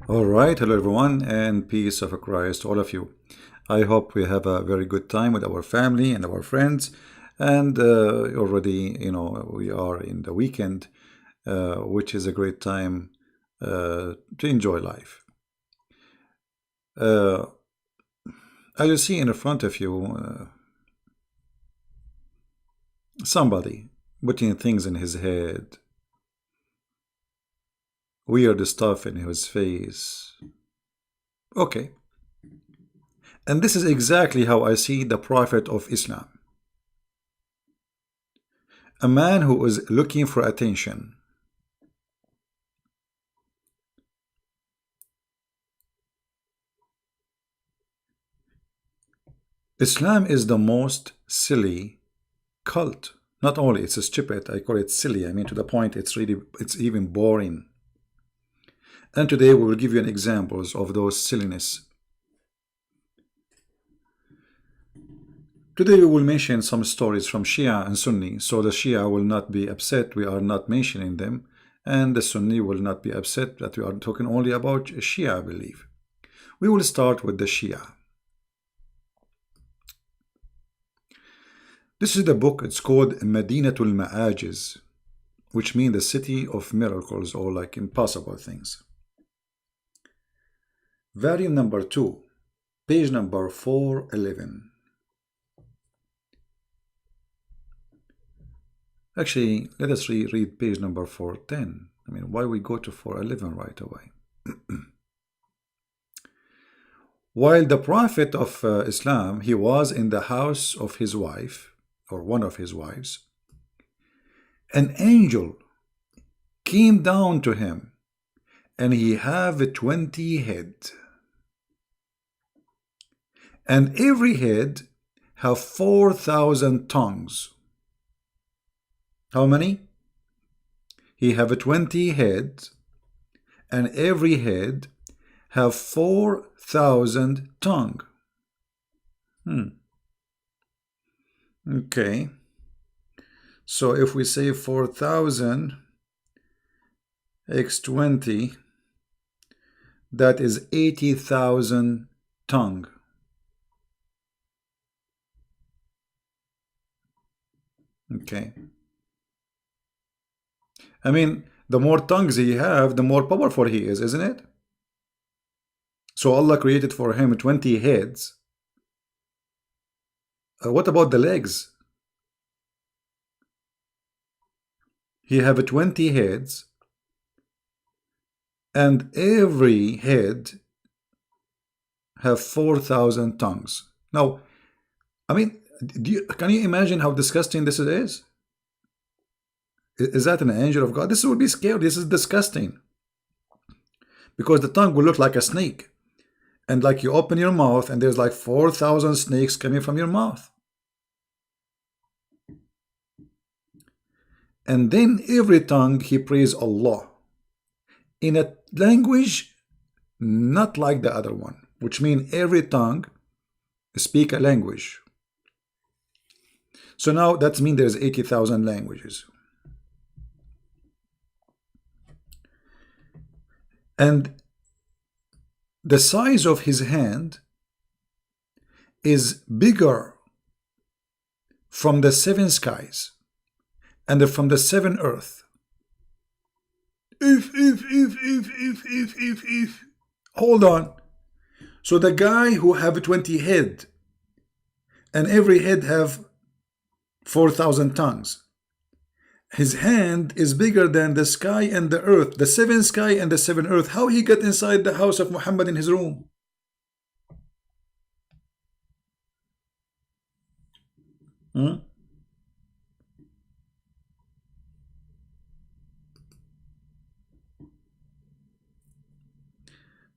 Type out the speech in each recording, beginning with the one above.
All right, hello everyone, and peace of Christ to all of you. I hope we have a very good time with our family and our friends, and already, we are in the weekend, which is a great time to enjoy life. Uh, as you see in front of you, somebody putting things in his head, weird stuff in his face. Okay. And this is exactly how I see the Prophet of Islam. A man who is looking for attention. Islam is the most silly cult. Not only it's stupid, I call it silly. I mean, to the point, it's even boring. And today we will give you an examples of those silliness. Today we will mention some stories from Shia and Sunni, so the Shia will not be upset we are not mentioning them, and the Sunni will not be upset that we are talking only about Shia, I believe. We will start with the Shia. This is the book, it's called Madinatul Ma'ajiz, which means the city of miracles or like impossible things. Volume number 2, page number 411. Actually, let us read page number 410. I mean, why we go to 411 right away? While the Prophet of Islam, he was in the house of his wife, or one of his wives, an angel came down to him, and he have 20 head, and every head have 4,000 tongues. How many? He have 20 heads, and every head have 4,000 tongue. Okay. So if we say 4,000 x 20, that is 80,000 tongue. Okay. I mean, the more tongues he have, the more powerful he is, isn't it? So Allah created for him 20 heads. What about the legs? He have 20 heads, and every head have 4,000 tongues. Now, I mean, can you imagine how disgusting this is? Is that an angel of God? This would be scary. This is disgusting. Because the tongue will look like a snake. And like you open your mouth and there's like 4,000 snakes coming from your mouth. And then every tongue he praise Allah in a language not like the other one, which means every tongue speak a language. So now that means there's 80,000 languages. And the size of his hand is bigger from the 7 skies and from the 7 earth. If. Hold on. So the guy who have 20 head and every head have 4,000 tongues, his hand is bigger than the sky and the earth, the 7 sky and the 7 earth. How he got inside the house of Muhammad in his room?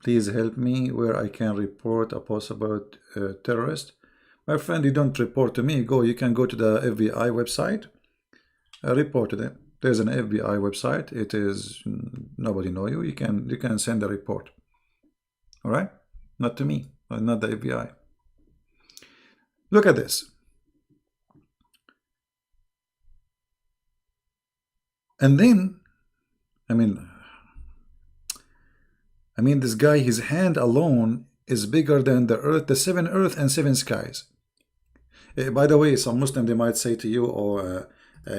Please help me where I can report a possible terrorist. My friend, you don't report to me. You can go to the FBI website. Report to them. There's an FBI website. It is nobody know you. You can send a report. All right, not to me, not the FBI. Look at this. And then, I mean, I mean, this guy, his hand alone is bigger than the earth, the seven earth and seven skies. By the way, some Muslim, they might say to you, or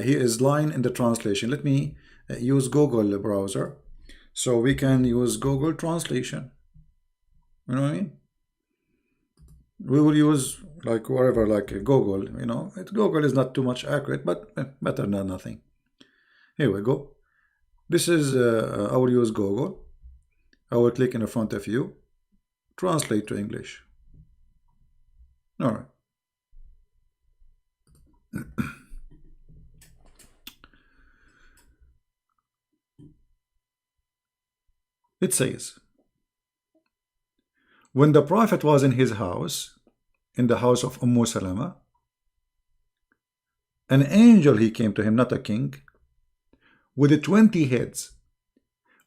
he is lying in the translation. Let me use Google browser, so we can use Google translation. You know what I mean? We will use like wherever, like Google. You know, Google is not too much accurate, but better than nothing. Here we go. This is I will use Google. I will click in front of you, translate to English. All right. It says, when the Prophet was in his house, in the house of Salama, an angel, he came to him, not a king, with 20 heads.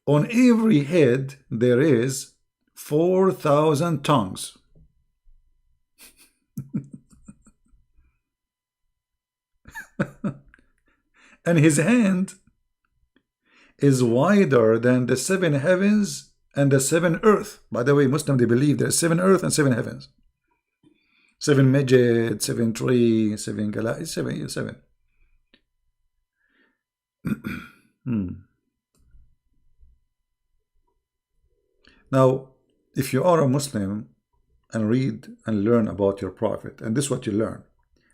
On every head there is 4,000 tongues. And his hand is wider than the 7 heavens and the 7 earth. By the way, Muslim, they believe there's 7 earth and 7 heavens. 7 Majid, 7 tree, 7 galaxy, 7. Now, if you are a Muslim and read and learn about your Prophet, and this is what you learn,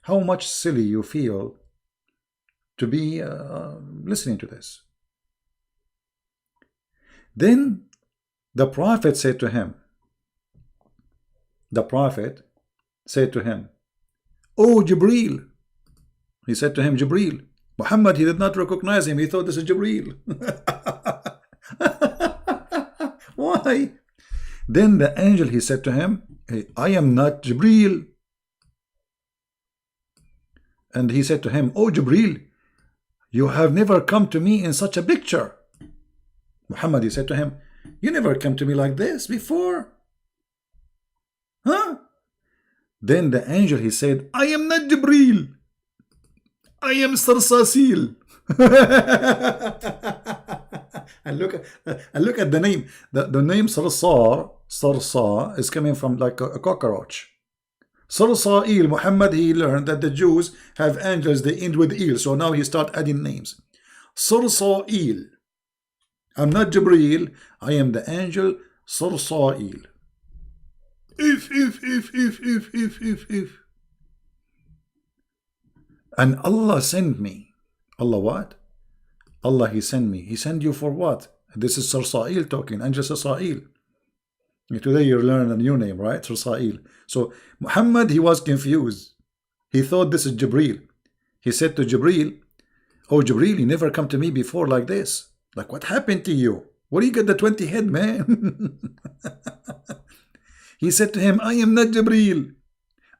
how much silly you feel to be listening to this. Then the Prophet said to him, "Oh Jibreel," he said to him, Jibreel. Muhammad, he did not recognize him. He thought this is Jibreel. Why? Then the angel, he said to him, "I am not Jibreel." And he said to him, "Oh Jibreel, you have never come to me in such a picture." Muhammad, he said to him, "You never come to me like this before. Huh?" Then the angel, he said, "I am not Jibreel. I am Sarsasil." And look at the name. The name Sarsar is coming from like a cockroach. Sarsail, Muhammad, he learned that the Jews have angels, they end with il, so now he start adding names. Sarsail. I'm not Jibreel, I am the angel Sarsail. If. And Allah sent me. Allah what? Allah, he sent me. He sent you for what? This is Sarsail talking, angel Sarsail. Today you learn a new name, right? Sarsail. So Muhammad, he was confused. He thought this is Jibreel. He said to Jibreel, "Oh Jibreel, you never come to me before like this. Like, what happened to you? Where do you get the 20 head, man?" He said to him, "I am not Jibreel.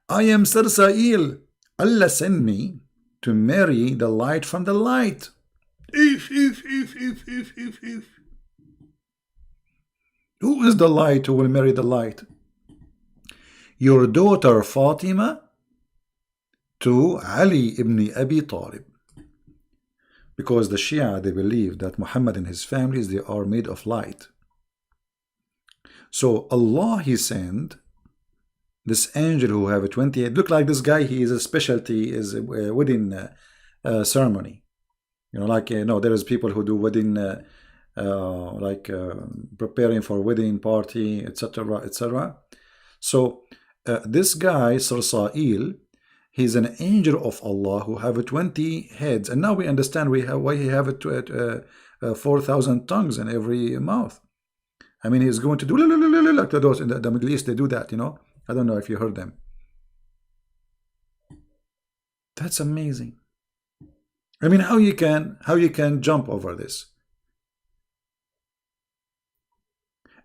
I am Sarsail. Allah sent me to marry the light from the light." If. Who is the light who will marry the light? Your daughter Fatima to Ali ibn Abi Talib. Because the Shia, they believe that Muhammad and his families, they are made of light. So Allah, he sent this angel who have a 28. Look like this guy, he is a specialty, is a wedding ceremony. You know, like, no, there is people who do wedding, preparing for wedding party, etc., etc. So this guy, Sarsail, he's an angel of Allah who have 20 heads. And now we understand why he have 4,000 tongues in every mouth. I mean, he's going to do like those in the Middle East, they do that, you know. I don't know if you heard them. That's amazing. I mean, how you can jump over this?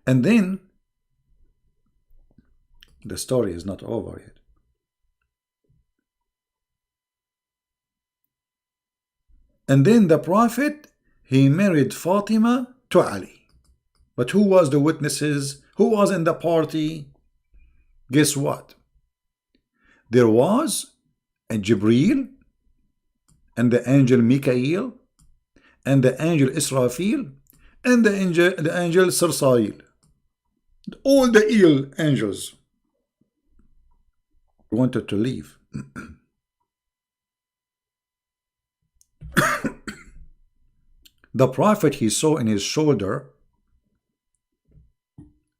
And then the story is not over yet. And then the Prophet, he married Fatima to Ali. But who was the witnesses? Who was in the party? Guess what? There was a Jibreel and the angel Mikael and the angel Israfil and the angel Sarsail. All the ill angels wanted to leave. The prophet he saw in his shoulder,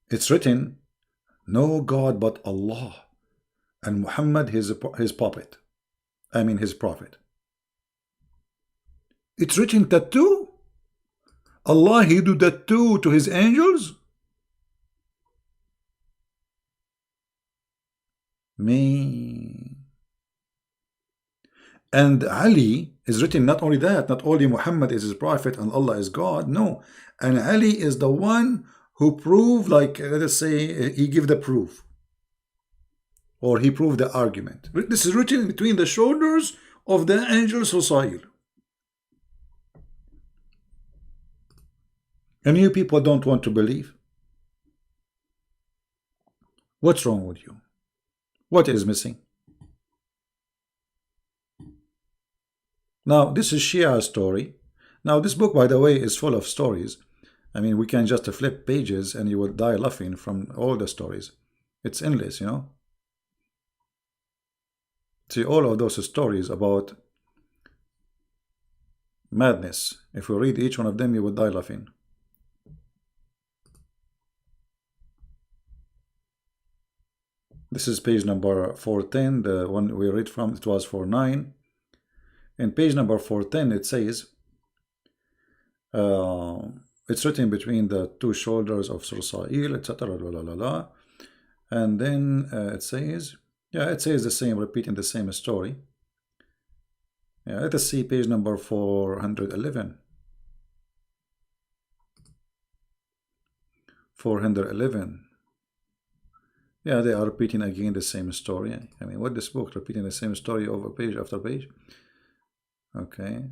it's written, no God but Allah, and Muhammad his puppet. I mean his prophet. It's written tattoo. Allah he do tattoo to his angels. Me. And Ali is written not only that, not only Muhammad is his prophet and Allah is God, no. And Ali is the one who proved, like, let us say, he gave the proof. Or he proved the argument. This is written between the shoulders of the angel Susail. And you people don't want to believe. What's wrong with you? What is missing? Now, this is Shia story. Now, this book, by the way, is full of stories. I mean, we can just flip pages and you will die laughing from all the stories. It's endless, you know. See, all of those stories about madness. If we read each one of them, you will die laughing. This is page number 410, the one we read from. It was 49. In page number 410, it says, it's written between the two shoulders of Sursail, etc. And then it says, yeah, it says the same, repeating the same story. Yeah, let us see page number 411. 411. Yeah, they are repeating again the same story. I mean, what this book repeating the same story over page after page? Okay.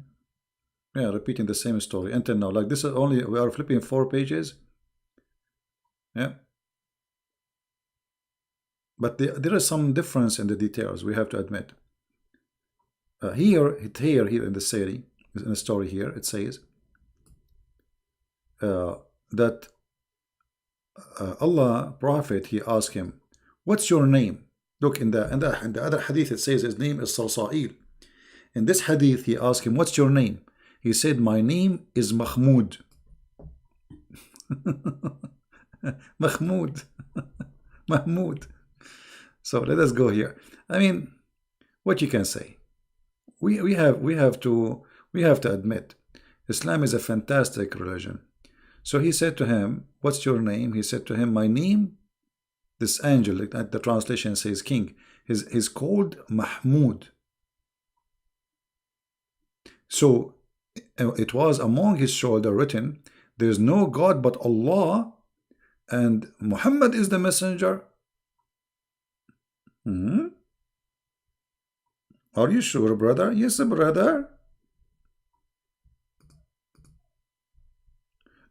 Yeah, repeating the same story until now. Like this is only, we are flipping 4 pages. Yeah. But there is some difference in the details, we have to admit. Here in the series, in the story here, it says that Allah Prophet, he asked him, what's your name? Look, in the other hadith it says his name is Sarsail. In this hadith he asked him, what's your name? He said, my name is Mahmud. Mahmud. Mahmud. So let us go here. I mean, what you can say? We have to admit, Islam is a fantastic religion. So he said to him, what's your name? He said to him, my name, this angel, the translation says king, is called Mahmud. So it was among his shoulder written, there is no God but Allah, and Muhammad is the messenger. Are you sure, brother? Yes, brother.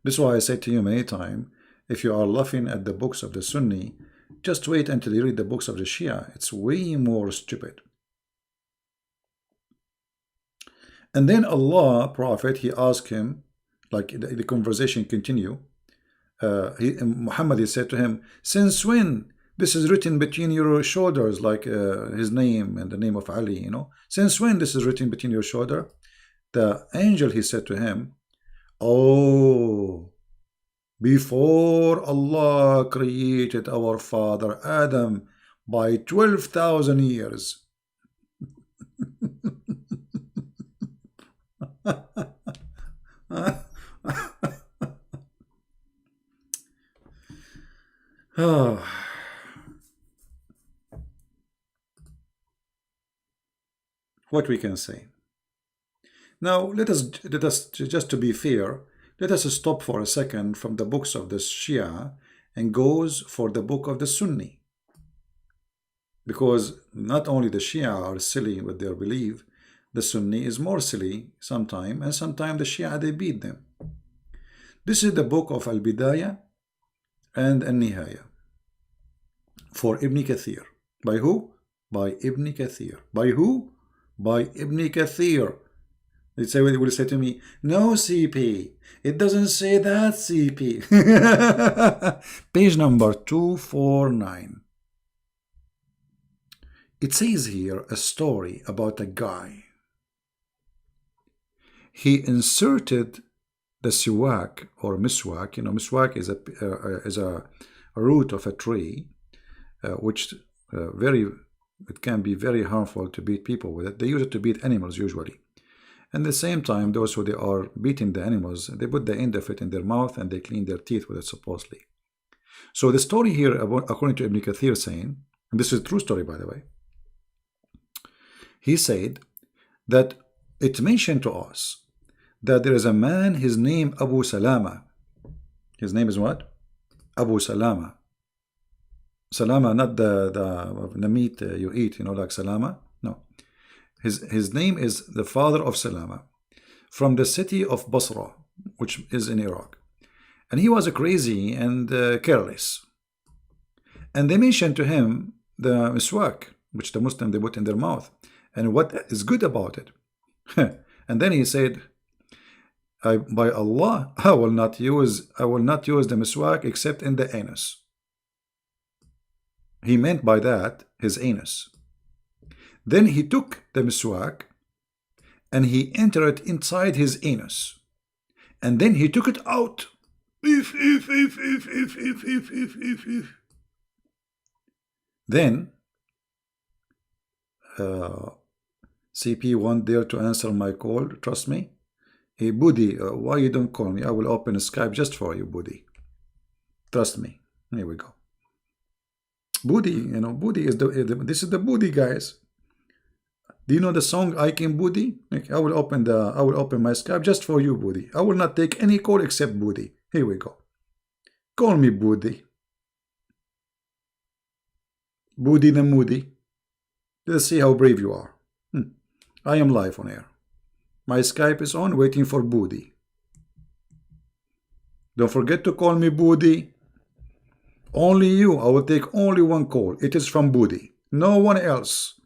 This is why I say to you many times, if you are laughing at the books of the Sunni, just wait until you read the books of the Shia. It's way more stupid. And then Allah Prophet, he asked him, like the conversation continue. Muhammad, he said to him, since when this is written between your shoulders, like his name and the name of Ali, you know, since when this is written between your shoulder? The angel, he said to him, oh, before Allah created our father Adam by 12,000 years. What we can say. Now let us just to be fair, let us stop for a second from the books of the Shia and goes for the book of the Sunni. Because not only the Shia are silly with their belief, the Sunni is more silly sometimes, and sometimes the Shia, they beat them. This is the book of Al-Bidayah and Al-Nihaya for Ibn Kathir. By who? By Ibn Kathir. By who? By Ibn Kathir. It will say to me, no CP, it doesn't say that CP. Page number 249. It says here a story about a guy. He inserted the siwak or miswak. You know, miswak is a root of a tree, which it can be very harmful to beat people with it. They use it to beat animals usually. And at the same time, those who they are beating the animals, they put the end of it in their mouth and they clean their teeth with it supposedly. So the story here, according to Ibn Kathir, saying, and this is a true story by the way, he said that it mentioned to us that there is a man, his name Abu Salama. His name is what? Abu Salama. Salama, not the meat you eat, you know, like salama. No. His name is the father of Salama, from the city of Basra, which is in Iraq. And he was crazy and careless. And they mentioned to him the miswak, which the Muslim they put in their mouth, and what is good about it. And then he said, by Allah, I will not use the miswak except in the anus. He meant by that his anus. Then he took the miswak and he entered it inside his anus. And then he took it out. Then CP won't dare to answer my call, trust me. Hey Buddy, why you don't call me? I will open Skype just for you, Buddy. Trust me. Here we go. Buddy, you know, Buddy is this is the Buddy, guys. Do you know the song I Can Buddy? I will open my Skype just for you, Buddy. I will not take any call except Buddy. Here we go. Call me Buddy. Buddy the Moody. Let's see how brave you are. I am live on air. My Skype is on, waiting for Buddy. Don't forget to call me Buddy. Only you. I will take only one call. It is from Buddy. No one else.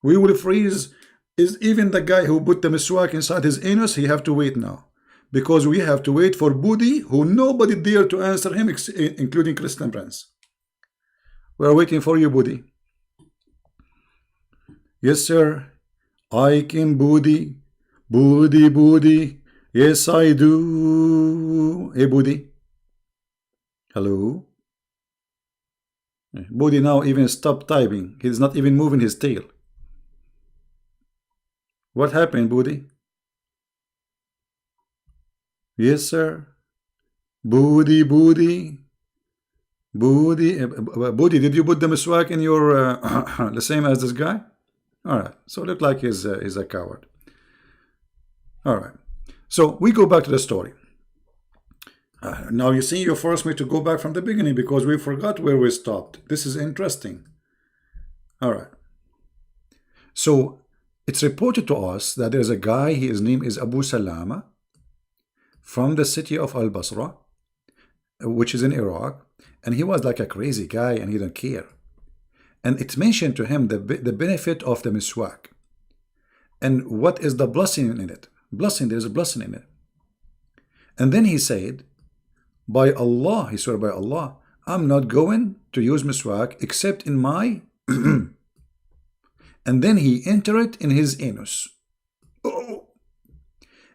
We will freeze. Is even the guy who put the miswak inside his anus, he have to wait now. Because we have to wait for Buddy, who nobody dare to answer him, including Christian Prince. We are waiting for you, Buddy. Yes, sir. I can Buddy. Buddy. Yes, I do. Hey, Buddy. Hello. Buddy now even stopped typing. He's not even moving his tail. What happened, Buddy? Yes, sir. Buddy. Buddy, did you put the miswak in your the same as this guy? All right. So it looked like he's a coward. All right. So we go back to the story. Now you see, you forced me to go back from the beginning because we forgot where we stopped. This is interesting. All right. So it's reported to us that there's a guy, his name is Abu Salama, from the city of Al-Basra, which is in Iraq, and he was like a crazy guy and he didn't care. And it's mentioned to him the benefit of the miswak. And what is the blessing in it? There's a blessing in it. And then he said, by Allah, he swore by Allah, I'm not going to use miswak except in my and then he entered it in his anus. Oh.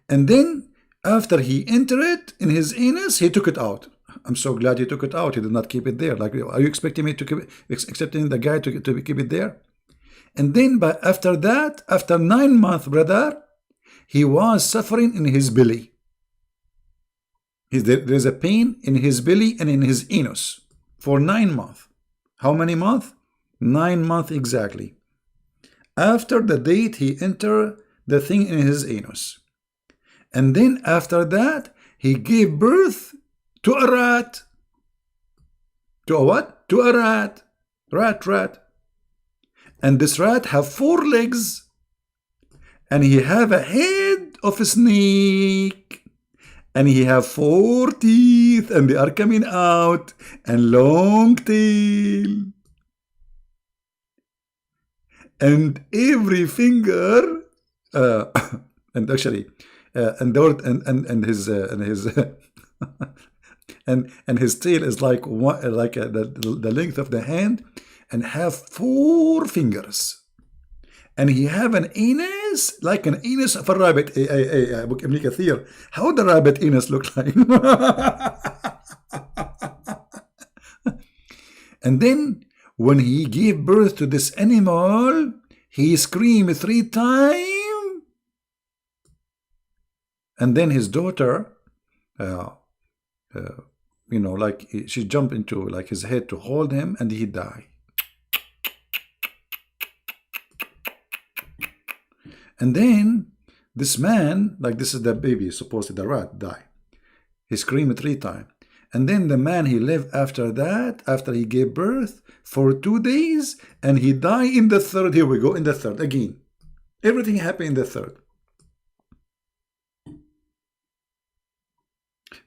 And then after he entered it in his anus, he took it out. I'm so glad he took it out. He did not keep it there. Like, are you expecting me to keep it, accepting the guy to keep it there? And then after that, after 9 months, brother, he was suffering in his belly. There's a pain in his belly and in his anus for 9 months. How many months? 9 months exactly. After the date he entered the thing in his anus. And then after that, he gave birth to a rat. To a what? To a rat. Rat. And this rat have 4 legs. And he have a head of a snake. And he have 4 teeth. And they are coming out. And long tail. And every finger, And actually, and his and his tail is like one, like the length of the hand, and have 4 fingers. And he have an anus like an anus of a rabbit. Book Ibn Kathir. How the rabbit anus look like? And then when he gave birth to this animal, he screamed 3 times. And then his daughter, like she jumped into like his head to hold him, and he died. And then this man, like this is the baby, supposedly the rat, died. He screamed 3 times. And then the man, he lived after that, after he gave birth, for 2 days, and he died in the 3rd. Here we go, in the 3rd again. Everything happened in the 3rd.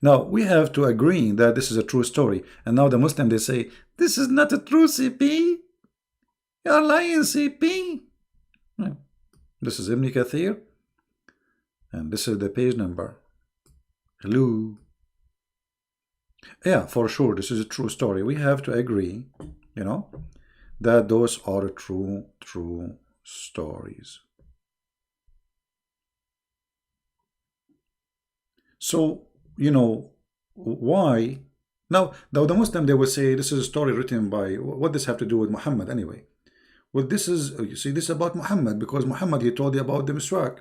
Now, we have to agree that this is a true story. And now the Muslim, they say, this is not a true CP. You're lying, CP. This is Ibn Kathir. And this is the page number. Hello. Yeah, for sure, this is a true story. We have to agree, that those are true stories. So, why? Now the Muslim, they will say, this is a story written by, what does this have to do with Muhammad anyway? Well, this is, you see, this is about Muhammad, because Muhammad, he told you about the miswak.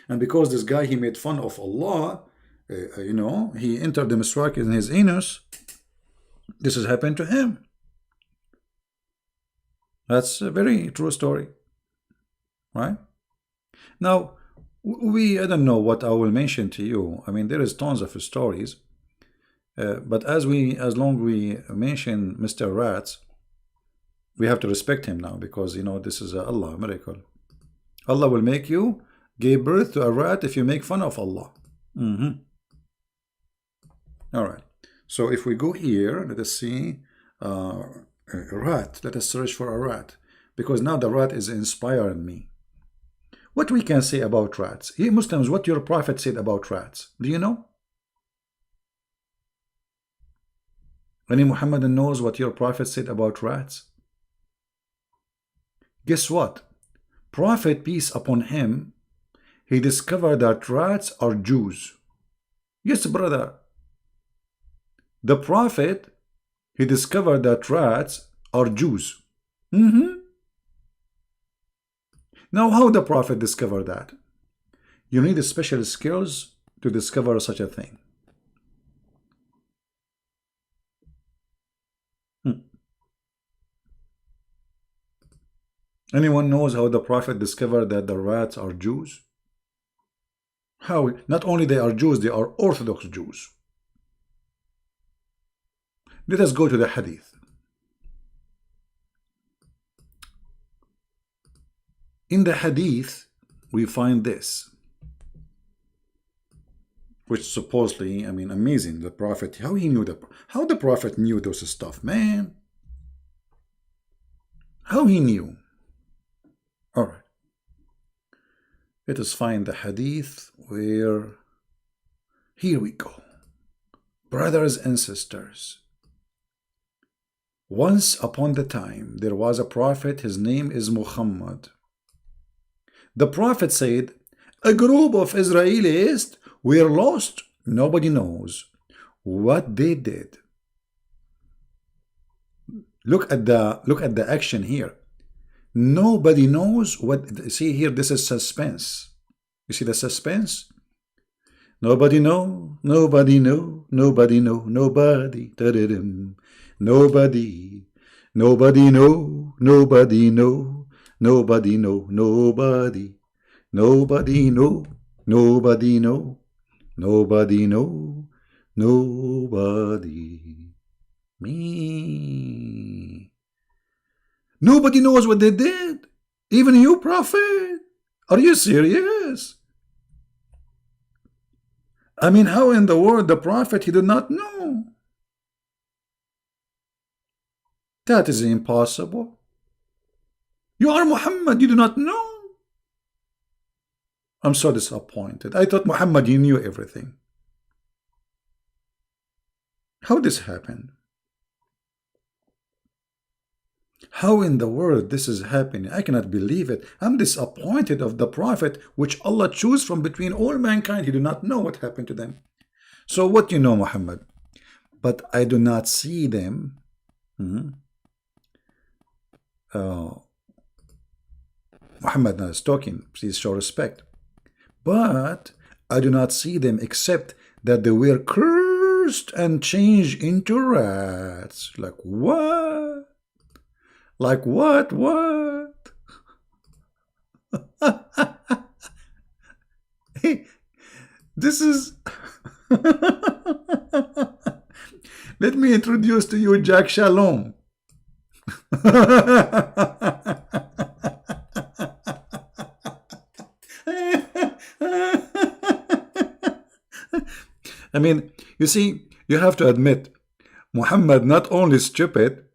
And because this guy, he made fun of Allah, he entered the miswak in his anus. This has happened to him. That's a very true story, right? Now, I don't know what I will mention to you. I mean, there is tons of stories, but as long we mention Mr. Rats, we have to respect him now, because this is Allah miracle. Allah will make you give birth to a rat if you make fun of Allah. All right. So if we go here, let us see a rat. Let us search for a rat, because now the rat is inspiring me. What we can say about rats? Here, Muslims, what your Prophet said about rats. Do you know? Any Muhammadan knows what your Prophet said about rats? Guess what? Prophet, peace upon him, he discovered that rats are Jews. Yes, brother. The Prophet, he discovered that rats are Jews. Now, how the Prophet discovered that? You need special skills to discover such a thing. Anyone knows how the Prophet discovered that the rats are Jews? How? Not only they are Jews, they are Orthodox Jews. Let us go to the Hadith. In the Hadith, we find this, which supposedly, amazing. The Prophet, how the Prophet knew those stuff, man. How he knew. All right. Let us find the Hadith where, here we go. Brothers and sisters, once upon the time, there was a prophet, his name is Muhammad. The Prophet said, a group of Israelis were lost. Nobody knows what they did. Look at the action here. Nobody knows what. See here, this is suspense. You see the suspense? Nobody know, nobody know, nobody know, nobody. Nobody, nobody know, nobody know, nobody know, nobody, nobody know, nobody know, nobody know, nobody. Me. Nobody knows what they did. Even you, Prophet. Are you serious? How in the world the Prophet, he did not know? That is impossible. You are Muhammad, you do not know? I'm so disappointed. I thought Muhammad, he knew everything. How this happened? How in the world this is happening? I cannot believe it. I'm disappointed of the prophet which Allah chose from between all mankind. He do not know what happened to them. So what you know, Muhammad? But I do not see them. Muhammad is talking. Please show respect. But I do not see them except that they were cursed and changed into rats. Like what? Like what? What? Hey, this is... Let me introduce to you Jack Shalom. I mean, you see, you have to admit, Muhammad not only stupid,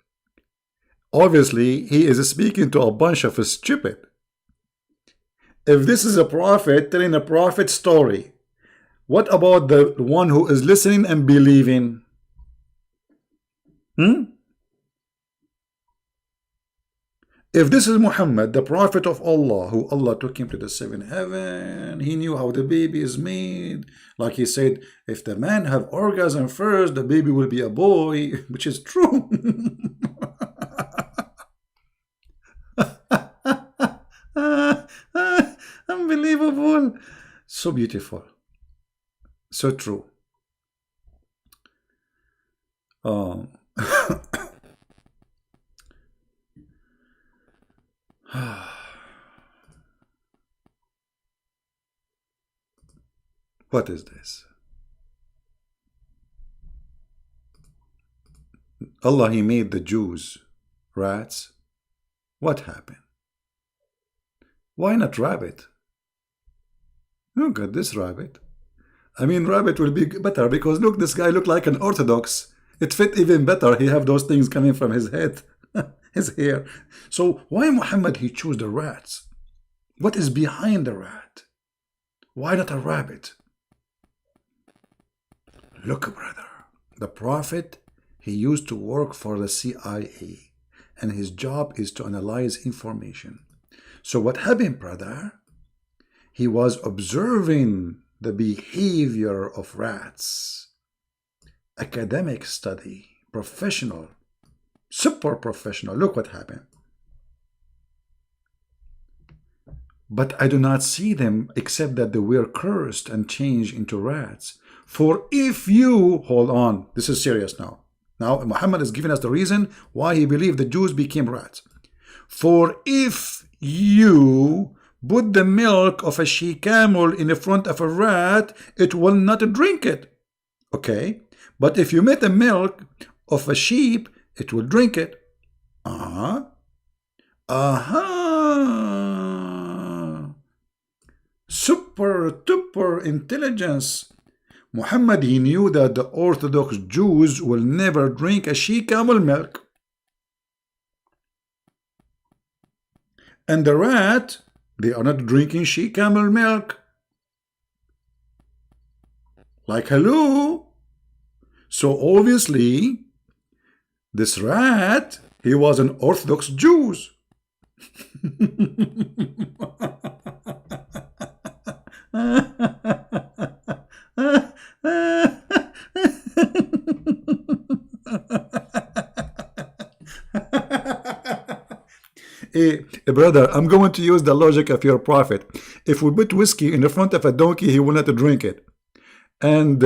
obviously he is speaking to a bunch of stupid. If this is a prophet telling a prophet story, what about the one who is listening and believing? If this is Muhammad, the prophet of Allah, who Allah took him to the seventh heaven, he knew how the baby is made. Like he said, if the man have orgasm first, the baby will be a boy, which is true. Unbelievable. So beautiful. So true. What is this? Allah, he made the Jews rats. What happened? Why not rabbit? Look at this rabbit. I mean, rabbit will be better because look, this guy looked like an Orthodox. It fit even better. He have those things coming from his head, his hair. So why Muhammad he chose the rats? What is behind the rat? Why not a rabbit? Look, brother, the prophet, he used to work for the CIA, and his job is to analyze information. So what happened, brother? He was observing the behavior of rats. Academic study, professional, super professional. Look what happened. But I do not see them except that they were cursed and changed into rats. For if you, hold on, this is serious now. Now Muhammad is giving us the reason why he believed the Jews became rats. For if you put the milk of a she-camel in the front of a rat, it will not drink it. Okay? But if you make the milk of a sheep, it will drink it. Super duper intelligence. Muhammad, he knew that the Orthodox Jews will never drink a she-camel milk. And the rat, they are not drinking she-camel milk. Like, hello? So obviously, this rat, he was an Orthodox Jew. Hey, brother, I'm going to use the logic of your prophet. If we put whiskey in the front of a donkey, he will not drink it. And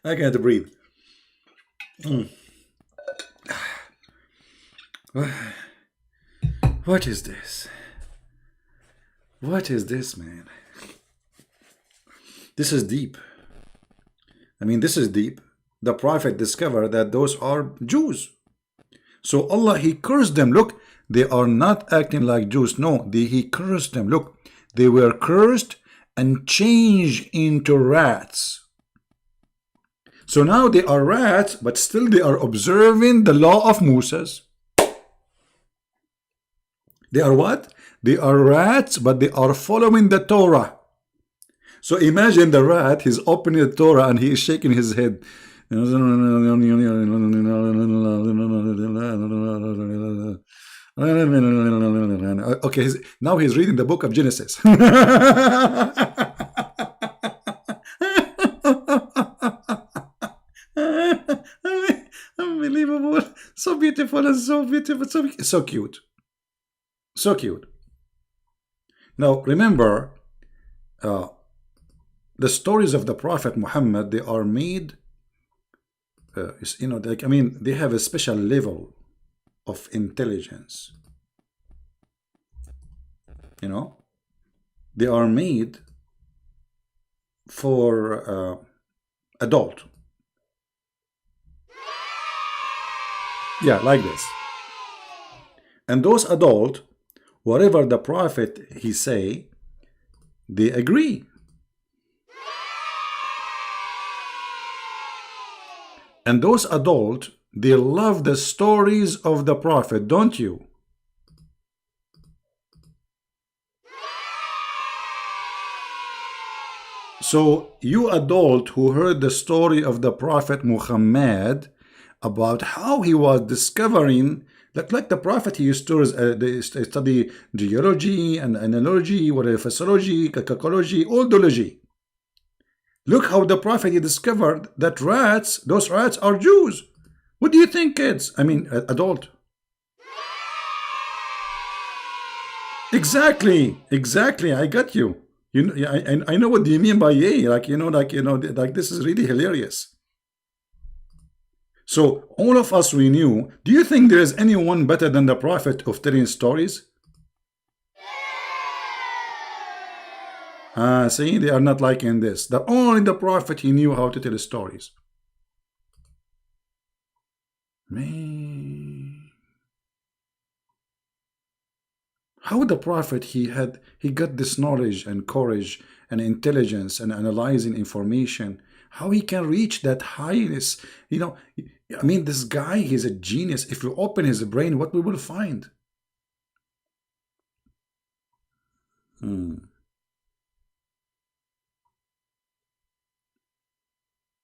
I can't breathe. What is this? What is this, man? This is deep. I mean, this is deep. The prophet discovered that those are Jews. So Allah, he cursed them. Look, they are not acting like Jews. No, he cursed them. Look, they were cursed and changed into rats. So now they are rats, but still they are observing the law of Moses. They are what? They are rats, but they are following the Torah. So imagine the rat, he's opening the Torah and he is shaking his head. Okay, now he's reading the book of Genesis. Unbelievable. So beautiful and so beautiful. So cute. So cute. Now remember, the stories of the Prophet Muhammad, they are made, you know, like, I mean, they have a special level of intelligence. You know, they are made for adult. Yeah, like this. And those adult, whatever the Prophet he say, they agree. And those adult, they love the stories of the Prophet, don't you? So you adult who heard the story of the Prophet Muhammad about how he was discovering, like the Prophet, he used to study geology and analogy, whatever, physiology, cacology, oldology. Look how the Prophet he discovered that rats, those rats are Jews. What do you think, kids? I mean, adult. Exactly, exactly. I got you. You know, I know what you mean by yay. Like like this is really hilarious. So all of us we knew. Do you think there is anyone better than the Prophet of telling stories? See, they are not liking this. That only the Prophet he knew how to tell stories. Man, how the Prophet he got this knowledge and courage and intelligence and analyzing information. How he can reach that highness? You know, I mean, this guy, he's a genius. If you open his brain, what we will find?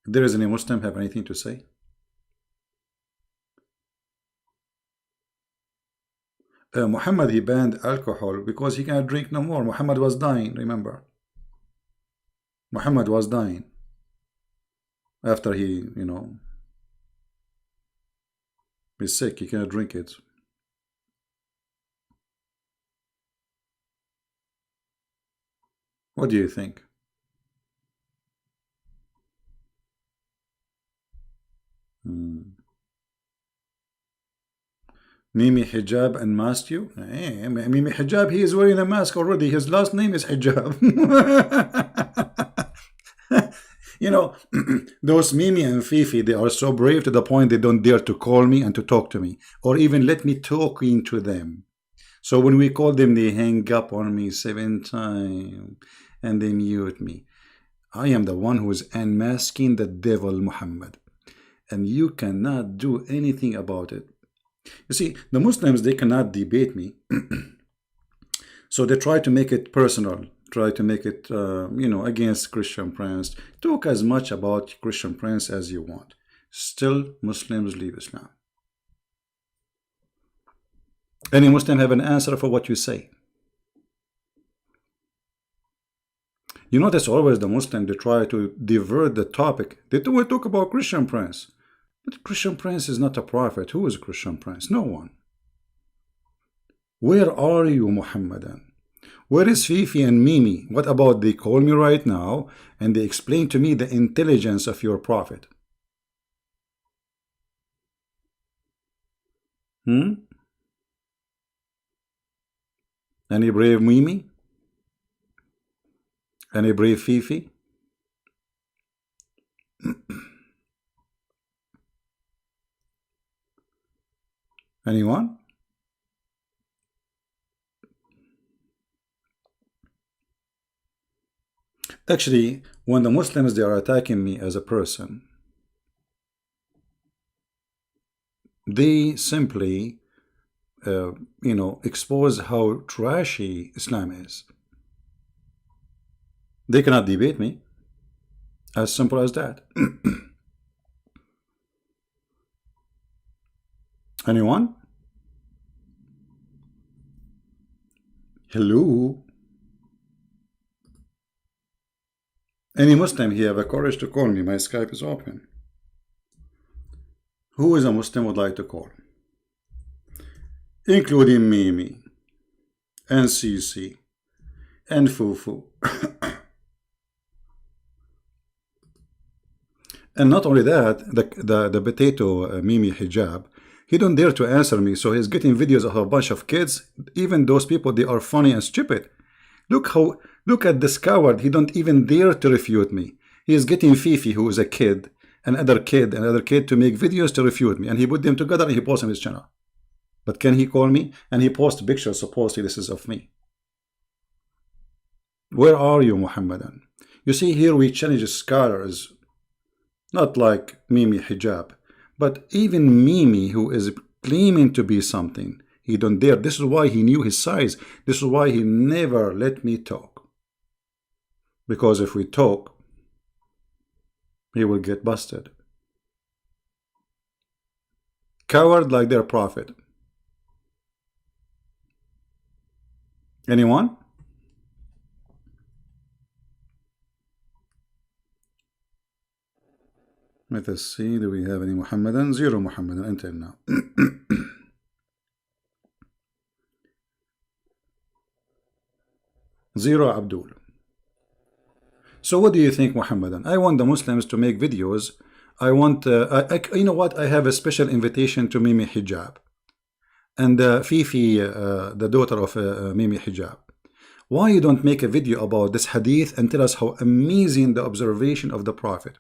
There is any Muslim have anything to say? Muhammad, he banned alcohol because he cannot drink no more. Muhammad was dying, remember? Muhammad was dying after he, you know, is sick. He cannot drink it. What do you think? Mimi Hijab unmasked you? Mimi Hijab, he is wearing a mask already. His last name is Hijab. You know, those Mimi and Fifi, they are so brave to the point they don't dare to call me and to talk to me, or even let me talk into them. So when we call them, they hang up on me 7 times and they mute me. I am the one who is unmasking the devil, Muhammad, and you cannot do anything about it. You see, the Muslims, they cannot debate me. So they try to make it personal, try to make it, you know, against Christian Prince. Talk as much about Christian Prince as you want. Still, Muslims leave Islam. Any Muslim have an answer for what you say? You notice always the Muslim, they try to divert the topic. They do talk about Christian Prince. But Christian Prince is not a prophet. Who is Christian Prince? No one. Where are you, Muhammadan? Where is Fifi and Mimi? What about they call me right now and they explain to me the intelligence of your prophet? Any brave Mimi? Any brave Fifi? Anyone? Actually, when the Muslims, they are attacking me as a person, they simply, expose how trashy Islam is. They cannot debate me. As simple as that. Anyone? Hello? Any Muslim here have the courage to call me? My Skype is open. Who is a Muslim would like to call? Including Mimi, and Cece, and Fufu. And not only that, the potato Mimi hijab, he don't dare to answer me, so he's getting videos of a bunch of kids. Even those people, they are funny and stupid. Look at this coward. He don't even dare to refute me. He is getting Fifi, who is a kid, another kid, another kid, to make videos to refute me, and he put them together and he posts on his channel. But can he call me? And he posts pictures, supposedly this is of me. Where are you, Muhammadan? You see, here we challenge scholars, not like Mimi hijab, but even Mimi, who is claiming to be something, he don't dare. This is why he knew his size. This is why he never let me talk. Because if we talk, he will get busted. Coward like their prophet. Anyone? Let us see, do we have any Muhammadan? Zero Muhammadan until now. Zero Abdul. So what do you think, Muhammadan? I want the Muslims to make videos. I want, you know what? I have a special invitation to Mimi Hijab. And Fifi, the daughter of Mimi Hijab. Why you don't make a video about this hadith and tell us how amazing the observation of the Prophet?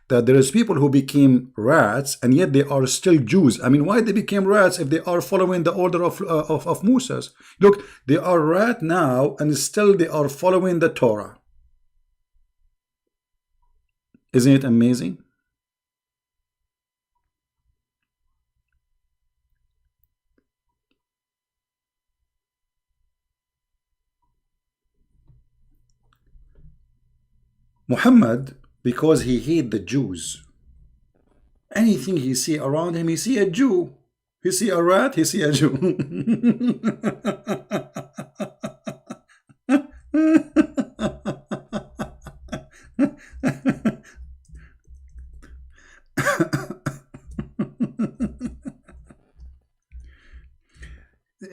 That there is people who became rats and yet they are still Jews. I mean, why they became rats if they are following the order of Moses? Look, they are rat now and still they are following the Torah. Isn't it amazing? Muhammad, because he hate the Jews, anything he see around him, he see a Jew. He see a rat, he see a Jew.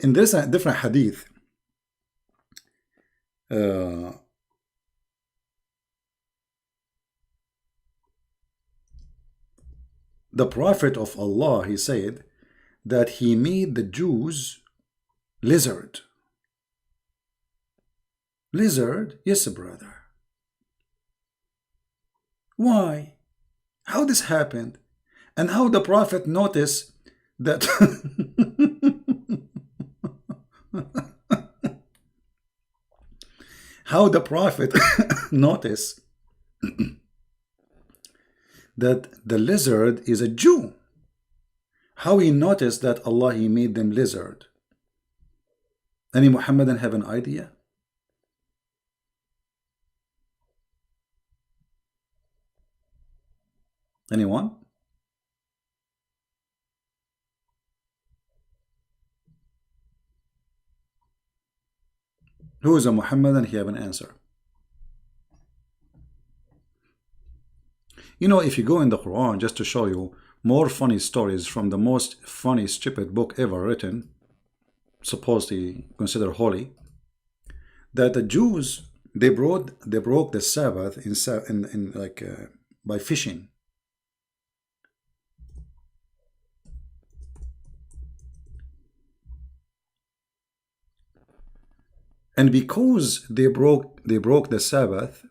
In this different hadith, the Prophet of Allah, he said that he made the Jews lizard. Lizard? Yes, brother. Why? How this happened? And how the Prophet noticed that how the Prophet noticed that the lizard is a Jew. How he noticed that Allah, he made them lizard. Any Muhammadan have an idea? Anyone? Who is a Muhammadan? He have an answer. You know, if you go in the Quran, just to show you more funny stories from the most funny, stupid book ever written, supposedly considered holy, that the Jews, they broke the Sabbath by fishing. And because they broke the Sabbath,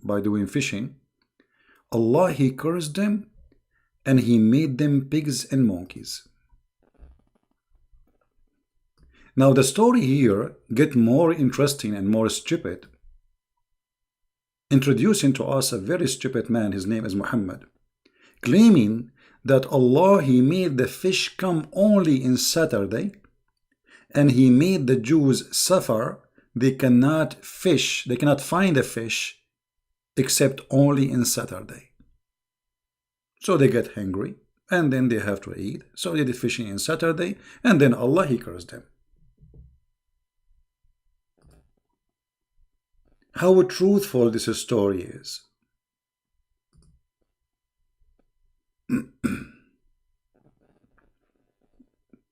by doing fishing, Allah, he cursed them and he made them pigs and monkeys. Now the story here get more interesting and more stupid, introducing to us a very stupid man, his name is Muhammad, claiming that Allah, He made the fish come only in Saturday, and He made the Jews suffer. They cannot fish, they cannot find a fish except only in Saturday. So they get hungry, and then they have to eat. So they did fishing in Saturday, and then Allah, He cursed them. How truthful this story is.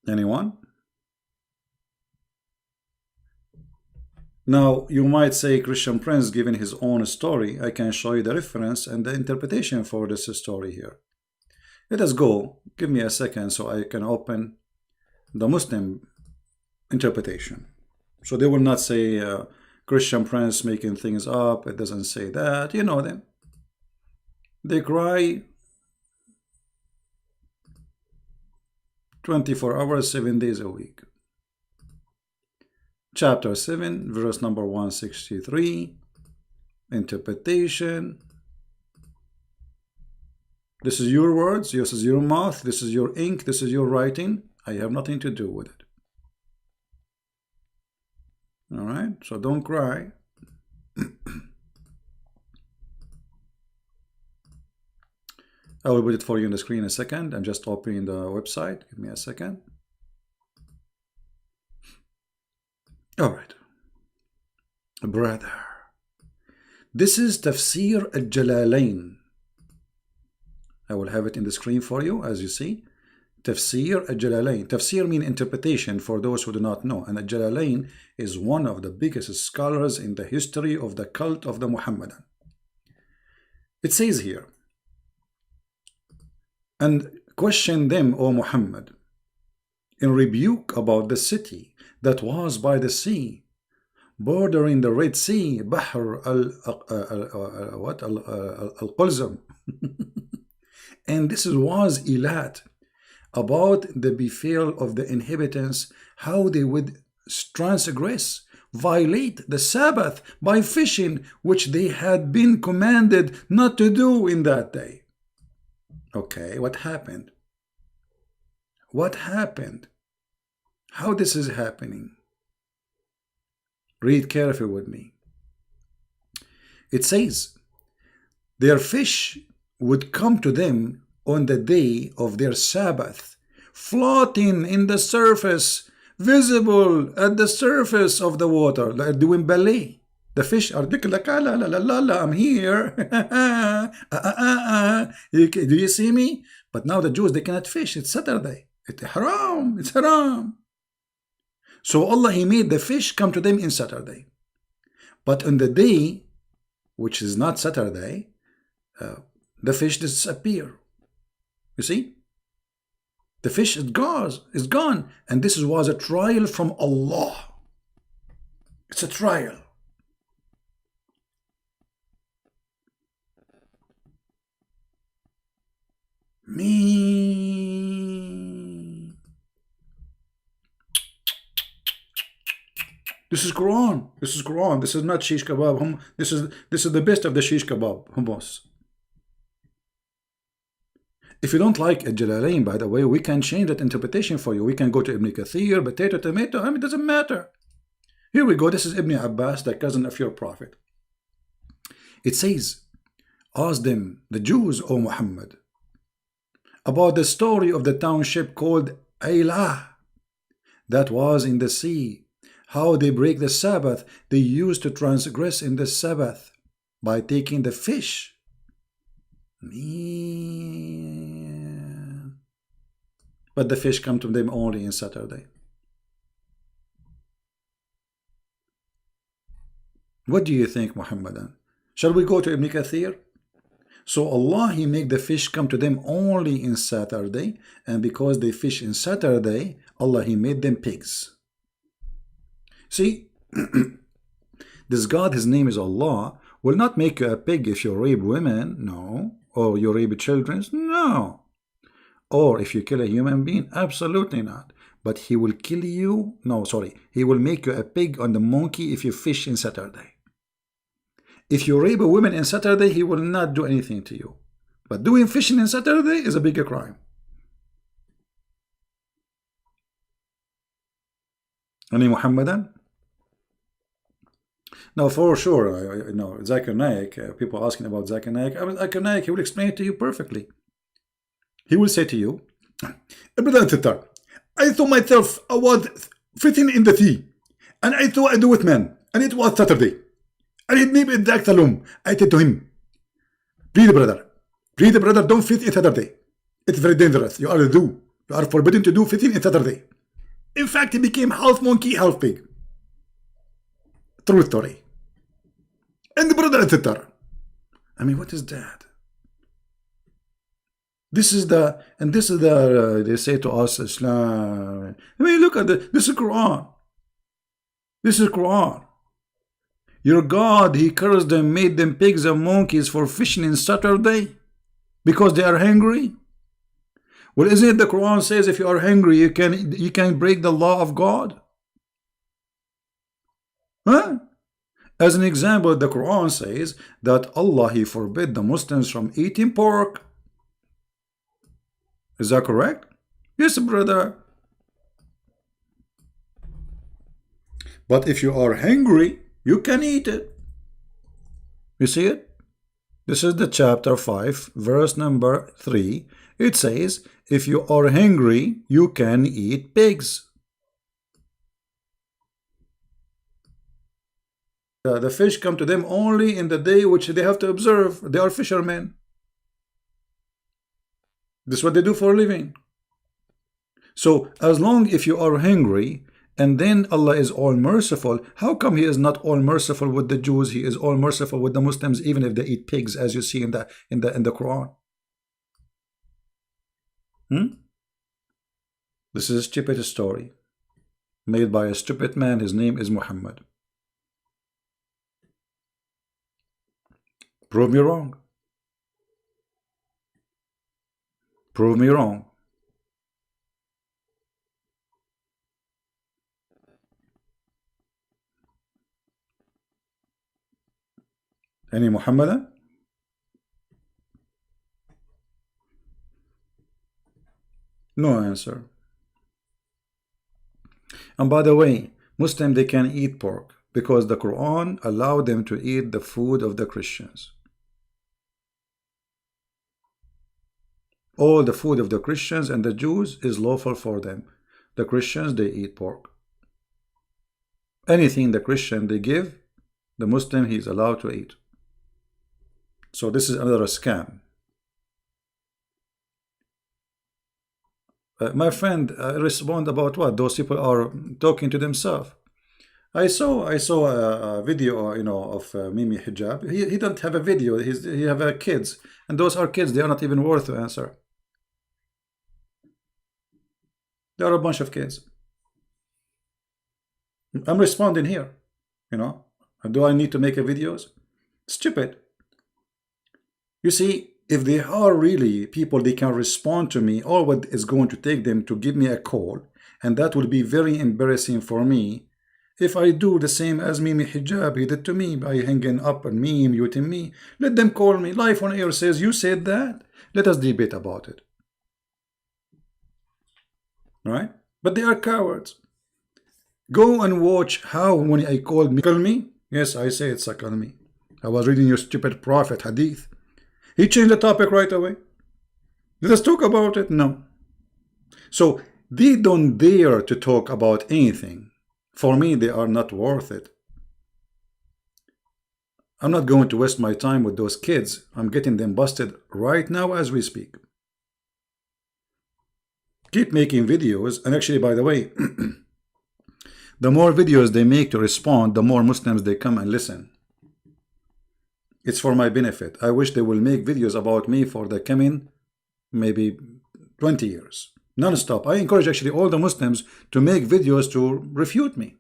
Anyone? Now, you might say, Christian Prince, given his own story, I can show you the reference and the interpretation for this story here. Let us go. Give me a second so I can open the Muslim interpretation. So they will not say Christian Prince making things up. It doesn't say that. You know them. They cry 24 hours, 7 days a week. Chapter 7, verse number 163. Interpretation. This is your words, this is your mouth, this is your ink, this is your writing. I have nothing to do with it. Alright, so don't cry. I will put it for you on the screen in a second. I'm just opening the website. Give me a second. Alright. Brother. This is Tafsir al-Jalalain. I will have it in the screen for you, as you see. Tafsir al-Jalalain. Tafsir means interpretation for those who do not know. And al-Jalalain is one of the biggest scholars in the history of the cult of the Muhammadan. It says here, and question them, O Muhammad, in rebuke about the city that was by the sea, bordering the Red Sea, Bahr al-Qulzum. And this was Elat, about the befall of the inhabitants, how they would transgress, violate the Sabbath by fishing, which they had been commanded not to do in that day. Okay, what happened? What happened? How this is happening? Read carefully with me. It says, their fish would come to them on the day of their Sabbath, floating in the surface, visible at the surface of the water, like doing ballet. The fish are like, la, la, la, la, la, I'm here. Do you see me? But now the Jews, they cannot fish. It's Saturday. It's haram. It's haram. So Allah, He made the fish come to them in Saturday. But on the day, which is not Saturday, the fish disappear. You see? The fish is gone. And this was a trial from Allah. It's a trial. Me. This is Quran. This is Quran. This is not shish kebab. This is the best of the shish kebab. Hummus. If you don't like Al-Jalalain, by the way, we can change that interpretation for you. We can go to Ibn Kathir, potato, tomato. I mean, it doesn't matter. Here we go. This is Ibn Abbas, the cousin of your prophet. It says, ask them, the Jews, O Muhammad, about the story of the township called Aylah that was in the sea, how they break the Sabbath. They used to transgress in the Sabbath by taking the fish. Man. But the fish come to them only in Saturday. What do you think, Muhammadan? Shall we go to Ibn Kathir? So Allah, He make the fish come to them only in Saturday, and because they fish in Saturday, Allah, He made them pigs. See, this God, His name is Allah, will not make you a pig if you rape women, no, or you rape children, no, or if you kill a human being, absolutely not. But He will kill you, no, sorry, He will make you a pig on the monkey if you fish in Saturday. If you rape a woman in Saturday, He will not do anything to you. But doing fishing on Saturday is a bigger crime. Any Muhammadan? Now, for sure, you know, Zakir Naik, people asking about Zakir Naik. Zakir Naik, he will explain it to you perfectly. He will say to you, I thought myself I was fitting in the sea, and I thought I do with men, and it was Saturday. And he named it Zak Salom. I said to him, please brother, don't fit in Saturday. It's very dangerous. You are forbidden to do fitting in Saturday. In fact, he became half monkey, half pig. True story. And the brother, etc. I mean, what is that? This is the they say to us, Islam. I mean, look at this is Quran. This is Quran. Your God, he cursed them, made them pigs and monkeys for fishing in Saturday because they are hungry. Well, isn't it the Quran says if you are hungry, you can break the law of God? Huh? As an example, the Quran says that Allah, he forbid the Muslims from eating pork. Is that correct? Yes, brother. But if you are hungry, you can eat it. You see it? This is the chapter 5, verse number 3. It says, if you are hungry, you can eat pigs. The fish come to them only in the day which they have to observe. They are fishermen. This is what they do for a living. So as long if you are hungry, and then Allah is all merciful, how come he is not all merciful with the Jews? He is all merciful with the Muslims, even if they eat pigs, as you see in the Quran. This is a stupid story made by a stupid man. His name is Muhammad. Prove me wrong. Prove me wrong. Any Muhammadan? No answer. And by the way, Muslims, they can eat pork because the Quran allowed them to eat the food of the Christians. All the food of the Christians and the Jews is lawful for them. The Christians, they eat pork. Anything the Christian they give, the Muslim, he is allowed to eat. So this is another scam. My friend, respond about what? Those people are talking to themselves. I saw a video, you know, of Mimi Hijab. He don't have a video. He have kids, and those are kids. They are not even worth to answer. There are a bunch of kids. I'm responding here. You know, do I need to make a videos? Stupid. You see, if they are really people, they can respond to me. All what is going to take them to give me a call, and that will be very embarrassing for me. If I do the same as Mimi Hijab, he did to me by hanging up on me, muting me, let them call me. Live on air says, you said that. Let us debate about it. Right? But they are cowards. Go and watch how when I called me. Yes, I say it's me. I was reading your stupid prophet hadith. He changed the topic right away. Let us talk about it. No. So they don't dare to talk about anything. For me, they are not worth it. I'm not going to waste my time with those kids. I'm getting them busted right now as we speak. Keep making videos. And actually, by the way, the more videos they make to respond, the more Muslims they come and listen. It's for my benefit. I wish they will make videos about me for the coming maybe 20 years. Non-stop. I encourage actually all the Muslims to make videos to refute me.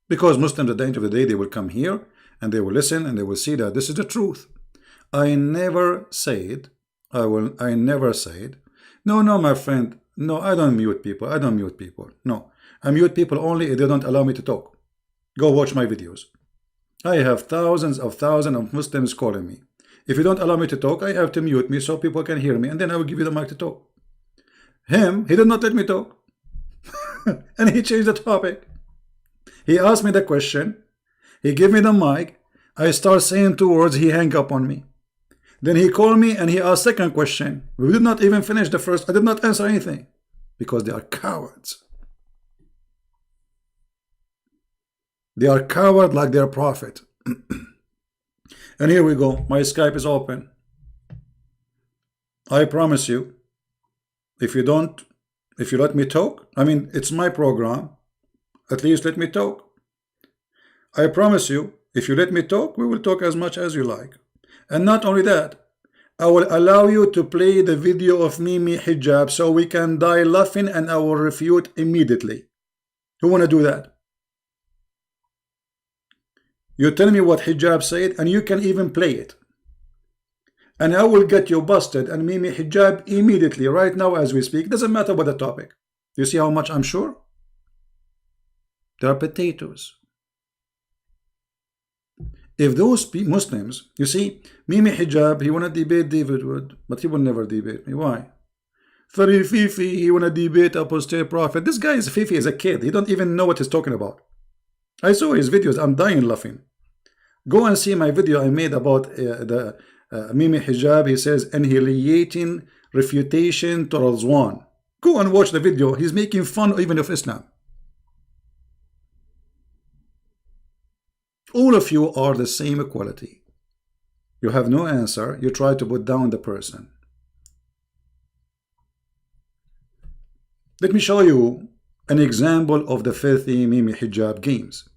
Because Muslims at the end of the day, they will come here and they will listen and they will see that this is the truth. I never said, no, my friend, no, I don't mute people. I don't mute people. No, I mute people only if they don't allow me to talk. Go watch my videos. I have thousands of Muslims calling me. If you don't allow me to talk, I have to mute me so people can hear me, and then I will give you the mic to talk. He did not let me talk. And he changed the topic. He asked me the question. He gave me the mic. I start saying 2 words. He hang up on me. Then he called me and he asked second question. We did not even finish the first. I did not answer anything because they are cowards. They are coward like their prophet. And here we go. My Skype is open. I promise you, if you let me talk, I mean, it's my program. At least let me talk. I promise you, if you let me talk, we will talk as much as you like. And not only that, I will allow you to play the video of Mimi hijab so we can die laughing, and I will refute immediately. Who want to do that? You tell me what hijab said, and you can even play it. And I will get you busted and Mimi hijab immediately, right now as we speak. Doesn't matter what the topic. You see how much I'm sure? They are potatoes. If those Muslims, you see, Mimi hijab, he want to debate David Wood, but he will never debate me. Why? Very Fifi, he want to debate apostate prophet. This guy is Fifi as a kid. He don't even know what he's talking about. I saw his videos. I'm dying laughing. Go and see my video I made about the Mimi hijab. He says annihilating refutation to Razwan. Go and watch the video. He's making fun even of Islam. All of you are the same equality. You have no answer. You try to put down the person. Let me show you an example of the filthy Mimi hijab games,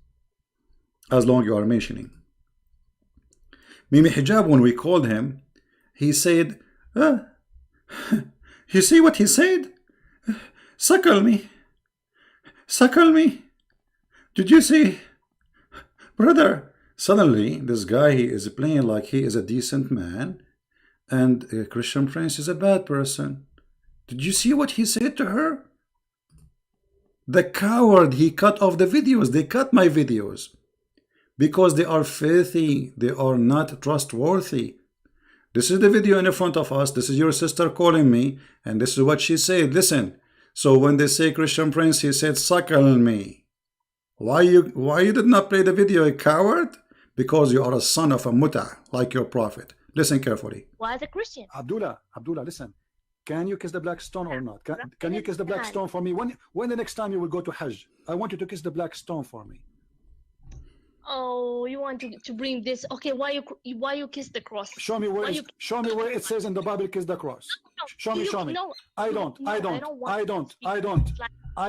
as long you are mentioning. Mimi hijab, when we called him, he said, you see what he said? Suckle me. Suckle me. Did you see? Brother, suddenly this guy, he is playing like he is a decent man, and Christian Prince is a bad person. Did you see what he said to her? The coward, he cut off the videos. They cut my videos because they are filthy. They are not trustworthy. This is the video in front of us. This is your sister calling me, and this is what she said. Listen. So when they say Christian Prince, he said, suckle me. Why you did not play the video, a coward? Because you are a son of a muta, like your prophet. Listen carefully. Why is a Christian? Abdullah, listen. Can you kiss the black stone or not? Can you kiss the black stone for me? When the next time you will go to Hajj? I want you to kiss the black stone for me. Oh, you want to bring this? Okay, why you kiss the cross? Show me where it says in the Bible kiss the cross. Show me. No, I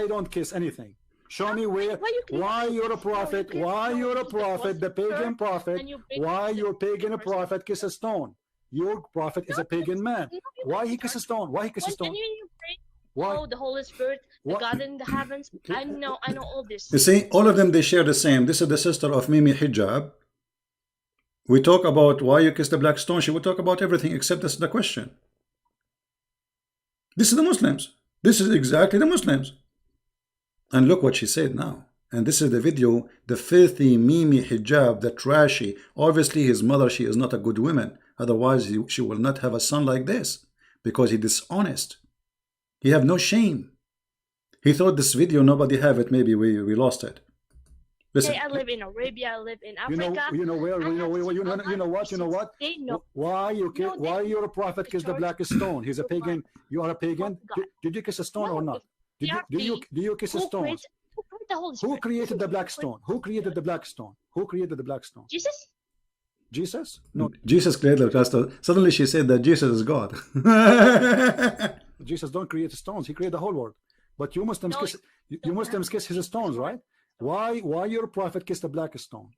don't kiss anything. Show me where. Why you're a prophet? Why you're a prophet? The pagan prophet. Why your pagan prophet kiss a stone? Your prophet is a pagan man. Why he kiss a stone? Why he kiss a stone? Why? Oh, the Holy Spirit, the God in the heavens. I know all this. You see, all of them, they share the same. This is the sister of Mimi hijab. We talk about why you kiss the black stone. She will talk about everything except this is the question. This is the Muslims. This is exactly the Muslims. And look what she said now. And this is the video, the filthy Mimi hijab, the trashy. Obviously his mother, she is not a good woman. Otherwise she will not have a son like this, because he dishonest. He have no shame. He thought this video nobody have it. Maybe we lost it. Listen. Okay, I live in Arabia. I live in Africa. You know what? Why you're a prophet kiss the black stone? He's a pagan. You are a pagan. Did you kiss a stone or not? Do you kiss a stone? Who created the black stone? Who created the black stone? Who created the black stone? Jesus? Jesus? No. Jesus created the black stone. Suddenly she said that Jesus is God. Jesus don't create stones. He created the whole world. But you Muslims kiss his stones, right? Why your prophet kissed the black stone?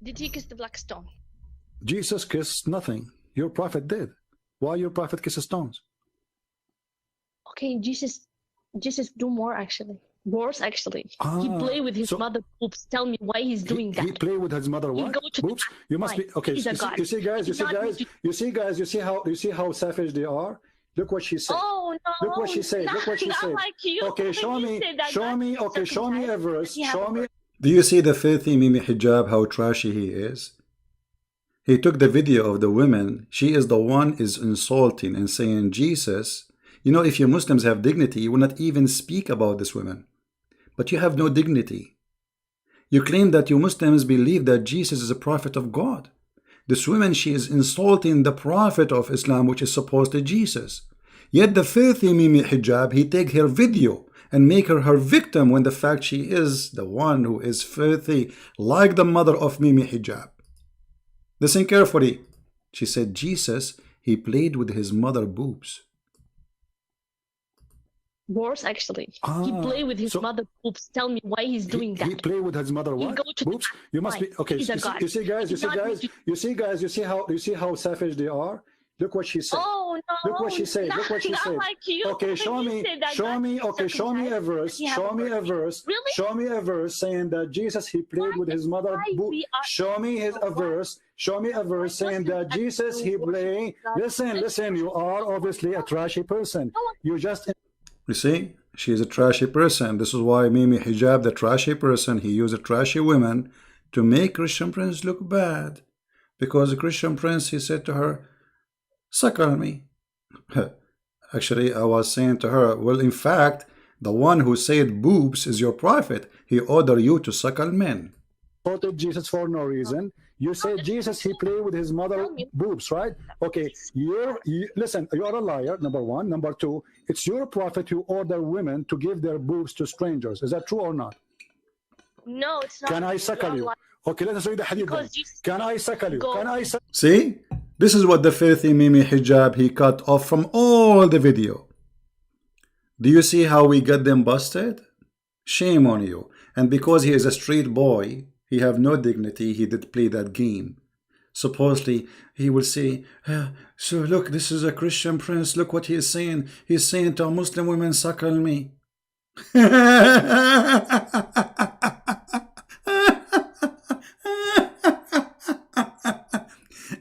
Did he kiss the black stone? Jesus kissed nothing. Your prophet did. Why your prophet kisses stones? Okay, Jesus do more actually. Worse actually. He play with his mother boobs. Tell me why he's doing that. He play with his mother what? Boobs? You must be okay. You see guys, you see how savage they are? Look what she said. Oh no. Look what she said. Look what she said. Like you. Okay, show me a verse. Show me. Do you see the filthy Mimi hijab, how trashy he is? He took the video of the women. She is the one is insulting and saying Jesus. You know, if you Muslims have dignity, you will not even speak about this women. But you have no dignity. You claim that you Muslims believe that Jesus is a prophet of God. This woman, she is insulting the prophet of Islam, which is supposed to Jesus. Yet the filthy Mimi hijab, he take her video and make her victim when the fact she is the one who is filthy, like the mother of Mimi hijab. Listen carefully. She said Jesus, he played with his mother boobs. Worse, actually. He played with his mother boobs. Tell me why he's doing that. He played with his mother what? Boobs? You must be okay. You see, guys. You see how savage they are. Look what she said. Oh no! Look what she said. Look what she said. Like you. Okay, show me. Okay, show me a verse. Show me a verse. Really? Show me a verse saying that Jesus he played with his mother. Show me a verse. Show me a verse saying that Jesus he played. Listen. You are obviously a trashy person. You just. You see, she is a trashy person. This is why Mimi Hijab, the trashy person, he used a trashy women to make Christian Prince look bad. Because the Christian Prince, he said to her, suckle me. Actually, I was saying to her, well, in fact, the one who said boobs is your prophet. He ordered you to suckle men. Quoted Jesus for no reason. You say Jesus, he played with his mother boobs, right? Okay, listen, you are a liar, number one. Number two, it's your prophet who ordered women to give their boobs to strangers. Is that true or not? No, it's not. Can I suckle you? Okay, let us read the hadith. Can I suckle you? Can I suckle? See? This is what the filthy Mimi hijab he cut off from all the video. Do you see how we got them busted? Shame on you. And because he is a street boy, he have no dignity, he did play that game. Supposedly, he will say, so look, this is a Christian prince, look what he is saying. He's saying to a Muslim women, suckle me.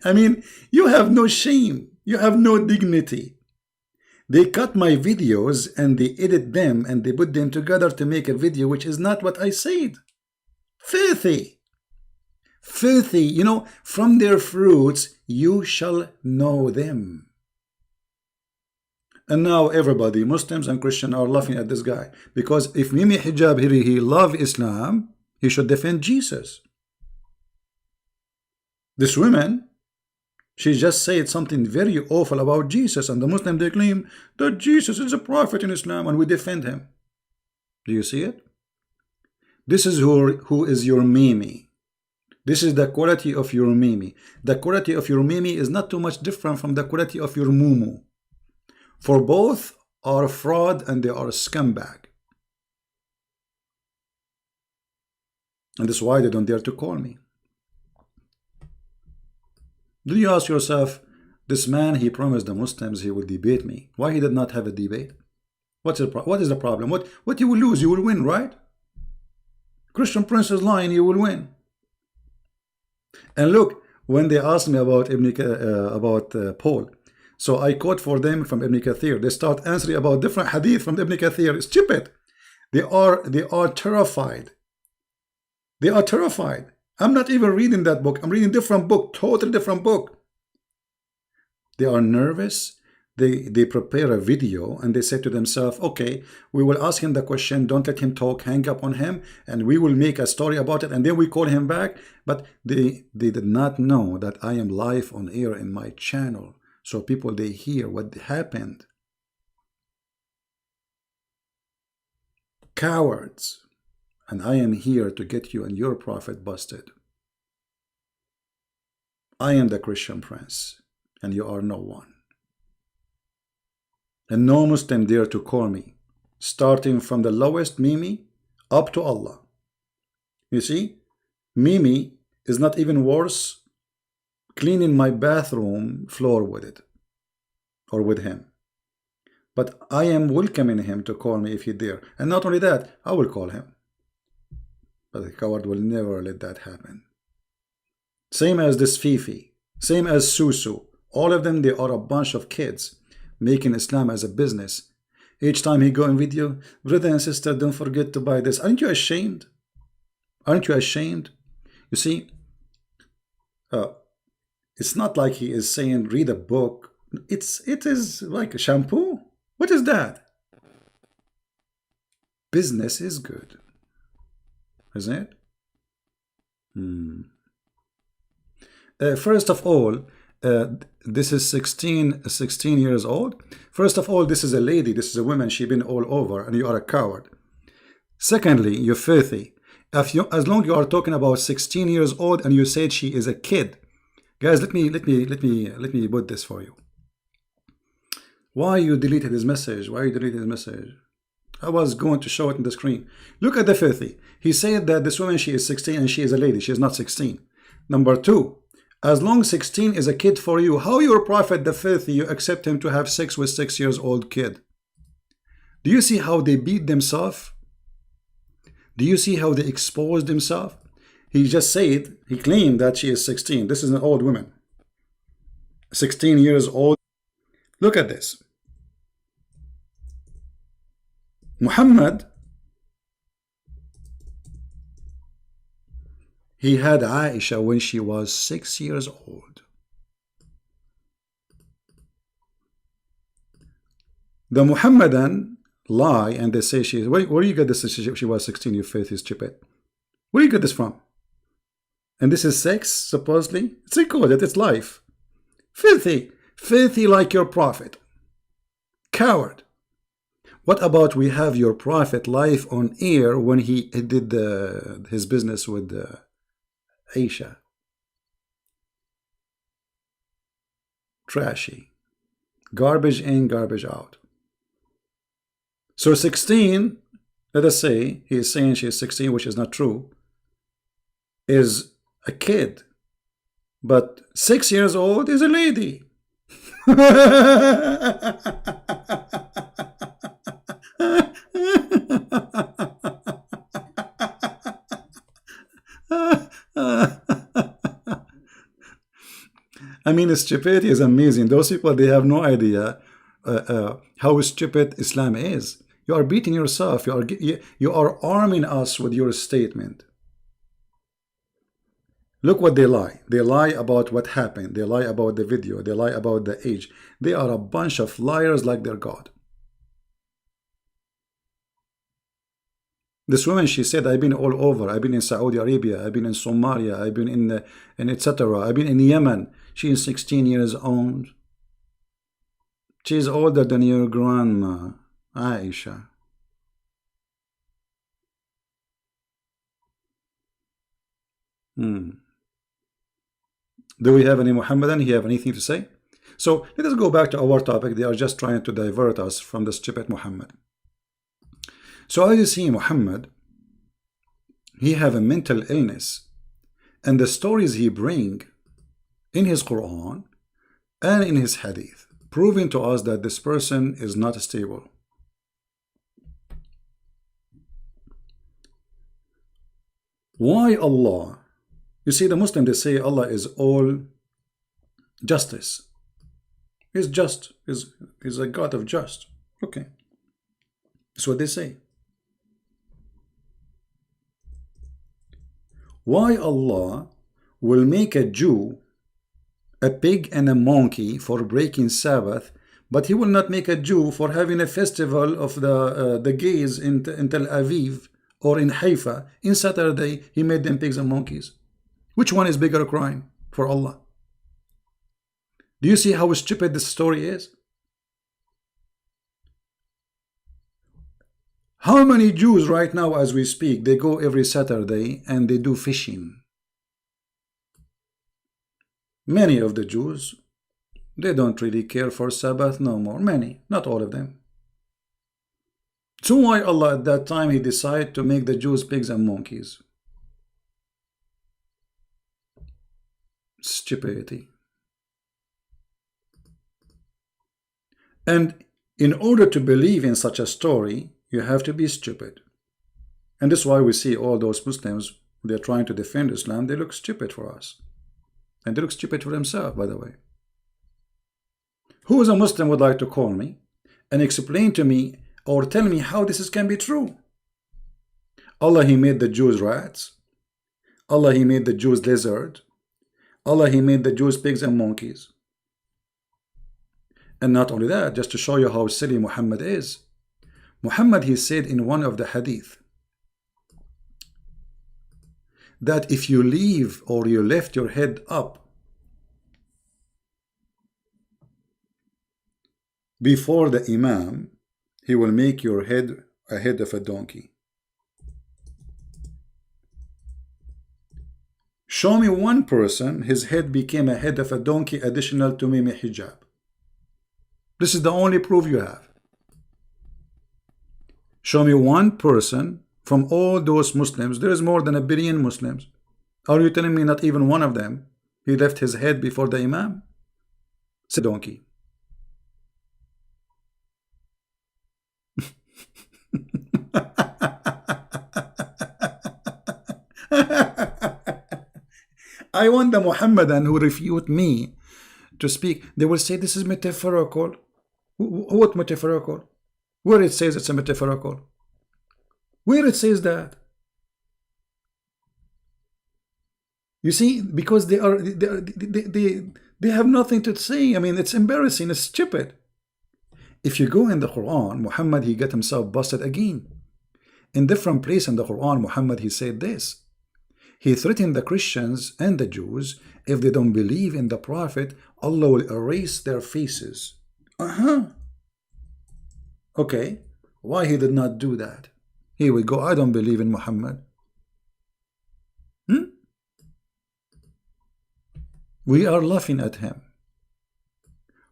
I mean, you have no shame. You have no dignity. They cut my videos and they edit them and they put them together to make a video which is not what I said. Filthy. Filthy. You know, from their fruits you shall know them. And now everybody, Muslims and Christians, are laughing at this guy. Because if Mimi Hijab he love Islam, he should defend Jesus. This woman, she just said something very awful about Jesus, and the Muslim they claim that Jesus is a prophet in Islam and we defend him. Do you see it? This is who is your Mimi. This is the quality of your Mimi. The quality of your Mimi is not too much different from the quality of your Mumu. For both are fraud and they are a scumbag. And that's why they don't dare to call me. Do you ask yourself, this man, he promised the Muslims he would debate me. Why he did not have a debate? What is the problem? What you will lose? You will win, right? Christian Prince is lying, you will win. And look, when they asked me about Paul, so I quote for them from Ibn Kathir. They start answering about different hadith from Ibn Kathir. It's stupid. They are terrified. They are terrified. I'm not even reading that book. I'm reading a different book, totally different book. They are nervous. They prepare a video and they say to themselves, okay, we will ask him the question, don't let him talk, hang up on him, and we will make a story about it, and then we call him back. But they did not know that I am live on air in my channel. So people, they hear what happened. Cowards. And I am here to get you and your prophet busted. I am the Christian Prince, and you are no one. And no Muslim dare to call me, starting from the lowest Mimi up to Allah. You see, Mimi is not even worse cleaning my bathroom floor with it, or with him. But I am welcoming him to call me if he dare. And not only that, I will call him. But the coward will never let that happen. Same as this Fifi, same as Susu. All of them, they are a bunch of kids making Islam as a business. Each time he go in video, brother and sister, don't forget to buy this. Aren't you ashamed? Aren't you ashamed? You see, It's not like he is saying read a book. It is like a shampoo. What is that? Business is good, isn't it? First of all, this is 16 years old. First of all, this is a lady, this is a woman, she's been all over, and you are a coward. Secondly, you're filthy. As long you are talking about 16 years old and you said she is a kid. Guys, let me put this for you. Why you deleted his message? Why you deleted his message? I was going to show it on the screen. Look at the filthy. He said that this woman, she is 16 and she is a lady. She is not 16. Number two, as long 16 is a kid for you, how your prophet, the filthy, you accept him to have sex with 6 years old kid? Do you see how they beat themselves? Do you see how they exposed themselves? He just said, he claimed that she is 16. This is an old woman. 16 years old. Look at this. Muhammad, he had Aisha when she was 6 years old. The Muhammadan lie and they say she is. Where do you get this? She was 16. Your faith is stupid. Where do you get this from? And this is sex, supposedly? It's recorded. It's life. Filthy. Filthy like your prophet. Coward. What about we have your prophet live on air when he did his business with Aisha? Trashy. Garbage in, garbage out. So 16, let us say, he is saying she is 16, which is not true, is a kid. But 6 years old is a lady. I mean, stupidity is amazing. Those people, they have no idea how stupid Islam is. You are beating yourself. You are arming us with your statement. Look what they lie. They lie about what happened. They lie about the video. They lie about the age. They are a bunch of liars like their God. This woman, she said, I've been all over. I've been in Saudi Arabia. I've been in Somalia. I've been in etc. I've been in Yemen. She is 16 years old. She's older than your grandma, Aisha. Do we have any Muhammadan? He have anything to say? So let us go back to our topic. They are just trying to divert us from the stupid Muhammad. So as you see, Muhammad, he have a mental illness, and the stories he bring in his Quran and in his Hadith, proving to us that this person is not stable. Why Allah? You see, the Muslim, they say Allah is all justice. He's just. He's a God of just. Okay. That's what they say. Why Allah will make a Jew a pig and a monkey for breaking Sabbath, but he will not make a Jew for having a festival of the gays in Tel Aviv or in Haifa in Saturday? He made them pigs and monkeys. Which one is bigger crime for Allah? Do you see how stupid this story is? How many Jews right now as we speak, they go every Saturday and they do fishing? Many of the Jews, they don't really care for Sabbath no more. Many, not all of them. So why Allah at that time, he decided to make the Jews pigs and monkeys? Stupidity. And in order to believe in such a story, you have to be stupid. And that's why we see all those Muslims, they're trying to defend Islam, they look stupid for us. And they look stupid for themselves, by the way. Who is a Muslim would like to call me and explain to me or tell me how this can be true? Allah, he made the Jews rats. Allah, he made the Jews lizard. Allah, He made the Jews pigs and monkeys. And not only that, just to show you how silly Muhammad is, Muhammad, he said in one of the hadith that if you leave or you left your head up before the Imam, he will make your head a head of a donkey. Show me one person, his head became a head of a donkey additional to Mimi hijab. This is the only proof you have. Show me one person from all those Muslims. There is more than 1 billion Muslims. Are you telling me not even one of them, he left his head before the Imam? It's a donkey. I want the Muhammadan who refute me to speak. They will say this is metaphorical. What metaphorical? Where it says it's a metaphorical? Where it says that? You see, because they have nothing to say. I mean, it's embarrassing. It's stupid. If you go in the Quran, Muhammad, he got himself busted again. In different place in the Quran, Muhammad, he said this. He threatened the Christians and the Jews, if they don't believe in the Prophet, Allah will erase their faces. Okay, why he did not do that? Here we go, I don't believe in Muhammad. We are laughing at him.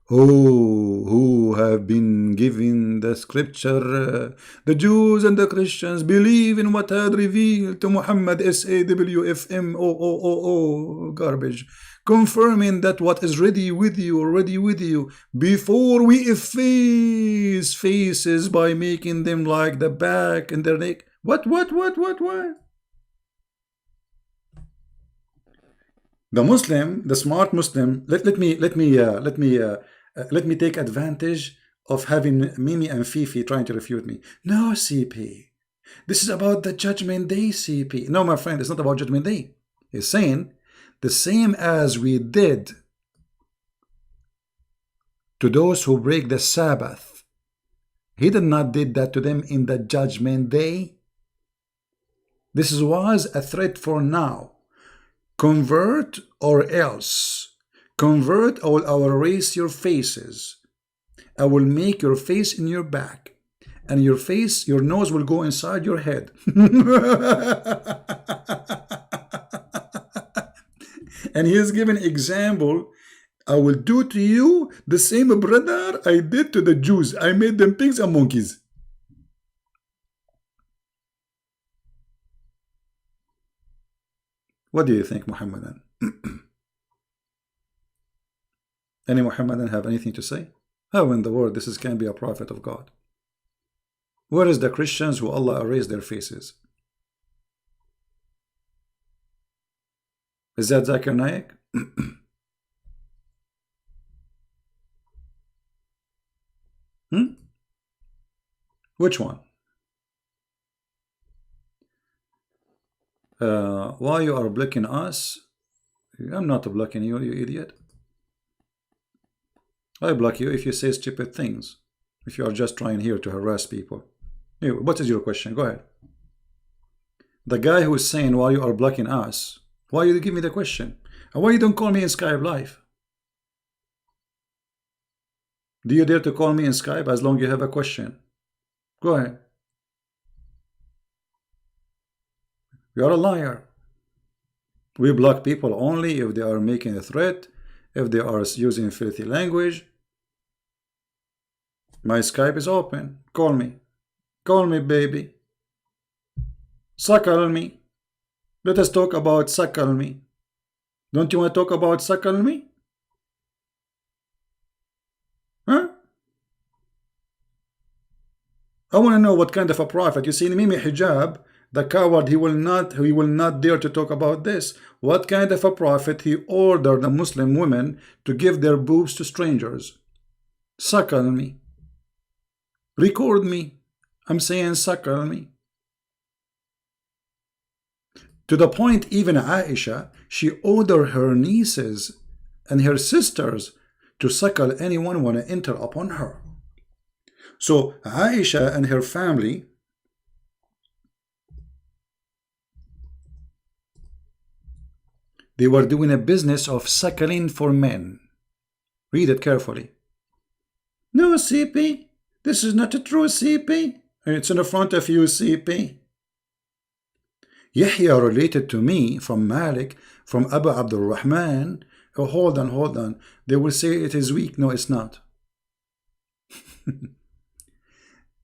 Who have been given the scripture, the Jews and the Christians believe in what had revealed to Muhammad, SAWFMOOO, garbage, confirming that what is ready with you, before we efface faces by making them like the back and their neck. What? The Muslim, the smart Muslim, let me take advantage of having Mimi and Fifi trying to refute me. No, CP. This is about the Judgment Day, CP. No, my friend, it's not about Judgment Day. He's saying the same as we did to those who break the Sabbath. He did not did that to them in the Judgment Day. This was a threat for now. Convert or else. Convert or I will erase your faces. I will make your face in your back. And your face, your nose will go inside your head. And he is giving example. I will do to you the same, brother, I did to the Jews. I made them pigs and monkeys. What do you think, Muhammadan? Any Muhammadan have anything to say? How in the world this can be a prophet of God? Where is the Christians who Allah erased their faces? Is that Zakir Naik? Which one? Why you are blocking us? I'm not blocking you, you idiot. I block you if you say stupid things. If you are just trying here to harass people. Anyway, what is your question? Go ahead. The guy who is saying why you are blocking us, why you give me the question? And why you don't call me in Skype live? Do you dare to call me in Skype as long as you have a question? Go ahead. You are a liar. We block people only if they are making a threat, if they are using filthy language. My Skype is open. Call me. Call me, baby. Suckle me. Let us talk about suckle me. Don't you want to talk about suckle me? Huh? I want to know what kind of a prophet. You see, Mimi hijab, the coward, he will not dare to talk about this. What kind of a prophet he ordered the Muslim women to give their boobs to strangers? Suckle me. Record me. I'm saying suckle me. To the point even Aisha, she ordered her nieces and her sisters to suckle anyone want to enter upon her. So Aisha and her family, they were doing a business of suckling for men. Read it carefully. No, CP, this is not a true CP. It's in front of you, CP. Yahya related to me from Malik, from Abu Abdul Rahman. Oh, hold on. They will say it is weak. No, it's not.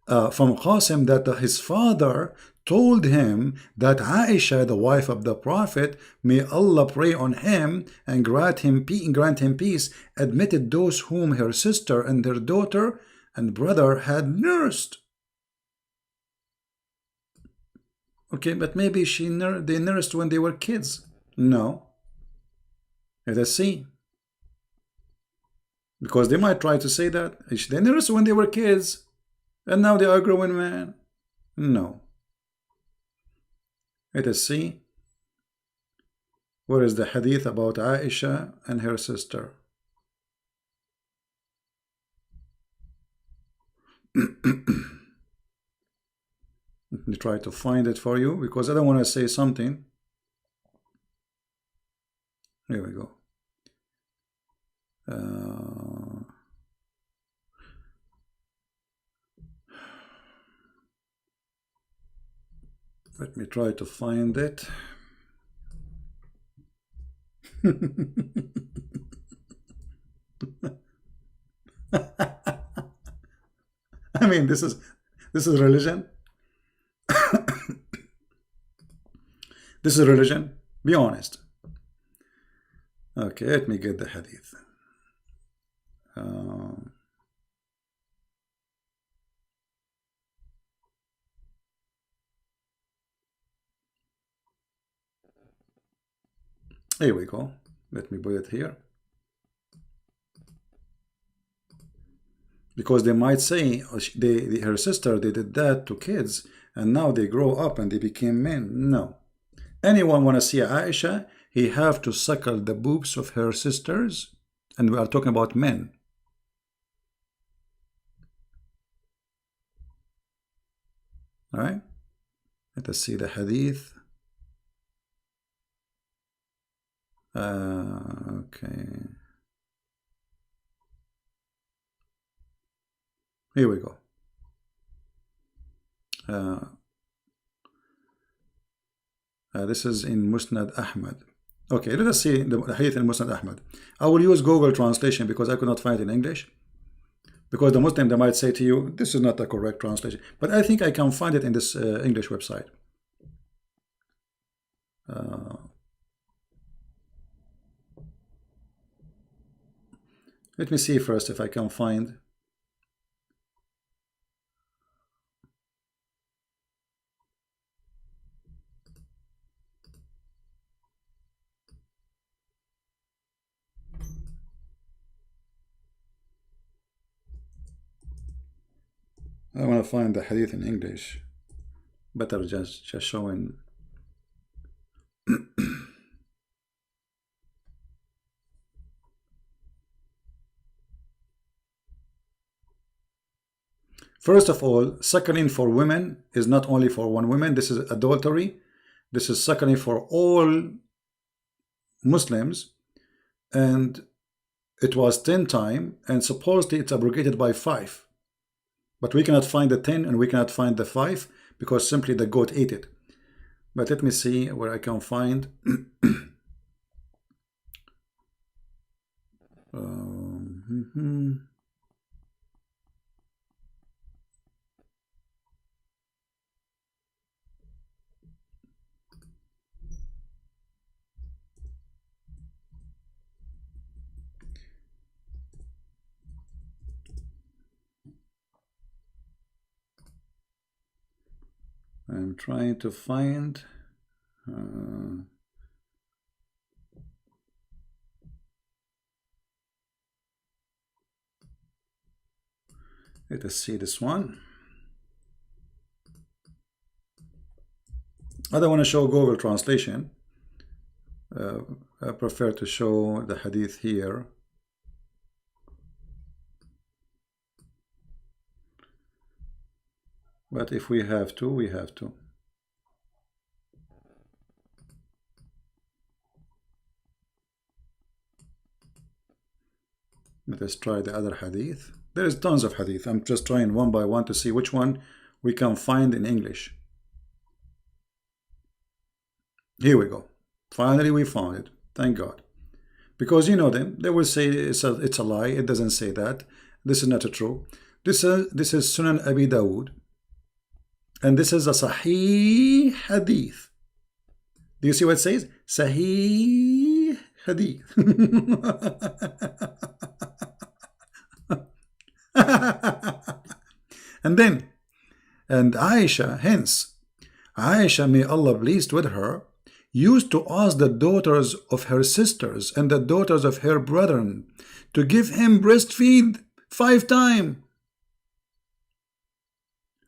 From Qasim, that his father told him that Aisha, the wife of the Prophet, may Allah pray on him and grant him peace, admitted those whom her sister and their daughter and brother had nursed. Okay, but maybe they nursed when they were kids. No. Let us see. Because they might try to say that they nursed when they were kids and now they are grown men. No. Let us see. Where is the hadith about Aisha and her sister? Let me try to find it for you because I don't want to say something. Here we go. Let me try to find it. I mean, this is religion. This is religion. Be honest. Okay, let me get the hadith. Here we go. Let me put it here. Because they might say her sister, they did that to kids and now they grow up and they became men. No. Anyone want to see Aisha, he have to suckle the boobs of her sisters, and we are talking about men. All right, let us see the hadith. Okay, here we go. This is in Musnad Ahmad. Okay, let us see the hadith in Musnad Ahmad. I will use Google translation because I could not find it in English. Because the Muslim, they might say to you, this is not the correct translation. But I think I can find it in this English website. Let me see first if I can find. I want to find the hadith in English. Better just showing. First of all, suckling for women is not only for one woman. This is adultery. This is suckling for all Muslims. And it was 10 times, and supposedly it's abrogated by 5. But we cannot find the 10 and we cannot find the 5 because simply the goat ate it. But let me see where I can find. I'm trying to find. Let us see this one. I don't want to show Google translation. I prefer to show the hadith here. But if we have to, we have to. Let us try the other hadith. There is tons of hadith. I'm just trying one by one to see which one we can find in English. Here we go. Finally we found it. Thank God. Because you know them, they will say it's a lie. It doesn't say that. This is not true. This is Sunan Abi Dawud. And this is a Sahih Hadith. Do you see what it says? Sahih Hadith. And Aisha, hence, Aisha, may Allah pleased with her, used to ask the daughters of her sisters and the daughters of her brethren to give him breastfeed 5 times.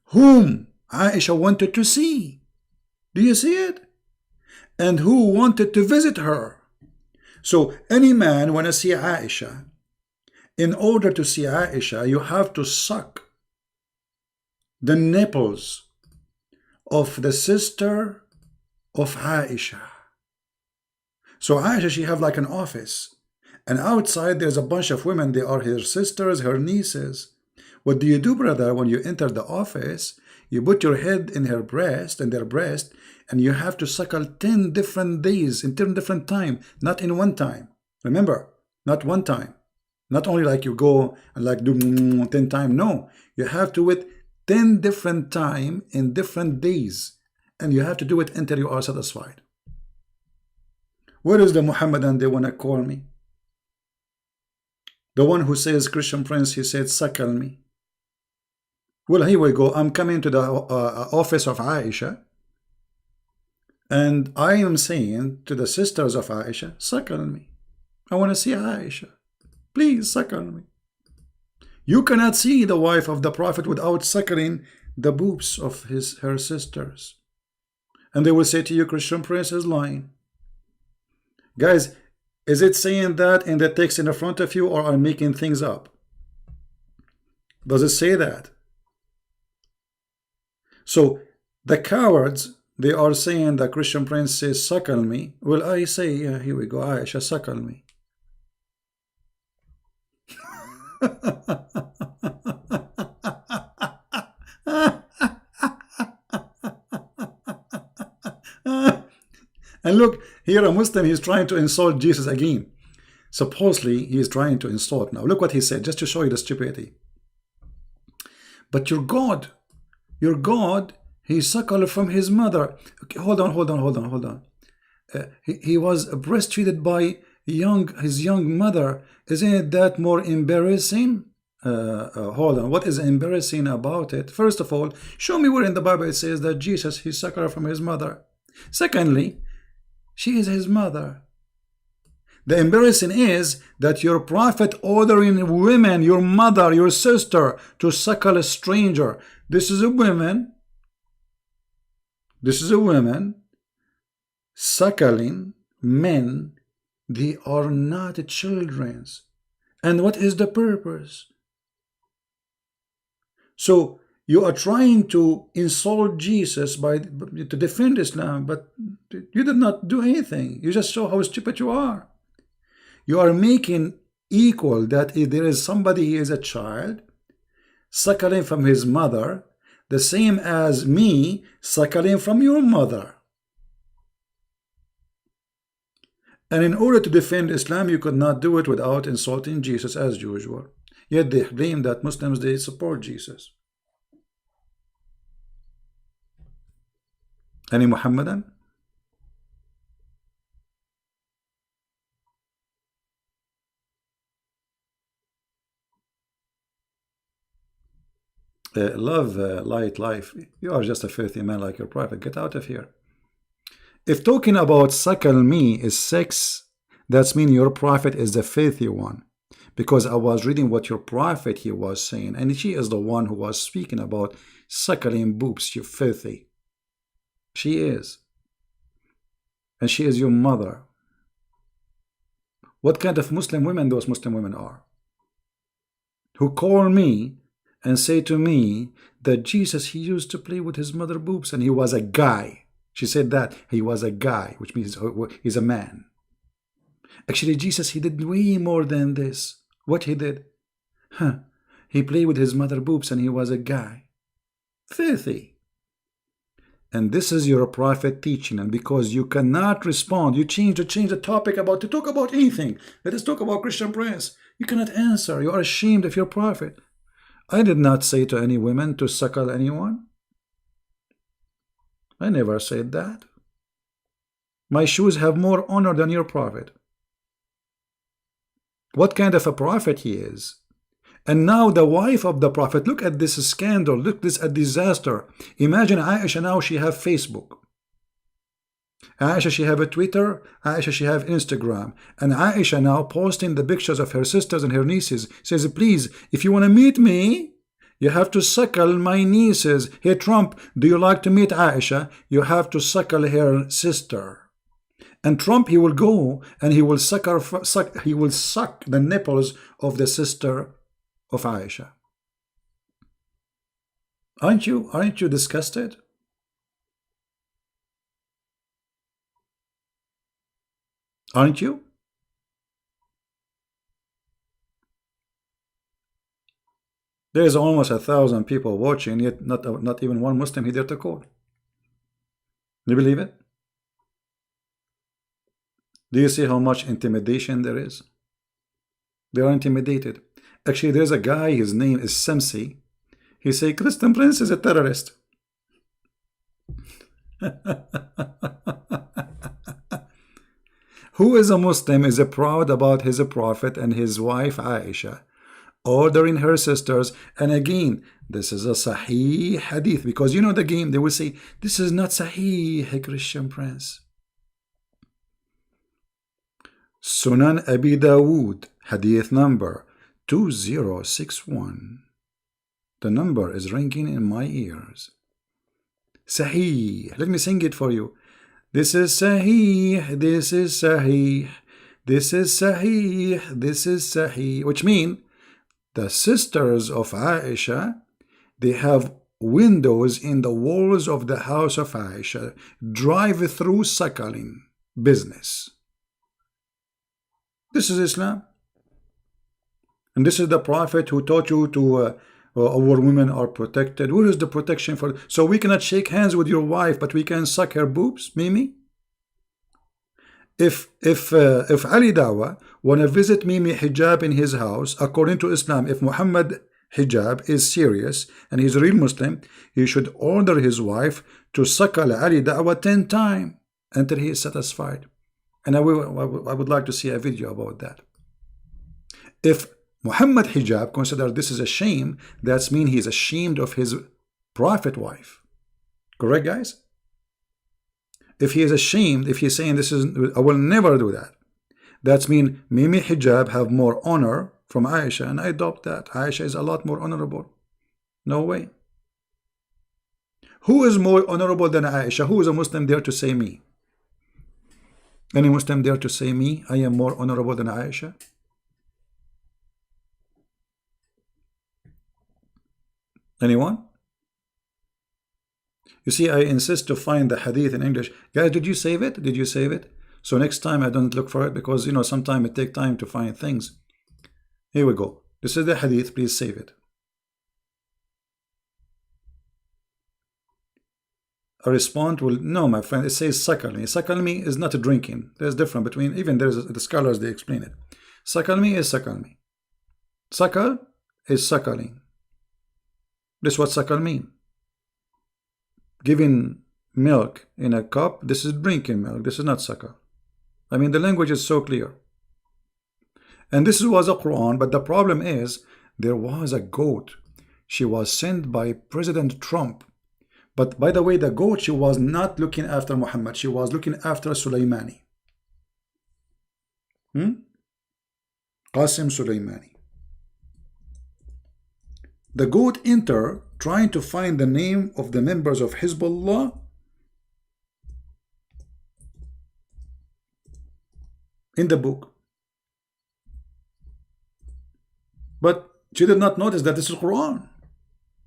Whom Aisha wanted to see. Do you see it? And who wanted to visit her. So any man want to see Aisha, in order to see Aisha, you have to suck the nipples of the sister of Aisha. So Aisha, she have like an office, and outside there's a bunch of women. They are her sisters, her nieces. What do you do, brother? When you enter the office, you put your head in her breast, in their breast, and you have to suckle 10 different days, in 10 different time, not in one time. Remember, not one time. Not only like you go and like do 10 times. No, you have to do it 10 different time in different days. And you have to do it until you are satisfied. Where is the Muhammadan they want to call me? The one who says, Christian Prince, he said, suckle me. Well, here we go. I'm coming to the office of Aisha. And I am saying to the sisters of Aisha, suckle me. I want to see Aisha. Please suckle me. You cannot see the wife of the Prophet without suckling the boobs of her sisters. And they will say to you, Christian Prince is lying. Guys, is it saying that in the text in the front of you, or are making things up? Does it say that? So the cowards, they are saying that Christian Prince says, suckle me. Well, I say, yeah, here we go, Aisha, suckle me. And look, here a Muslim, he's trying to insult Jesus again. Supposedly, he is trying to insult. Now, look what he said, just to show you the stupidity. But your God, he suckled from his mother. Okay, hold on. He was breastfeeded by his young mother. Isn't that more embarrassing? Hold on. What is embarrassing about it? First of all, show me where in the Bible it says that Jesus, he suckled from his mother. Secondly, she is his mother. The embarrassing is that your prophet ordering women, your mother, your sister, to suckle a stranger. This is a woman suckling men. They are not children. And what is the purpose? So you are trying to insult Jesus to defend Islam, but you did not do anything. You just show how stupid you are. You are making equal that if there is somebody who is a child suckling from his mother, the same as me suckling from your mother. And in order to defend Islam, you could not do it without insulting Jesus as usual. Yet they claim that Muslims, they support Jesus. Any Muhammadan? Love, light, life. You are just a filthy man like your prophet. Get out of here. If talking about suckle me is sex, that's mean your prophet is the filthy one. Because I was reading what your prophet he was saying, and she is the one who was speaking about suckling boobs, you filthy. She is. and she is your mother. What kind of Muslim women those Muslim women are, who call me and say to me that Jesus, he used to play with his mother boobs and he was a guy. She said that he was a guy, which means he's a man. Actually, Jesus, he did way more than this. What he did? He played with his mother boobs and he was a guy. Filthy. And this is your prophet teaching, and because you cannot respond, you change the topic to talk about anything. Let us talk about Christian Prince. You cannot answer. You are ashamed of your prophet. I did not say to any women to suckle anyone. I never said that. My shoes have more honor than your prophet. What kind of a prophet he is? And now the wife of the prophet, look at this scandal, look this a disaster. Imagine Aisha now, she have Facebook. Aisha, she have a Twitter. Aisha, she have Instagram. And Aisha now posting the pictures of her sisters and her nieces. Says, please, if you want to meet me, you have to suckle my nieces. Hey, Trump, do you like to meet Aisha? You have to suckle her sister. And Trump, he will go and he will suck the nipples of the sister of Aisha. Aren't you disgusted? Aren't you? There is almost 1,000 people watching, yet not even one Muslim here to call. Do you believe it? Do you see how much intimidation there is? They are intimidated. Actually, there's a guy, his name is Samsi. He say Christian Prince is a terrorist. Who is a Muslim is proud about his prophet and his wife Aisha, ordering her sisters. And again, this is a Sahih hadith, because you know the game, they will say this is not Sahih, Christian Prince. Sunan Abi Dawood, hadith number 2061. The number is ringing in my ears. Sahih. Let me sing it for you. This is Sahih, this is Sahih, this is Sahih, this is Sahih. Which means the sisters of Aisha, they have windows in the walls of the house of Aisha, drive-through suckling business. This is Islam. And this is the prophet who taught you to our women are protected. Where is the protection for? So we cannot shake hands with your wife, but we can suck her boobs, Mimi? If Ali Dawa want to visit Mimi Hijab in his house, according to Islam, if Muhammad Hijab is serious and he's a real Muslim, he should order his wife to suckle Ali Dawa 10 times until he is satisfied. And I would like to see a video about that. If Muhammad Hijab consider this is a shame, that means he's ashamed of his prophet wife. Correct, guys? If he is ashamed, if he's saying this is, I will never do that, that means Mimi Hijab have more honor from Aisha, and I adopt that. Aisha is a lot more honorable. No way. Who is more honorable than Aisha? Who is a Muslim there to say me? Any Muslim there to say me? I am more honorable than Aisha? Anyone? You see, I insist to find the hadith in English. Guys, did you save it? Did you save it? So next time I don't look for it, because you know sometimes it takes time to find things. Here we go. This is the hadith. Please save it. A respond will, no, my friend, it says suckle me. Suckle me is not a drinking. There's difference between, even there's the scholars, they explain it. Suckle me is suckle me. Suckle is suckling. This is what suckle mean. Giving milk in a cup, this is drinking milk. This is not suckle. I mean, the language is so clear. And this was a Quran, but the problem is there was a goat. She was sent by President Trump. But by the way, the goat, she was not looking after Muhammad. She was looking after Sulaimani. Qasim Sulaimani. The goat enter trying to find the name of the members of Hezbollah. in the book. But she did not notice that this is Quran,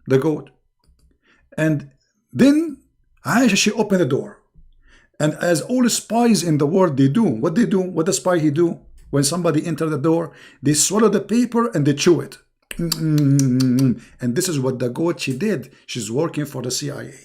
the goat. And then Aisha, she opened the door. And as all spies in the world, they do. What they do, what the spy he do, when somebody enter the door, they swallow the paper and they chew it. And this is what the goat she did. She's working for the CIA.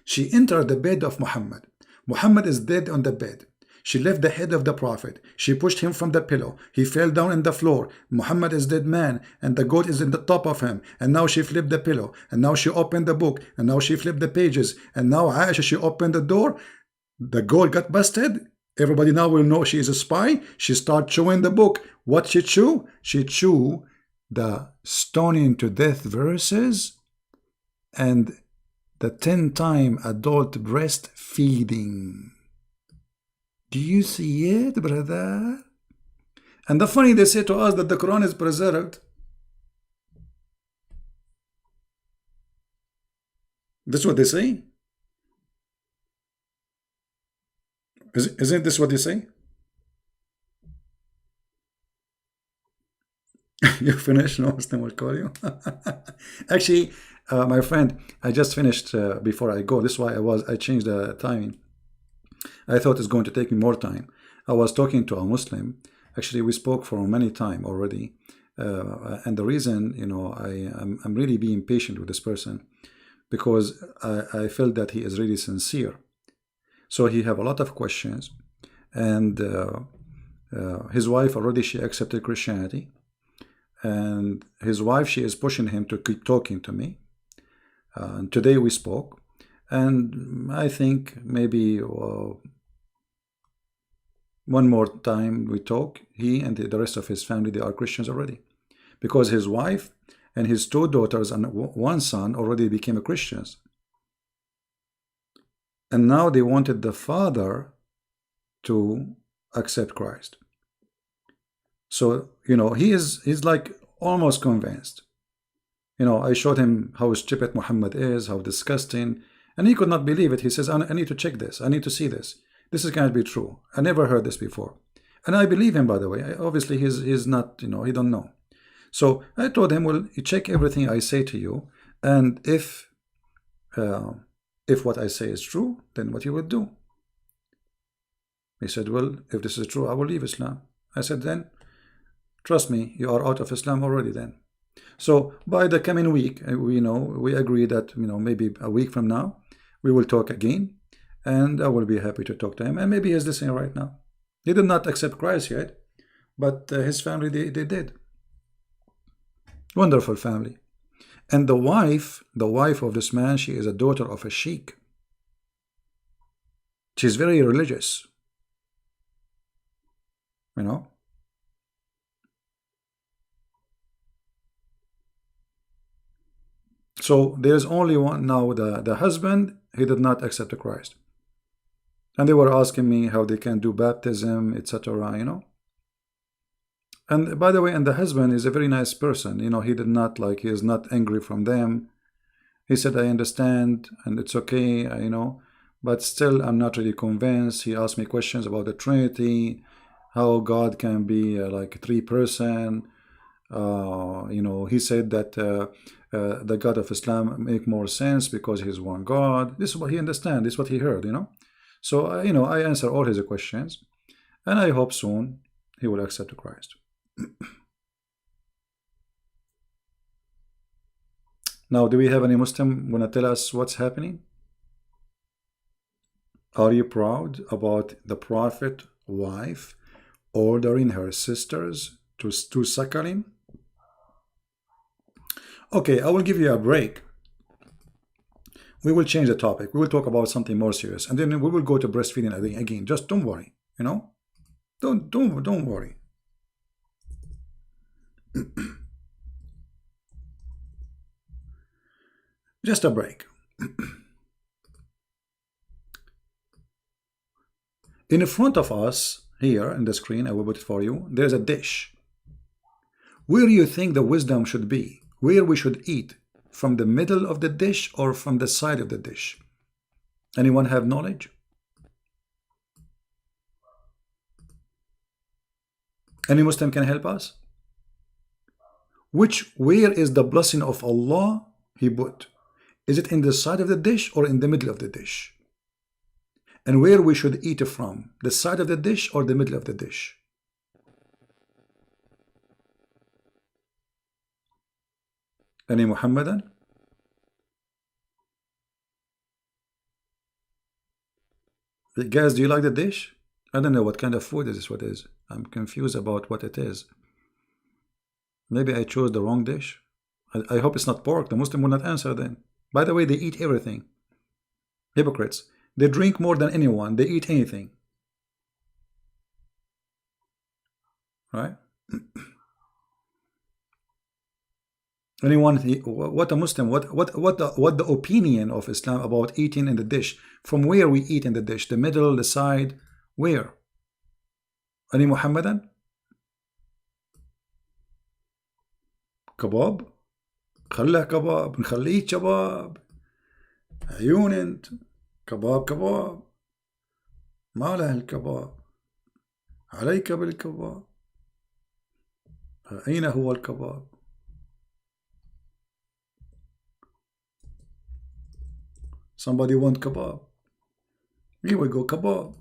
She entered the bed of Muhammad. Muhammad is dead on the bed. She left the head of the Prophet. She pushed him from the pillow. He fell down on the floor. Muhammad is dead man, and the goat is in the top of him. And now she flipped the pillow. And now she opened the book. And now she flipped the pages. And now Aisha, she opened the door. The goat got busted. Everybody now will know she is a spy. She start chewing the book. What she chew? She chew the stoning to death verses and the 10-time adult breastfeeding. Do you see it, brother? And the funny, they say to us that the Quran is preserved. That's what they say. Isn't this what they say? You finished? No, Muslim will call you. Actually, my friend, I just finished before I go. This is why I changed the timing. I thought it's going to take me more time. I was talking to a Muslim. Actually, we spoke for many time already. And the reason, I'm really being patient with this person because I felt that he is really sincere. So he have a lot of questions, and his wife already, she accepted Christianity, and his wife, she is pushing him to keep talking to me. And today we spoke, and I think maybe one more time we talk. He and the rest of his family, they are Christians already, because his wife and his 2 daughters and 1 son already became Christians. And now they wanted the father to accept Christ. So, he's like almost convinced. I showed him how stupid Muhammad is, how disgusting, and he could not believe it. He says, I need to check this. I need to see this. This is going to be true. I never heard this before. And I believe him, by the way. Obviously, he's not, he don't know. So I told him, well, you check everything I say to you, and if what I say is true, then what you would do? He said, well, if this is true, I will leave Islam. I said, then, trust me, you are out of Islam already then. So by the coming week, we agree that, maybe a week from now, we will talk again, and I will be happy to talk to him. And maybe he's listening right now. He did not accept Christ yet, but his family, they did. Wonderful family. And the wife of this man, she is a daughter of a sheikh. She's very religious. So there's only one now. The husband, he did not accept Christ. And they were asking me how they can do baptism, etc. And by the way, and the husband is a very nice person. He did not he is not angry from them. He said, I understand, and it's okay, but still I'm not really convinced. He asked me questions about the Trinity, how God can be 3 person. He said that the God of Islam make more sense because he's one God. This is what he understands. This is what he heard, So, I answer all his questions, and I hope soon he will accept Christ. Now, do we have any Muslim want to tell us what's happening? Are you proud about the Prophet wife ordering her sisters to suckle him? Okay, I will give you a break. We will change the topic. We will talk about something more serious, and then we will go to breastfeeding again. Just don't worry, Don't worry. Just a break. In front of us, here in the screen, I will put it for you, there's a dish. Where do you think the wisdom should be? Where we should eat? From the middle of the dish or from the side of the dish? Anyone have knowledge? Any Muslim can help us? Where is the blessing of Allah he put? Is it in the side of the dish or in the middle of the dish? And where we should eat from? The side of the dish or the middle of the dish? Any Muhammadan? Guys, do you like the dish? I don't know what kind of food is this. What is? I'm confused about what it is. Maybe I chose the wrong dish. I hope it's not pork. The Muslim will not answer then. By the way, they eat everything. Hypocrites. They drink more than anyone. They eat anything. Right? Anyone? What a Muslim? What the opinion of Islam about eating in the dish? From where we eat in the dish? The middle, the side, where? Any Muhammadan? كباب؟ خلها كباب، نخليه شباب. عيون انت. كباب ما له الكباب. عليك بالكباب. أين هو الكباب؟ Somebody want kebab? Here we go, kebab.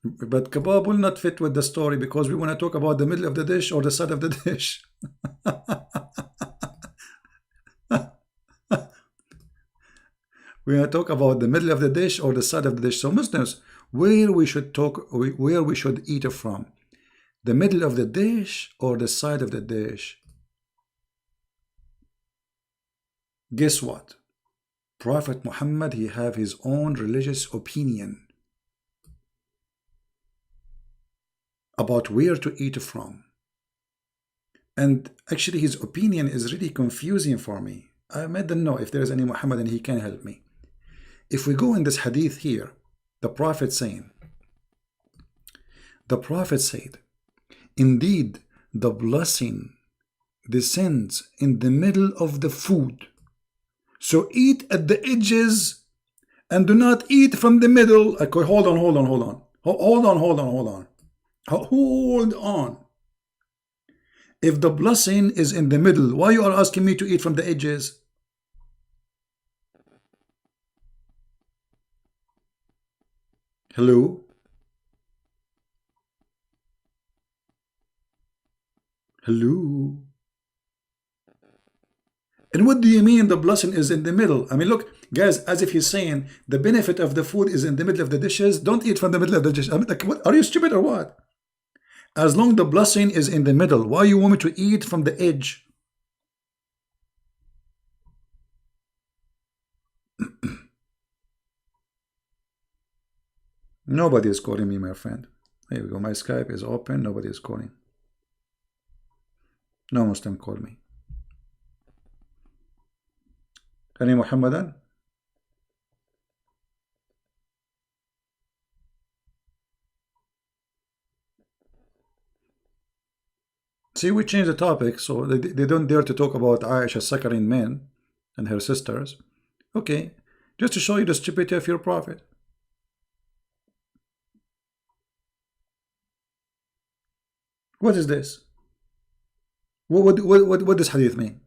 But kebab will not fit with the story because we want to talk about the middle of the dish or the side of the dish. We want to talk about the middle of the dish or the side of the dish. So Muslims, where we should eat it from? The middle of the dish or the side of the dish? Guess what? Prophet Muhammad, he have his own religious opinion about where to eat from. And actually his opinion is really confusing for me. I don't know if there is any Muhammadan he can help me. If we go in this hadith here, the Prophet said, indeed the blessing descends in the middle of the food. So eat at the edges and do not eat from the middle. Okay, hold on. Hold on. If the blessing is in the middle, why you are asking me to eat from the edges? Hello? Hello? And what do you mean the blessing is in the middle? I mean, look, guys, as if he's saying the benefit of the food is in the middle of the dishes. Don't eat from the middle of the dish. I mean, like, what? Are you stupid or what? As long the blessing is in the middle, why you want me to eat from the edge? Nobody is calling me, my friend. Here we go. My Skype is open. Nobody is calling. No Muslim call me. Any Muhammadan? See, we changed the topic, so they don't dare to talk about Aisha succouring men and her sisters. Okay, just to show you the stupidity of your prophet. What is this? What does hadith mean?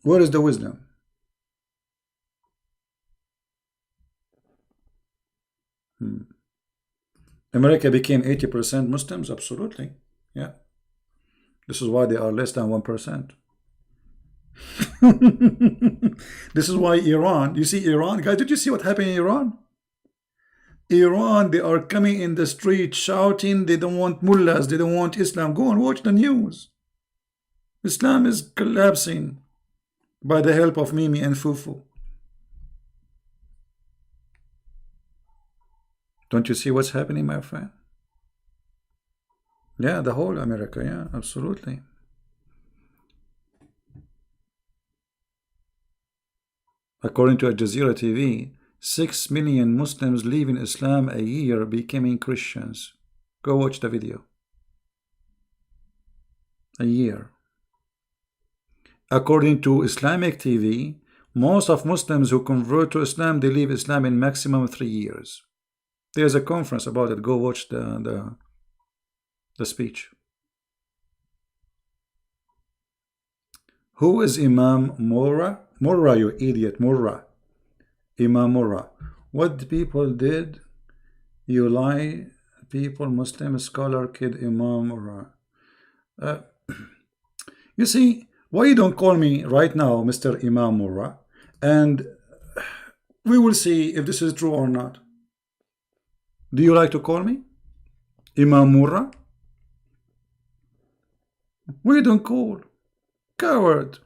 Where is the wisdom? America became 80% Muslims? Absolutely. Yeah. This is why they are less than 1%. This is why Iran, you see Iran, guys, did you see what happened in Iran? Iran, they are coming in the street shouting they don't want mullahs, they don't want Islam. Go and watch the news. Islam is collapsing by the help of Mimi and Fufu. Don't you see what's happening, my friend? Yeah, the whole America, yeah, absolutely. According to Al Jazeera TV, 6 million Muslims leaving Islam a year becoming Christians. Go watch the video. A year. According to Islamic TV, most of Muslims who convert to Islam, they leave Islam in maximum 3 years. There's a conference about it. Go watch the speech. Who is Imam Murrah? Murrah, you idiot, Murrah. Imam Murrah. What people did? You lie, people, Muslim scholar, kid, Imam Murrah. You see, why you don't call me right now, Mr. Imam Murrah, and we will see if this is true or not. Do you like to call me Imam Murrah? We don't call. Coward.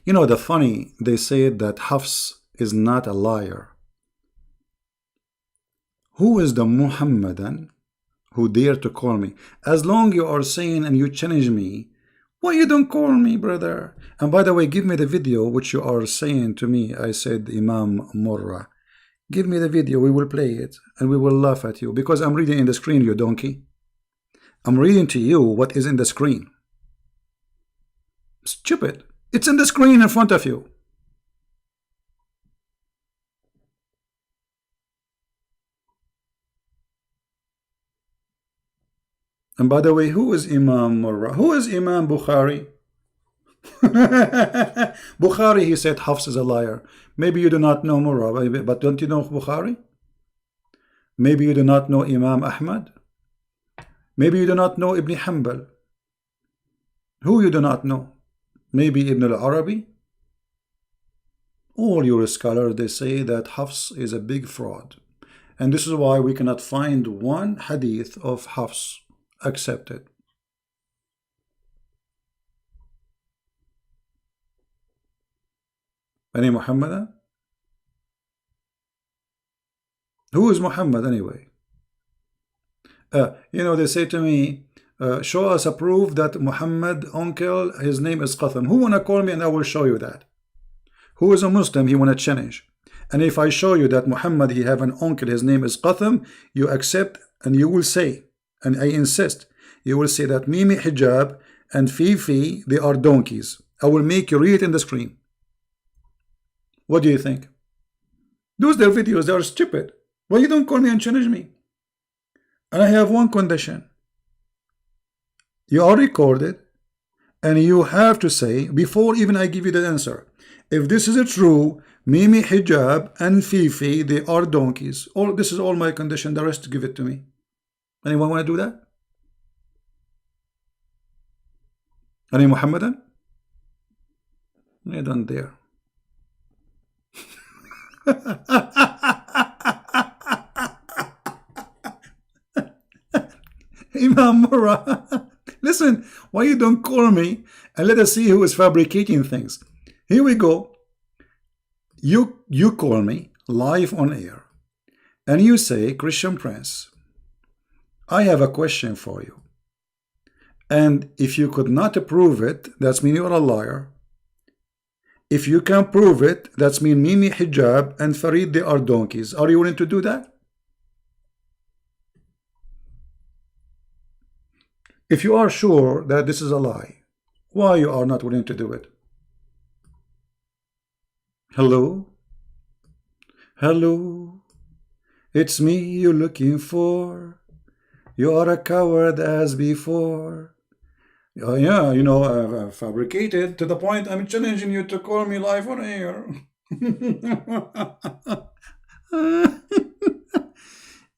You know, the funny, they said that Hafs is not a liar. Who is the Muhammadan who dare to call me? As long you are saying and you challenge me, why you don't call me, brother? And by the way, give me the video which you are saying to me. I said Imam Murrah. Give me the video, we will play it, and we will laugh at you, because I'm reading in the screen, you donkey. I'm reading to you what is in the screen. Stupid. It's in the screen in front of you. And by the way, who is Imam Murrah? Who is Imam Bukhari? Bukhari, he said Hafs is a liar. Maybe you do not know Murrah, but don't you know Bukhari? Maybe you do not know Imam Ahmad. Maybe you do not know Ibn Hanbal. Who you do not know? Maybe Ibn al-Arabi. All your scholars, they say that Hafs is a big fraud. And this is why we cannot find one hadith of Hafs accepted. Any Muhammadan? Who is Muhammad anyway? You know, they say to me, show us a proof that Muhammad, uncle, his name is Qatham. Who wanna call me and I will show you that? Who is a Muslim, he wanna challenge. And if I show you that Muhammad, he have an uncle, his name is Qatham, you accept and you will say, and I insist, you will say that Mimi Hijab and Fifi, they are donkeys. I will make you read it in the screen. What do you think? Those their videos, they are stupid. Why you don't call me and challenge me? And I have one condition. You are recorded, and you have to say, before even I give you the answer, if this is true, Mimi Hijab and Fifi, they are donkeys. This is all my condition, the rest give it to me. Anyone want to do that? Any Muhammadan? I don't dare. Imam Murrah, listen, why you don't call me and let us see who is fabricating things? Here we go. You call me live on air and you say, Christian Prince, I have a question for you. And if you could not prove it, that's mean you're a liar. If you can prove it, that's mean Mimi Hijab and Farid, they are donkeys. Are you willing to do that? If you are sure that this is a lie, why you are not willing to do it? Hello? Hello? It's me you're looking for. You are a coward as before. Yeah, you know, fabricated to the point I'm challenging you to call me live on air.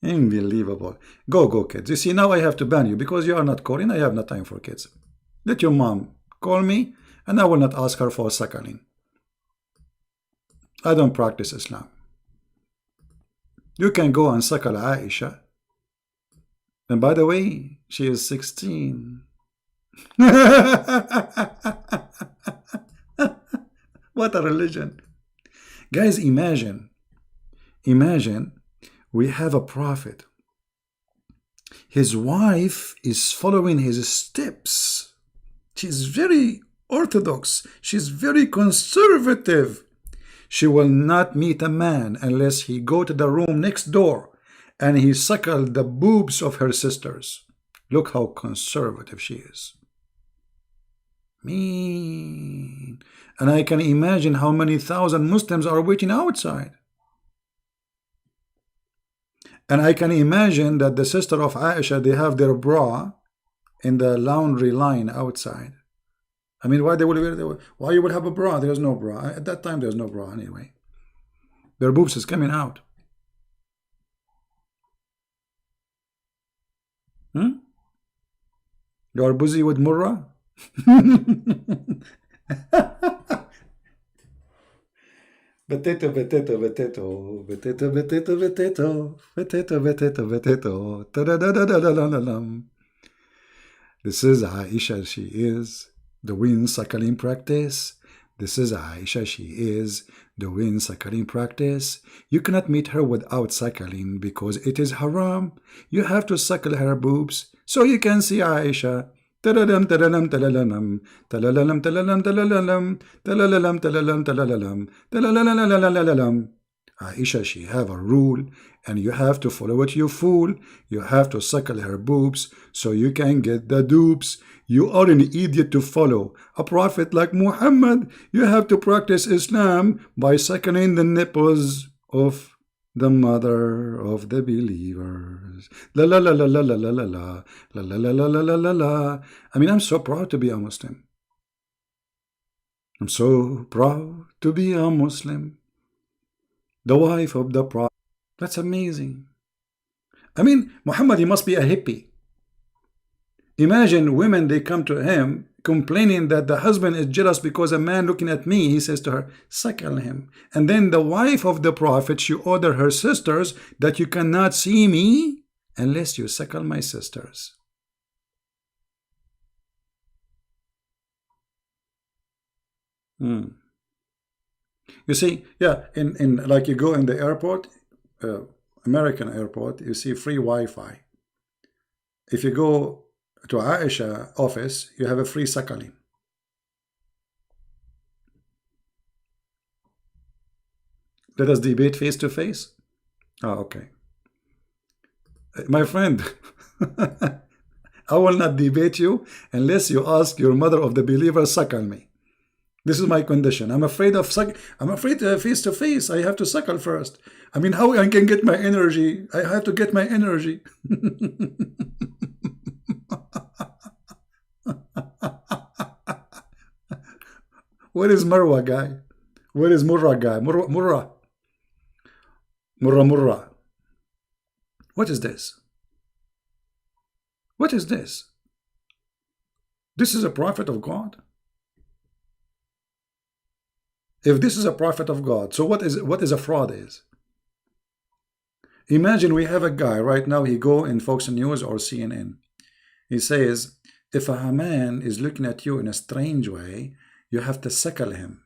Unbelievable. Go, kids. You see, now I have to ban you because you are not calling. I have no time for kids. Let your mom call me and I will not ask her for suckling. I don't practice Islam. You can go and suckle Aisha. And by the way, she is 16. What a religion. Guys, imagine we have a prophet. His wife is following his steps. She's very orthodox. She's very conservative. She will not meet a man unless he go to the room next door and he suckle the boobs of her sisters. Look how conservative she is. mean. And I can imagine how many thousand Muslims are waiting outside. And I can imagine that the sister of Aisha, they have their bra in the laundry line outside. I mean, why you would have a bra? There's no bra. At that time, there's no bra anyway. Their boobs is coming out. You are busy with Murrah? Potato, potato, potato, potato, potato, potato, potato, potato, potato, ta-da-da-da-da-da-da-da. This is Aisha, she is doing suckling practice. This is Aisha, she is doing suckling practice. You cannot meet her without suckling because it is haram. You have to suckle her boobs so you can see Aisha. Talalam talalam talalam talalam talalam talalam talalam talalam talalam talalam. Aisha, she have a rule and you have to follow it, you fool. You have to suckle her boobs so you can get the dupes. You are an idiot to follow a prophet like Muhammad. You have to practice Islam by suckling the nipples of the mother of the believers. La la la la la la la la la la la la la la la la. I mean, I'm so proud to be a Muslim. I'm so proud to be a Muslim. The wife of the Prophet. That's amazing. I mean, Muhammad, he must be a hippie. Imagine women, they come to him complaining that the husband is jealous because a man looking at me, he says to her, suckle him. And then the wife of the Prophet, she ordered her sisters that you cannot see me unless you suckle my sisters. You see, yeah, in like you go in the airport, American airport, you see free Wi-Fi. If you go to Aisha office, you have a free suckling. Let us debate face to face. Oh, okay. My friend, I will not debate you unless you ask your mother of the believer, suckle me. This is my condition. I'm afraid face to face. I have to suckle first. I mean, how I can get my energy? I have to get my energy. Where is Marwa guy? Where is Murrah guy? Murrah. What is this? What is this? This is a prophet of God. If this is a prophet of God, so what is a fraud is? Imagine we have a guy right now, he go in Fox News or CNN. He says, if a man is looking at you in a strange way, you have to suckle him.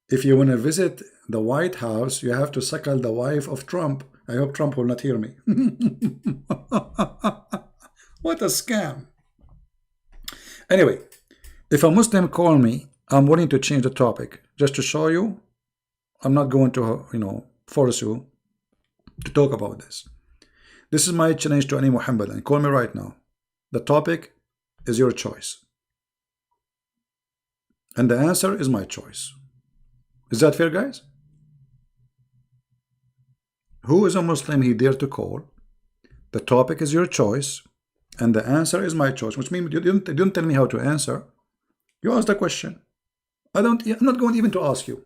If you want to visit the White House, you have to suckle the wife of Trump. I hope Trump will not hear me. What a scam. Anyway, if a Muslim call me, I'm willing to change the topic just to show you. I'm not going to, force you to talk about this. This is my challenge to any Muhammadan. Call me right now. The topic is your choice. And the answer is my choice. Is that fair, guys? Who is a Muslim he dare to call? The topic is your choice. And the answer is my choice. Which means you didn't tell me how to answer. You ask the question. I'm not going even to ask you.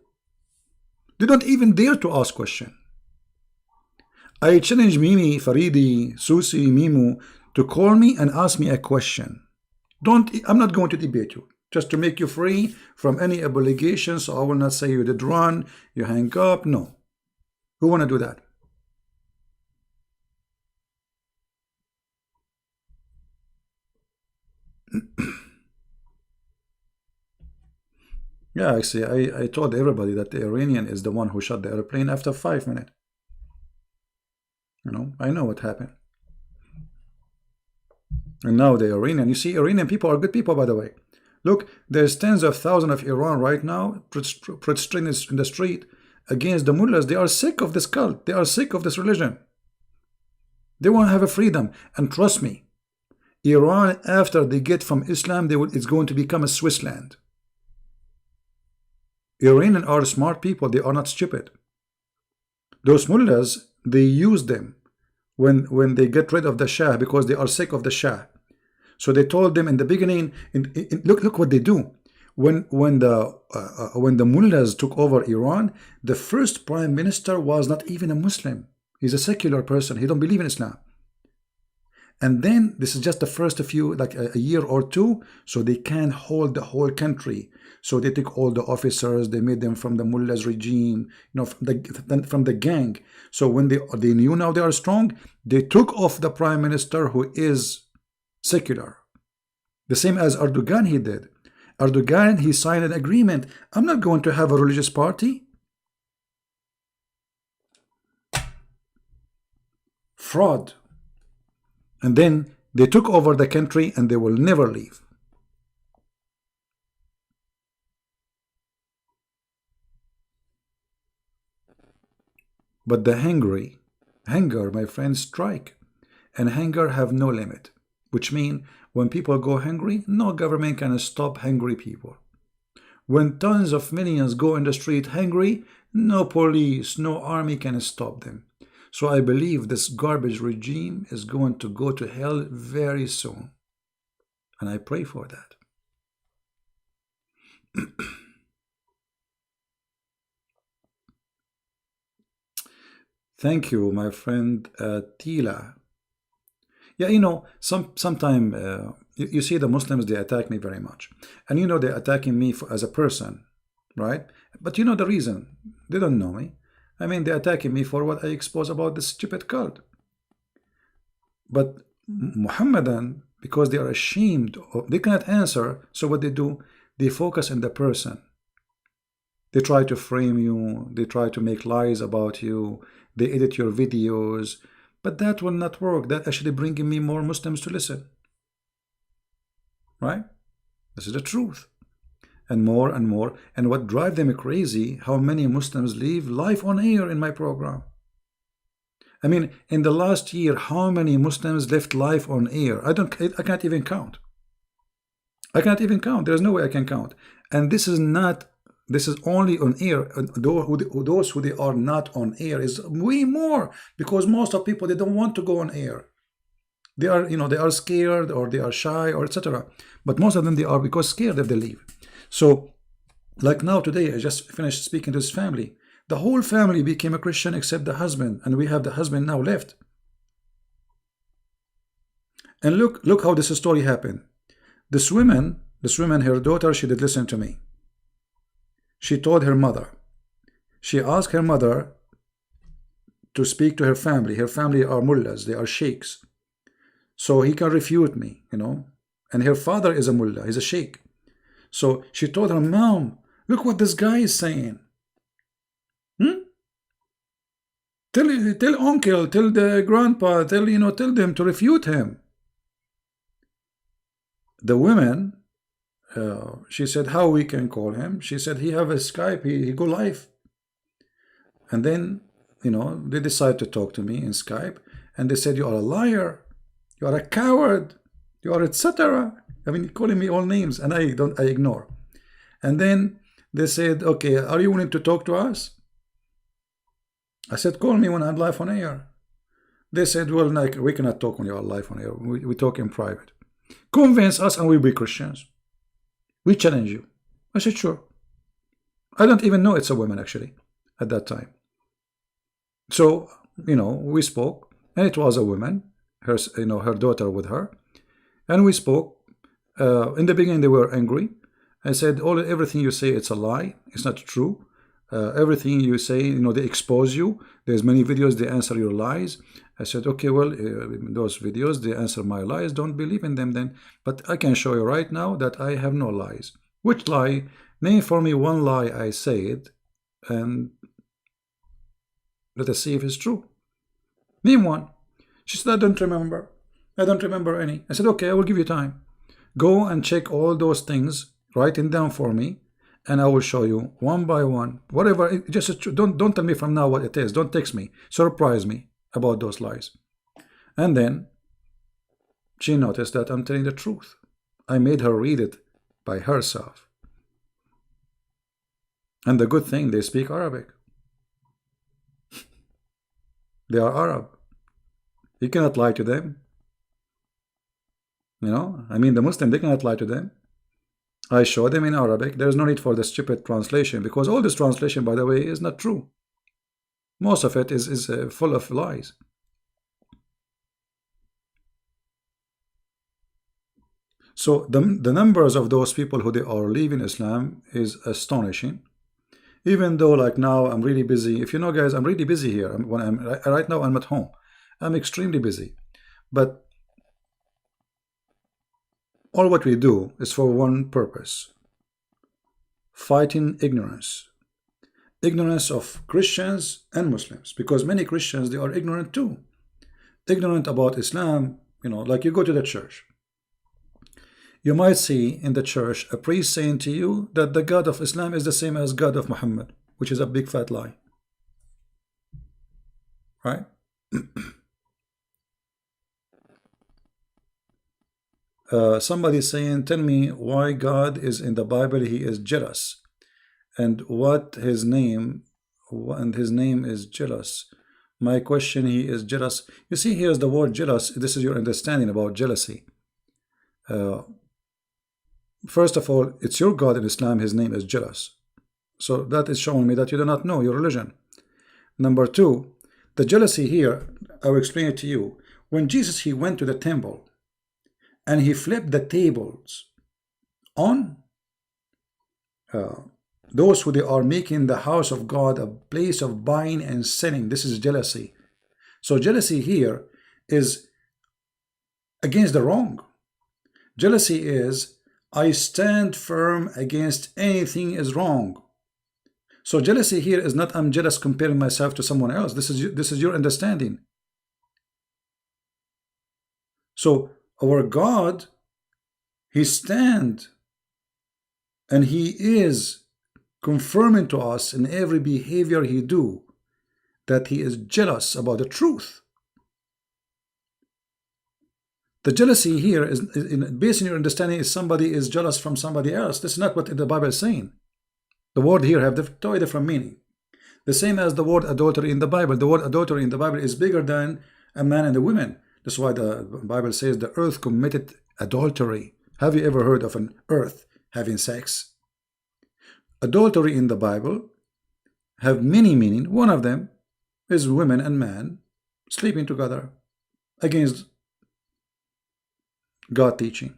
You don't even dare to ask question. I challenge Mimi, Faridi, Susi, Mimu to call me and ask me a question. I'm not going to debate you. Just to make you free from any obligation. So I will not say you did run, you hang up. No. Who want to do that? Yeah, actually, I told everybody that the Iranian is the one who shot the airplane after 5 minutes. I know what happened. And now the Iranian, you see, Iranian people are good people, by the way. Look, there's tens of thousands of Iran right now protesting in the street against the mullahs. They are sick of this cult. They are sick of this religion. They want to have a freedom. And trust me, Iran, after they get from Islam, it's going to become a Switzerland. Iranians are smart people. They are not stupid. Those mullahs, they use them when they get rid of the Shah because they are sick of the Shah. So they told them in the beginning, look what they do. When the mullahs took over Iran, the first prime minister was not even a Muslim. He's a secular person. He don't believe in Islam. And then this is just the first few, like a year or two, so they can hold the whole country. So they took all the officers, they made them from the mullahs regime, from the gang. So when they knew now they are strong, they took off the prime minister who is secular. The same as Erdogan he did. Erdogan, he signed an agreement. I'm not going to have a religious party. Fraud. And then they took over the country and they will never leave. But the hunger, my friends, strike. And hunger have no limit. Which means when people go hungry, no government can stop hungry people. When tons of millions go in the street hungry, no police, no army can stop them. So I believe this garbage regime is going to go to hell very soon. And I pray for that. Thank you, my friend Tila. Yeah, you know, sometime you see the Muslims, they attack me very much. And you know, they're attacking me as a person, right? But you know the reason. They don't know me. I mean, they're attacking me for what I expose about this stupid cult. But Muhammadan, because they are ashamed, they cannot answer, so what they do, they focus on the person. They try to frame you, they try to make lies about you, they edit your videos, but that will not work. That actually bringing me more Muslims to listen. Right? This is the truth. And more and more. And what drives them crazy, how many Muslims leave live on air in my program. I mean, in the last year, how many Muslims left live on air? I can't even count. I can't even count. There's no way I can count. And this is only on air. Those who they are not on air is way more, because most of people, they don't want to go on air. They are, they are scared, or they are shy, or etc. But most of them, they are because scared if they leave. So, like now today, I just finished speaking to his family. The whole family became a Christian except the husband, and we have the husband now left. And look how this story happened. This woman, her daughter, she did listen to me. She told her mother. She asked her mother to speak to her family. Her family are mullahs, they are sheikhs. So he can refute me, And her father is a mullah, he's a sheikh. So she told her, Mom, look what this guy is saying. Tell uncle, tell the grandpa, tell them to refute him. The woman, she said, how we can call him? She said, he have a Skype, he go live. And then, they decide to talk to me in Skype, and they said, you are a liar, you are a coward, you are etc. I mean, calling me all names, and I ignore. And then they said, okay, are you willing to talk to us? I said, call me when I'm live on air. They said, well, we cannot talk when you are live on air. We talk in private. Convince us and we'll be Christians. We challenge you. I said, sure. I don't even know it's a woman, actually, at that time. So, we spoke, and it was a woman, her daughter with her. And we spoke. In the beginning, they were angry. I said, everything you say, it's a lie. It's not true. Everything you say, they expose you. There's many videos, they answer your lies. I said, okay, well, those videos, they answer my lies. Don't believe in them then. But I can show you right now that I have no lies. Which lie? Name for me one lie I said, and let us see if it's true. Name one. She said, I don't remember. I don't remember any. I said, okay, I will give you time. Go and check all those things, write them down for me, and I will show you one by one. Whatever, just don't tell me from now what it is. Don't text me. Surprise me about those lies. And then She noticed that I'm telling the truth. I made her read it by herself. And the good thing, they speak Arabic. They are Arab. You cannot lie to them. You know, I mean, the Muslim, they cannot lie to them. I show them in Arabic. There's no need for the stupid translation, because all this translation, by the way, is not true. Most of it is full of lies. So the numbers of those people who they are leaving Islam is astonishing. Even though, like, now I'm really busy. If you know, guys, I'm really busy here. When I'm right now, I'm at home. I'm extremely busy. But all what we do is for one purpose: fighting ignorance. Ignorance of Christians and Muslims, because many Christians, they are ignorant too. Ignorant about Islam. You know, like, you go to the church, you might see in the church a priest saying to you that the God of Islam is the same as God of Muhammad, which is a big fat lie. Right? Somebody saying, tell me why God is in the Bible, he is jealous, and what his name, and his name is jealous. My question, he is jealous. You see, here's the word jealous. This is your understanding about jealousy. First of all, it's your God in Islam, his name is jealous. So that is showing me that you do not know your religion. Number two, the jealousy here, I will explain it to you. When Jesus, he went to the temple and he flipped the tables on those who they are making the house of God a place of buying and selling. This is jealousy. So jealousy here is against the wrong. Jealousy is, I stand firm against anything is wrong. So jealousy here is not I'm jealous comparing myself to someone else. This is your understanding. So our God, he stands and he is confirming to us in every behavior he do that he is jealous about the truth. The jealousy here is based on your understanding is somebody is jealous from somebody else. This is not what the Bible is saying. The word here have totally different meaning. The same as the word adultery in the Bible. The word adultery in the Bible is bigger than a man and a woman. That's why the Bible says the earth committed adultery. Have you ever heard of an earth having sex? Adultery in the Bible have many meaning. One of them is women and man sleeping together against God teaching.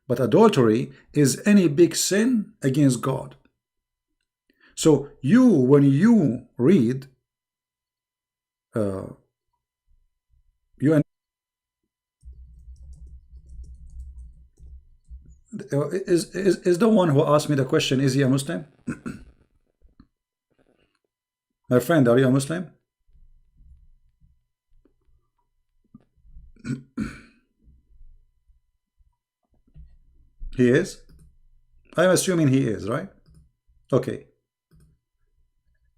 But adultery is any big sin against God. So you, when you read, is the one who asked me the question, is he a Muslim? My friend, are you a Muslim? He is? I'm assuming he is, right? Okay.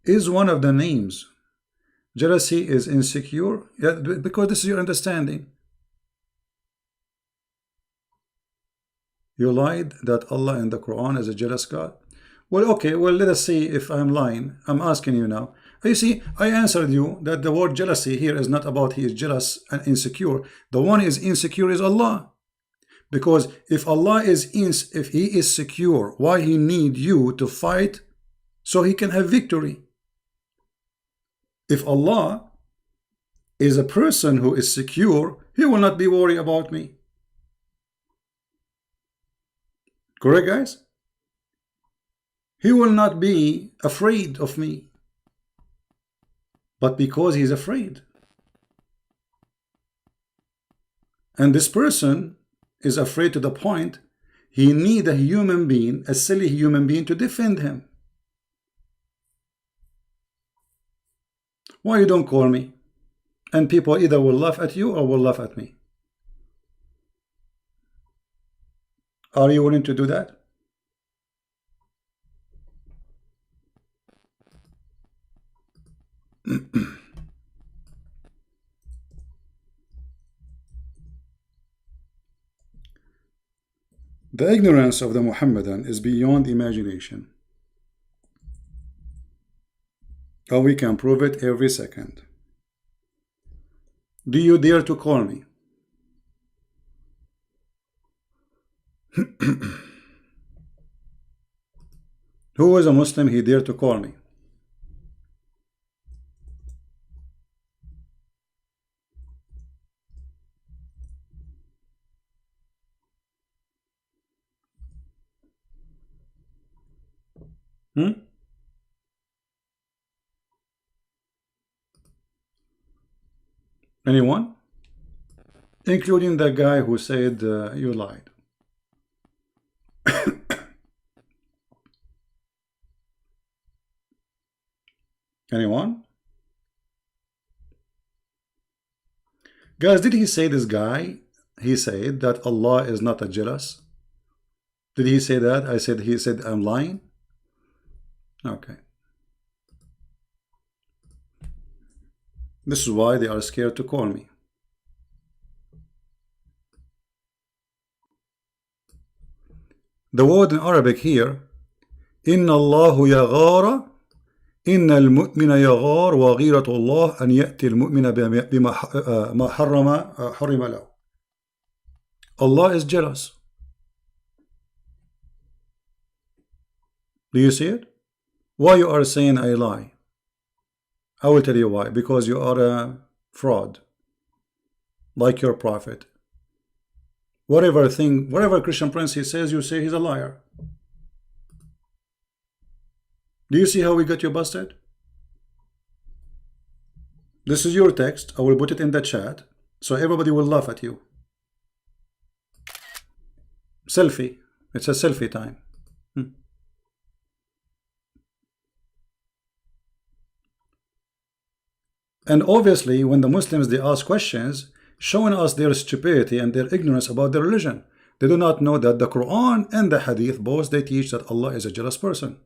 Is one of the names jealousy is insecure? Yeah, because this is your understanding. You lied that Allah in the Quran is a jealous God. Well, okay, well, let us see if I'm lying. I'm asking you now. You see, I answered you that the word jealousy here is not about he is jealous and insecure. The one is insecure is Allah. Because if Allah is if he is secure, why he need you to fight so he can have victory? If Allah is a person who is secure, he will not be worried about me. Correct, guys? He will not be afraid of me. But because he's afraid. And this person is afraid to the point he need a human being, a silly human being, to defend him. Why you don't call me? And people either will laugh at you or will laugh at me. Are you willing to do that? The ignorance of the Muhammadan is beyond imagination. And we can prove it every second. Do you dare to call me? Who is a Muslim he dare to call me? Anyone? Including the guy who said you lied. Anyone? Guys, did he say, this guy, he said that Allah is not a jealous? Did he say that? He said I'm lying? Okay. This is why they are scared to call me. The word in Arabic here, Inna Allahu yaghara, Inna al-mu'mina yaghar wa ghiratu Allah an ya'ti al-mu'mina bima ma harrama lahu. Allah is jealous. Do you see it? Why you are saying I lie? I will tell you why. Because you are a fraud, like your prophet. Whatever Christian Prince he says, you say he's a liar. Do you see how we got you busted? This is your text. I will put it in the chat so everybody will laugh at you. Selfie. It's a selfie time. And obviously, when the Muslims, they ask questions, showing us their stupidity and their ignorance about their religion. They do not know that the Quran and the Hadith, both they teach that Allah is a jealous person.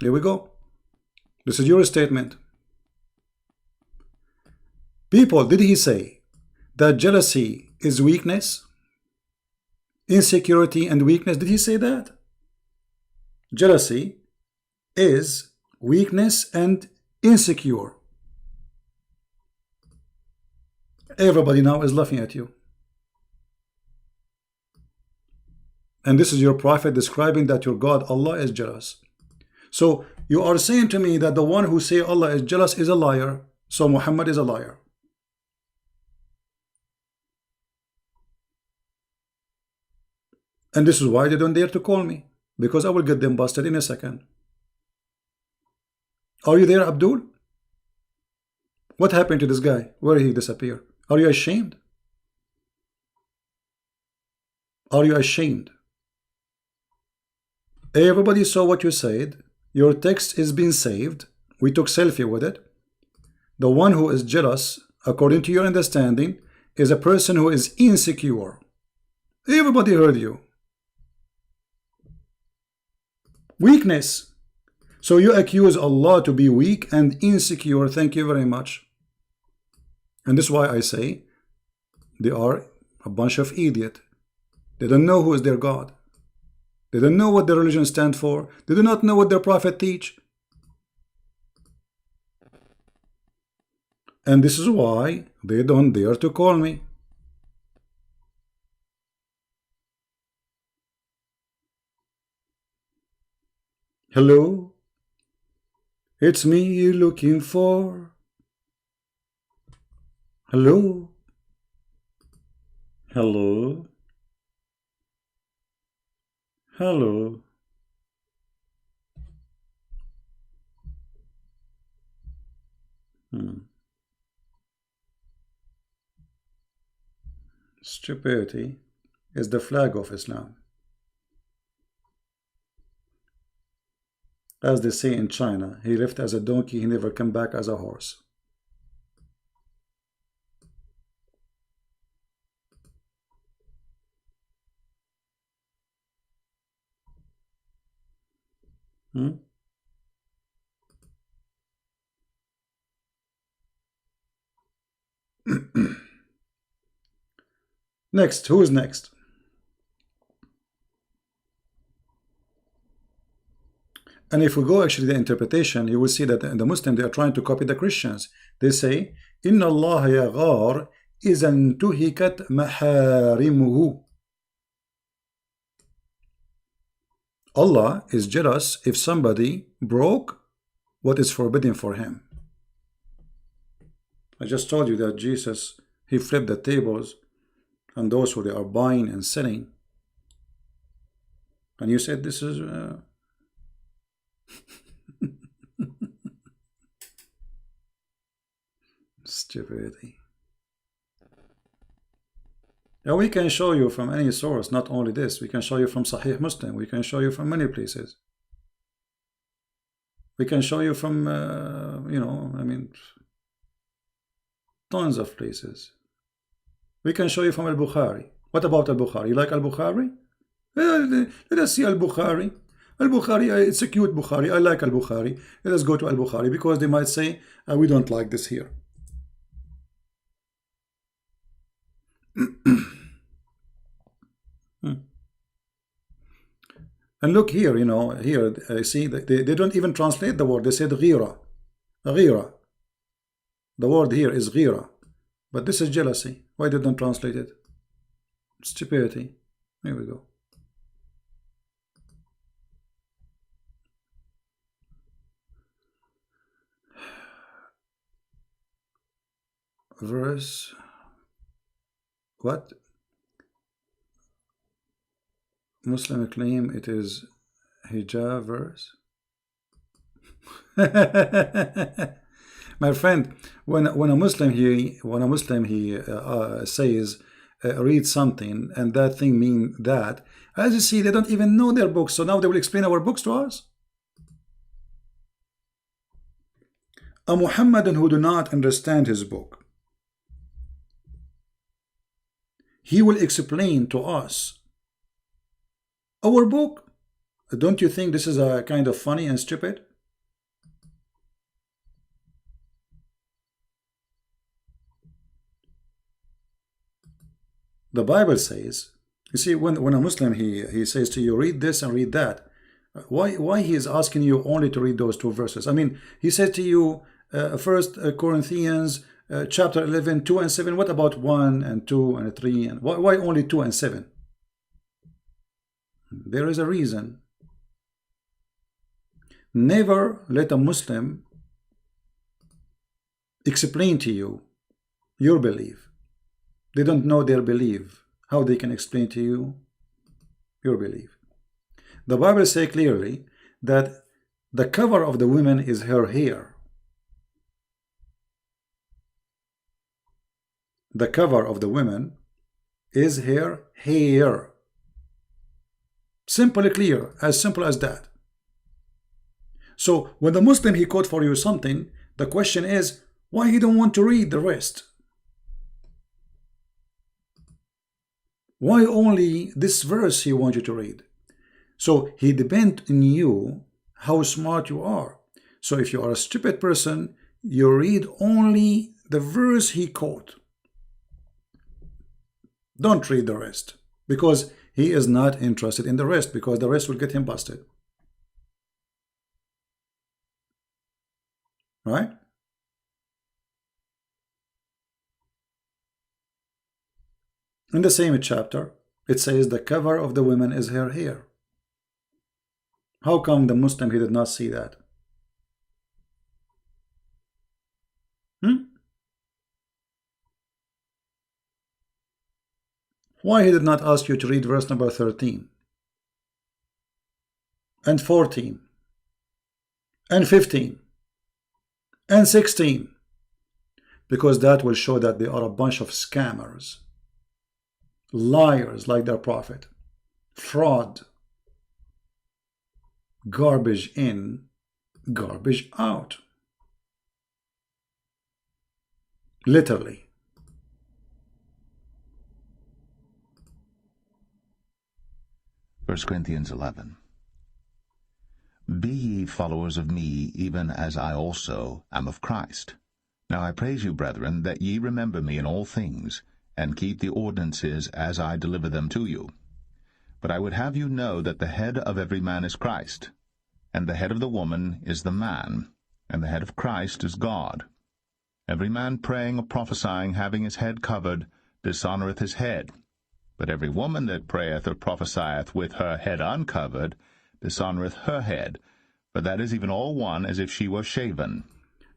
Here we go. This is your statement. People, did he say that jealousy is weakness? Insecurity and weakness, did he say that? Jealousy is weakness and insecure. Everybody now is laughing at you. And this is your prophet describing that your God, Allah, is jealous. So you are saying to me that the one who say Allah is jealous is a liar. So Muhammad is a liar. And this is why they don't dare to call me. Because I will get them busted in a second. Are you there, Abdul? What happened to this guy? Where did he disappear? Are you ashamed? Are you ashamed? Everybody saw what you said. Your text is being saved. We took selfie with it. The one who is jealous, according to your understanding, is a person who is insecure. Everybody heard you. Weakness. So you accuse Allah to be weak and insecure. Thank you very much. And this is why I say they are a bunch of idiots. They don't know who is their God. They don't know what their religion stands for. They do not know what their prophet teach. And this is why they don't dare to call me. Hello? It's me you're looking for. Hello? Hello? Hello? Stupidity is the flag of Islam. As they say in China, he left as a donkey, he never come back as a horse. Next, who is next? And if we go actually the interpretation, you will see that the Muslims, they are trying to copy the Christians. They say, إِنَّ اللَّهَ يَغَارُ إِذَا انْتُهِكَتْ مَحَارِمُهُ. Allah is jealous if somebody broke what is forbidden for him. I just told you that Jesus, he flipped the tables and those who they are buying and selling. And you said this is stupidity. Now we can show you from any source, not only this, we can show you from Sahih Muslim, we can show you from many places. We can show you from, you know, I mean, tons of places. We can show you from Al-Bukhari. What about Al-Bukhari? You like Al-Bukhari? Let us see Al-Bukhari. Al-Bukhari, it's a cute Bukhari. I like Al-Bukhari. Let us go to Al-Bukhari, because they might say, we don't like this here. And look here, you know, here, see, they don't even translate the word. They said ghira. Ghira. The word here is ghira. But this is jealousy. Why did they translate it? Stupidity. Here we go. Verse. What? Muslim claim it is hijab verse. My friend, when a Muslim says read something and that thing mean that, as you see, they don't even know their books, so now they will explain our books to us. A Muhammadan who do not understand his book, he will explain to us our book. Don't you think this is a kind of funny and stupid? The Bible says, you see, when a Muslim he says to you, read this and read that, why he is asking you only to read those two verses? I mean, he said to you, 1 Corinthians chapter 11, 2 and 7. What about 1 and 2 and 3? And why only 2 and 7? There is a reason. Never let a Muslim explain to you your belief. They don't know their belief. How they can explain to you your belief? The Bible says clearly that the cover of the woman is her hair. The cover of the woman is her hair. Simple, clear, as simple as that. So when the Muslim he quote for you something, the question is, why he don't want to read the rest? Why only this verse he wants you to read? So he depends on you how smart you are. So if you are a stupid person, you read only the verse he quote. Don't read the rest, because he is not interested in the rest, because the rest will get him busted. Right? In the same chapter, it says the cover of the woman is her hair. How come the Muslim he did not see that? Why he did not ask you to read verse number 13 and 14 and 15 and 16? Because that will show that they are a bunch of scammers, liars like their prophet, fraud, garbage in, garbage out. Literally. 1 Corinthians 11. Be ye followers of me, even as I also am of Christ. Now I praise you, brethren, that ye remember me in all things, and keep the ordinances as I deliver them to you. But I would have you know that the head of every man is Christ, and the head of the woman is the man, and the head of Christ is God. Every man praying or prophesying, having his head covered, dishonoureth his head. But every woman that prayeth or prophesieth with her head uncovered, dishonoureth her head. For that is even all one, as if she were shaven.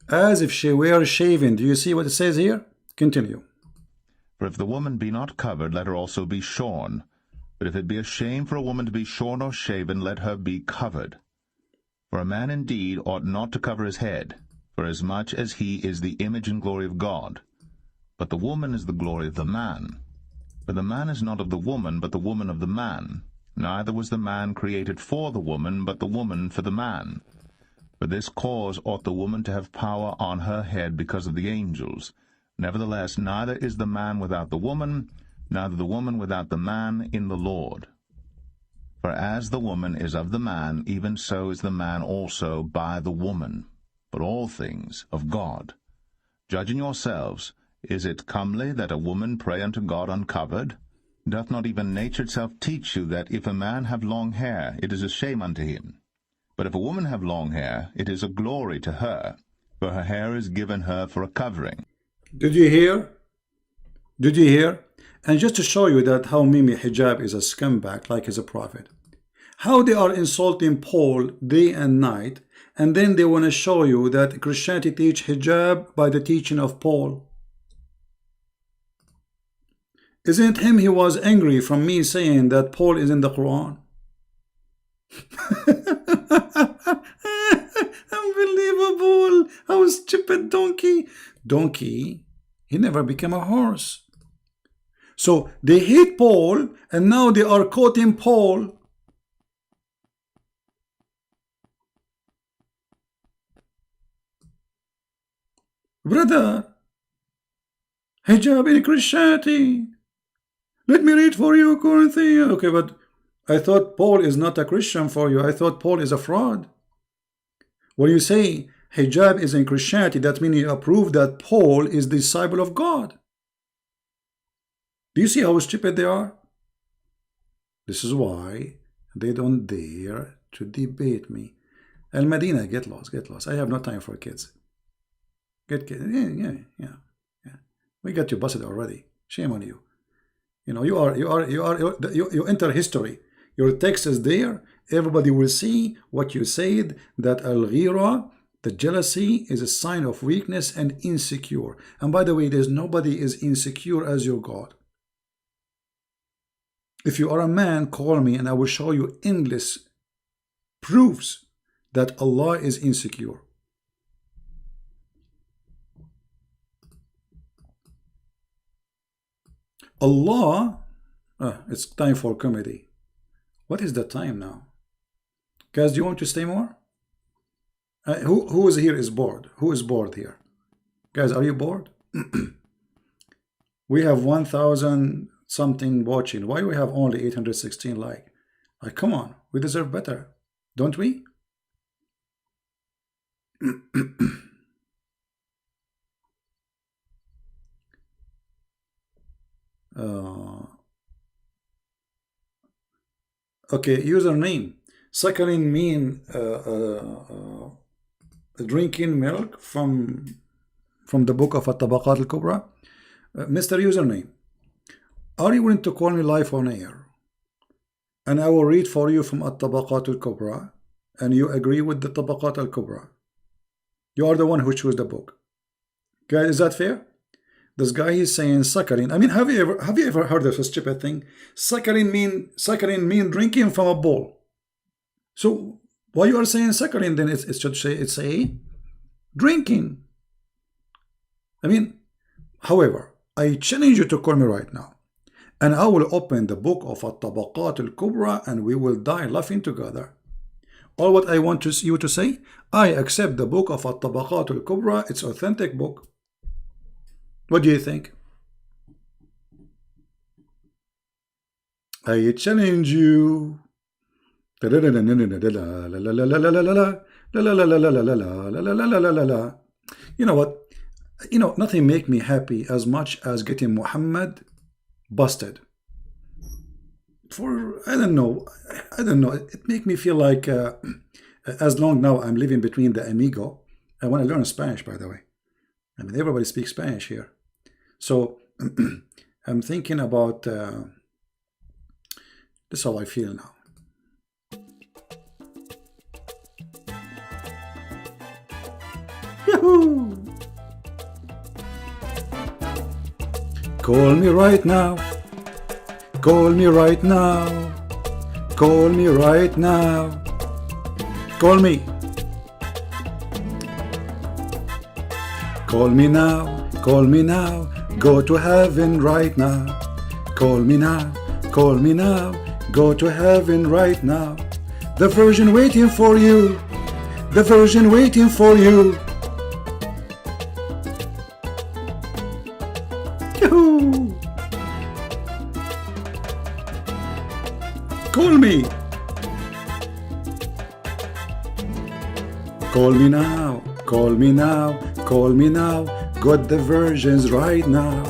As if she were shaven. Do you see what it says here? Continue. For if the woman be not covered, let her also be shorn. But if it be a shame for a woman to be shorn or shaven, let her be covered. For a man indeed ought not to cover his head, forasmuch as he is the image and glory of God. But the woman is the glory of the man. For the man is not of the woman, but the woman of the man. Neither was the man created for the woman, but the woman for the man. For this cause ought the woman to have power on her head because of the angels. Nevertheless, neither is the man without the woman, neither the woman without the man in the Lord. For as the woman is of the man, even so is the man also by the woman. But all things of God. Judging yourselves, is it comely that a woman pray unto God uncovered? Doth not even nature itself teach you that if a man have long hair, it is a shame unto him? But if a woman have long hair, it is a glory to her, for her hair is given her for a covering. Did you hear? Did you hear? And just to show you that how Mimi hijab is a scumbag like he's a prophet. How they are insulting Paul day and night, and then they want to show you that Christianity teach hijab by the teaching of Paul. Isn't him he was angry from me saying that Paul is in the Quran? Unbelievable. How stupid donkey. Donkey, he never became a horse. So they hate Paul, and now they are quoting Paul. Brother, hijab in Christianity. Let me read for you, Corinthians. Okay, but I thought Paul is not a Christian for you. I thought Paul is a fraud. When you say hijab is in Christianity, that means you approve that Paul is the disciple of God. Do you see how stupid they are? This is why they don't dare to debate me. Al Medina, get lost, get lost. I have no time for kids. Get yeah. We got you busted already. Shame on you. You know, you enter history. Your text is there. Everybody will see what you said, that al-ghira, the jealousy, is a sign of weakness and insecure. And by the way, there's nobody is insecure as your God. If you are a man, call me and I will show you endless proofs that Allah is insecure. Allah, it's time for comedy. What is the time now? Guys, do you want to stay more? Who is here is bored? Who is bored here? Guys, are you bored? We have 1,000 something watching. Why do we have only 816 like? Come on, we deserve better, don't we? Okay, username. Suckling mean drinking milk from the book of At-Tabaqat al-Kubra. Mr. Username, are you willing to call me live on air? And I will read for you from At-Tabaqat al-Kubra, and you agree with the Tabaqat al-Kubra. You are the one who chose the book. Guys, is that fair? This guy is saying saccharin. I mean, have you ever heard of a stupid thing? Saccharin mean drinking from a bowl. So why you are saying saccharin? Then it should say it's a drinking. I mean, however, I challenge you to call me right now, and I will open the book of At-Tabaqat al-Kubra, and we will die laughing together. All what I want you to say, I accept the book of At-Tabaqat al-Kubra. It's authentic book. What do you think? I challenge you. You know what? You know, nothing make me happy as much as getting Muhammad busted. For I don't know. It make me feel like As long now I'm living between the amigo. I want to learn Spanish, by the way. I mean, everybody speaks Spanish here. So I'm thinking about this is how I feel now. Yahoo! Call me right now. Call me right now. Call me right now. Call me. Call me now. Call me now. Go to heaven right now. Call me now. Call me now. Go to heaven right now. The Virgin waiting for you. The Virgin waiting for you. Yahoo! Call me. Call me now. Call me now. Call me now. Got the virgins right now.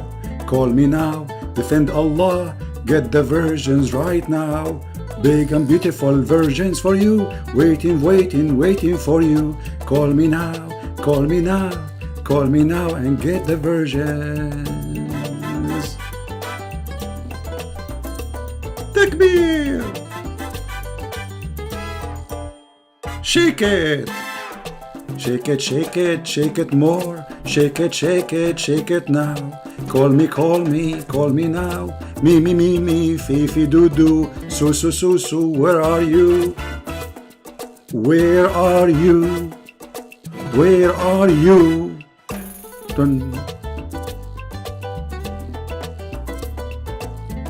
Call me now. Defend Allah. Get the virgins right now. Big and beautiful virgins for you. Waiting, waiting, waiting for you. Call me now. Call me now. Call me now and get the virgins. Takbir. Shake it. Shake it, shake it, shake it more. Shake it, shake it, shake it now. Call me, call me, call me now. Me, me, me, me, Fifi, doo, doo. Su, su, su, su, where are you? Where are you? Where are you? Dun.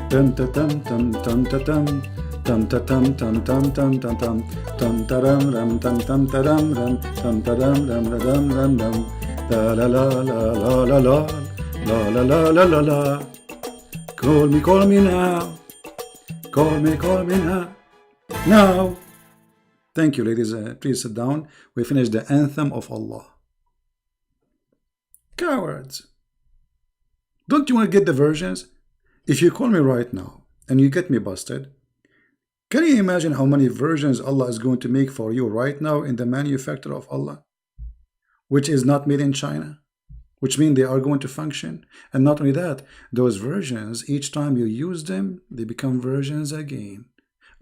Dun, dun, dun, dun, dun, dun, dun. Tum ta tum tum tum tum tum tum tum ta rum rum tum tum ta rum rum tum ta rum rum rum rum rum la la la la la la la la la la la la la. Call me now. Call me now. Now. Thank you, ladies. Please sit down. We finished the anthem of Allah. Cowards. Don't you want to get the versions? If you call me right now and you get me busted, can you imagine how many versions Allah is going to make for you right now in the manufacturer of Allah, which is not made in China, which means they are going to function? And not only that, those versions, each time you use them, they become versions again.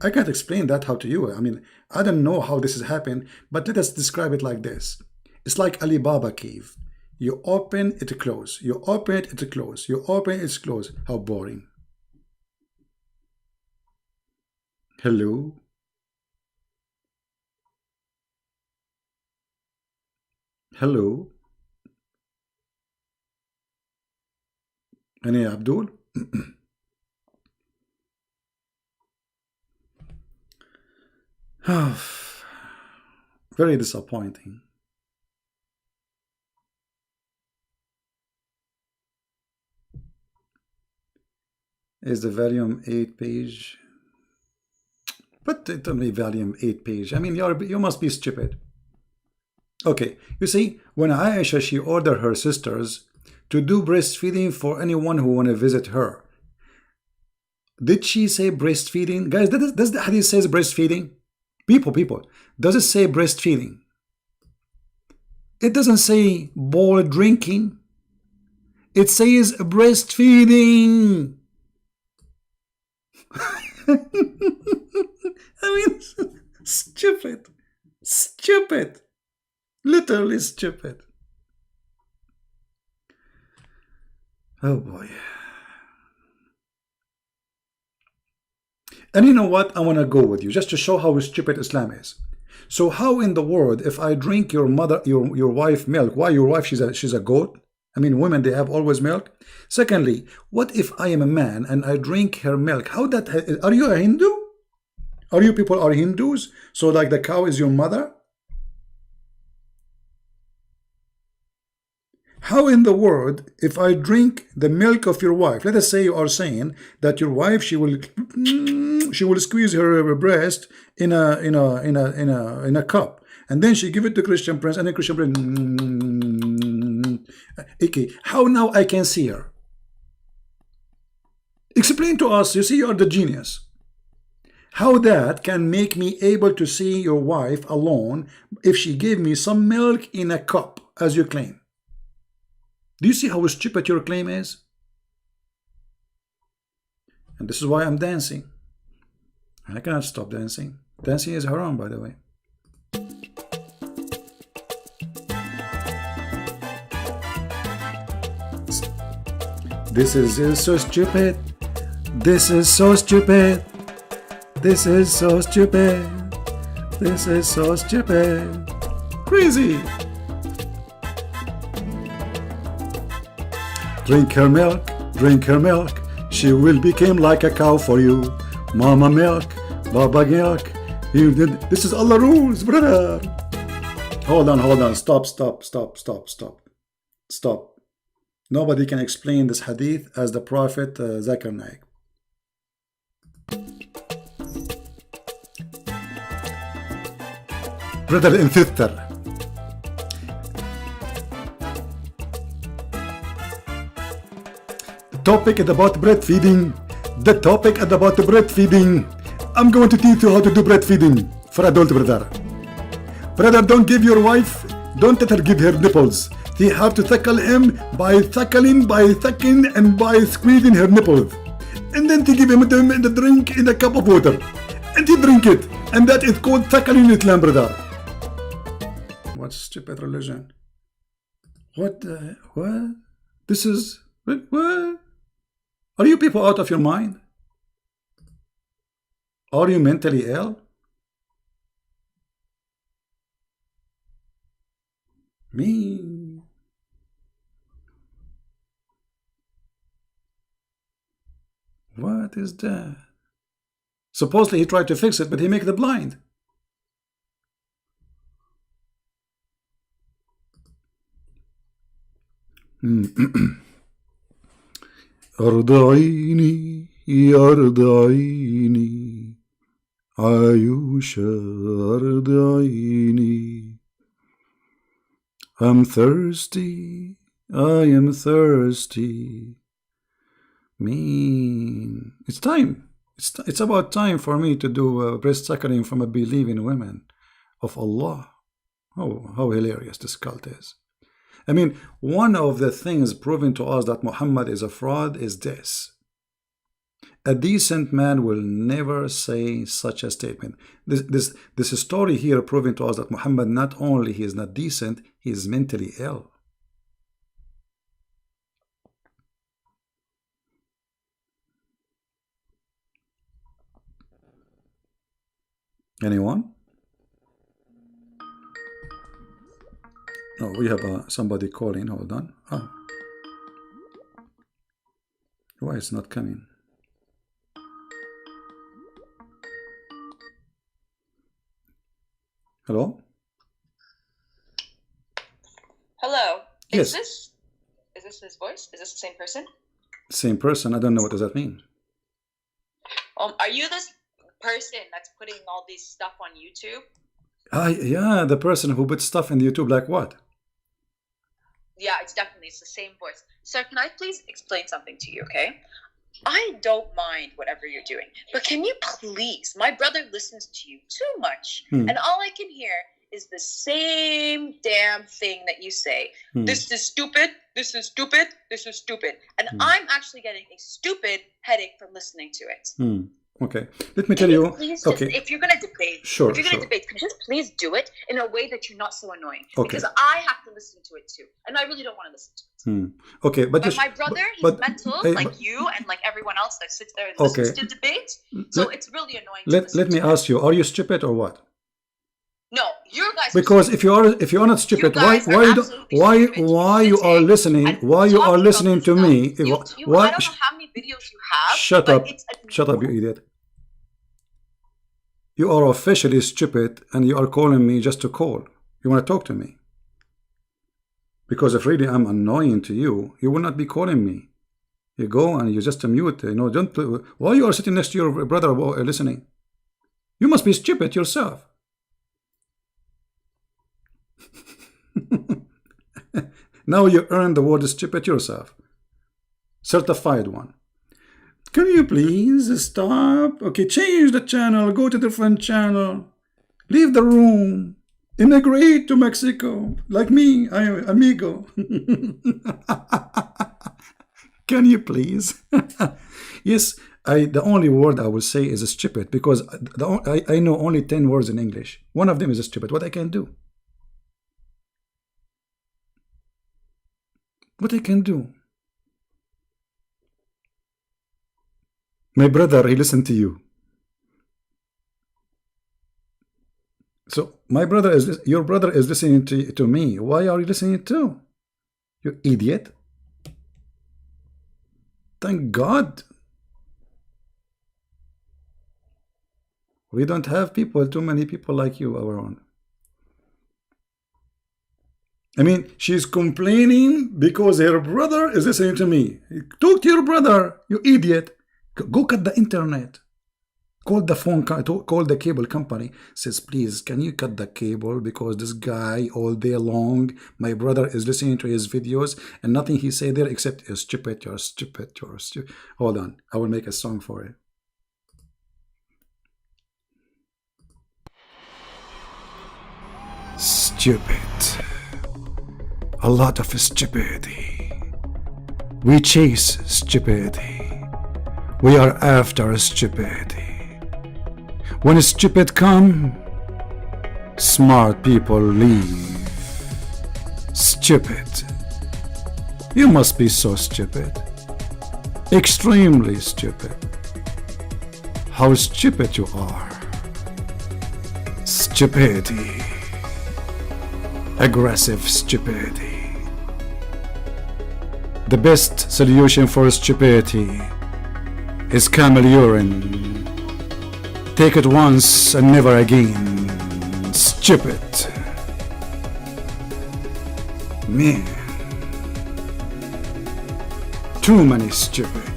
I can't explain that how to you. I mean, I don't know how this has happened, but let us describe it like this. It's like Alibaba cave. You open it, close. You open it, it close. You open it, it's close. How boring. Hello? Hello? Any Abdul? Very disappointing. Is the volume 8 page? But it only volume 8 page. I mean, you must be stupid. Okay, you see, when Aisha, she ordered her sisters to do breastfeeding for anyone who want to visit her. Did she say breastfeeding? Guys, does the hadith says breastfeeding? People, does it say breastfeeding? It doesn't say bowl drinking. It says breastfeeding. I mean, stupid, literally stupid. Oh boy. And you know what? I want to go with you just to show how stupid Islam is. So how in the world, if I drink your wife milk, why your wife, she's a goat? I mean, women, they have always milk. Secondly, what if I am a man and I drink her milk? How that, are you a Hindu? Are you people are Hindus? So like the cow is your mother? How in the world, if I drink the milk of your wife, let us say you are saying that your wife, she will squeeze her breast in a cup, and then she give it to Christian Prince, and then Christian Prince. Okay, how now I can see her? Explain to us. You see, you are the genius. How that can make me able to see your wife alone if she gave me some milk in a cup, as you claim? Do you see how stupid your claim is? And this is why I'm dancing. I cannot stop dancing. Dancing is haram, by the way. This is so stupid. This is so stupid. This is so stupid. This is so stupid. Crazy. Drink her milk. Drink her milk. She will become like a cow for you. Mama milk. Baba milk. This is Allah rules, brother. Hold on. Stop. Nobody can explain this hadith as the Prophet Zakir Naik. Brother and sister, the topic is about breastfeeding. The topic is about breastfeeding. I'm going to teach you how to do breastfeeding for adult, brother. Brother, don't give your wife, don't let her give her nipples. You have to tackle him by suckling, and by squeezing her nipples. And then to give him the drink in a cup of water. And he drink it. And that is called tackling in Islam, brother. What stupid religion? What? This is... What? Are you people out of your mind? Are you mentally ill? Me... What is that? Supposedly he tried to fix it, but he make the blind. أرضعيني أرضعيني عيوشة أرضعيني. I'm thirsty, I am thirsty. Mean. It's time. It's about time for me to do breast suckling from a believing women of Allah. Oh, how hilarious this cult is. I mean, one of the things proving to us that Muhammad is a fraud is this. A decent man will never say such a statement. This story here proving to us that Muhammad not only he is not decent, he is mentally ill. Anyone? Oh, we have somebody calling. Hold on. Oh. Why it's not coming? Hello? Hello. Yes. Is this his voice? Is this the same person? Same person. I don't know what does that mean. Are you this person that's putting all these stuff on YouTube? Yeah, the person who puts stuff in YouTube, like what? Yeah, it's the same voice. Sir, can I please explain something to you, okay? I don't mind whatever you're doing, but can you please, my brother listens to you too much, and all I can hear is the same damn thing that you say. This is stupid, this is stupid, this is stupid. And I'm actually getting a stupid headache from listening to it. Okay, let me tell you. Please Okay, if you're gonna debate, sure, if you're gonna debate, could you just please do it in a way that you're not so annoying? Okay. Because I have to listen to it too, and I really don't want to listen to it. Okay, but my brother, he's mental, like you and like everyone else that sits there and listens to debate. So it's really annoying. Let me ask you: are you stupid or what? No, you guys. Because if you are not stupid, why you are listening to me? Why? I don't know how many videos you have. Shut up! Shut up, you idiot! You are officially stupid, and you are calling me just to call. You want to talk to me? Because if really I'm annoying to you, you will not be calling me. You go and you just mute. Don't. Why you are sitting next to your brother listening? You must be stupid yourself. Now you earn the word stupid yourself. Certified one. Can you please stop? Okay, change the channel. Go to different channel. Leave the room. Immigrate to Mexico. Like me, I am amigo. Can you please? Yes, the only word I will say is stupid, because I know only 10 words in English. One of them is stupid. What I can do? What I can do? My brother, he listened to you. So your brother is listening to me. Why are you listening to? You idiot. Thank God. We don't have too many people like you around. I mean, she's complaining because her brother is listening to me. Talk to your brother, you idiot. Go cut the internet. Call the phone, call the cable company. Says, please, can you cut the cable? Because this guy all day long, my brother is listening to his videos, and nothing he say there except, you're stupid, you're stupid, you're stupid. Hold on, I will make a song for it. Stupid. A lot of stupidity. We chase stupidity. We are after stupidity. When stupid come, smart people leave. Stupid. You must be so stupid. Extremely stupid. How stupid you are. Stupidity. Aggressive stupidity. The best solution for stupidity is camel urine. Take it once and never again. Stupid. Man. Too many stupid.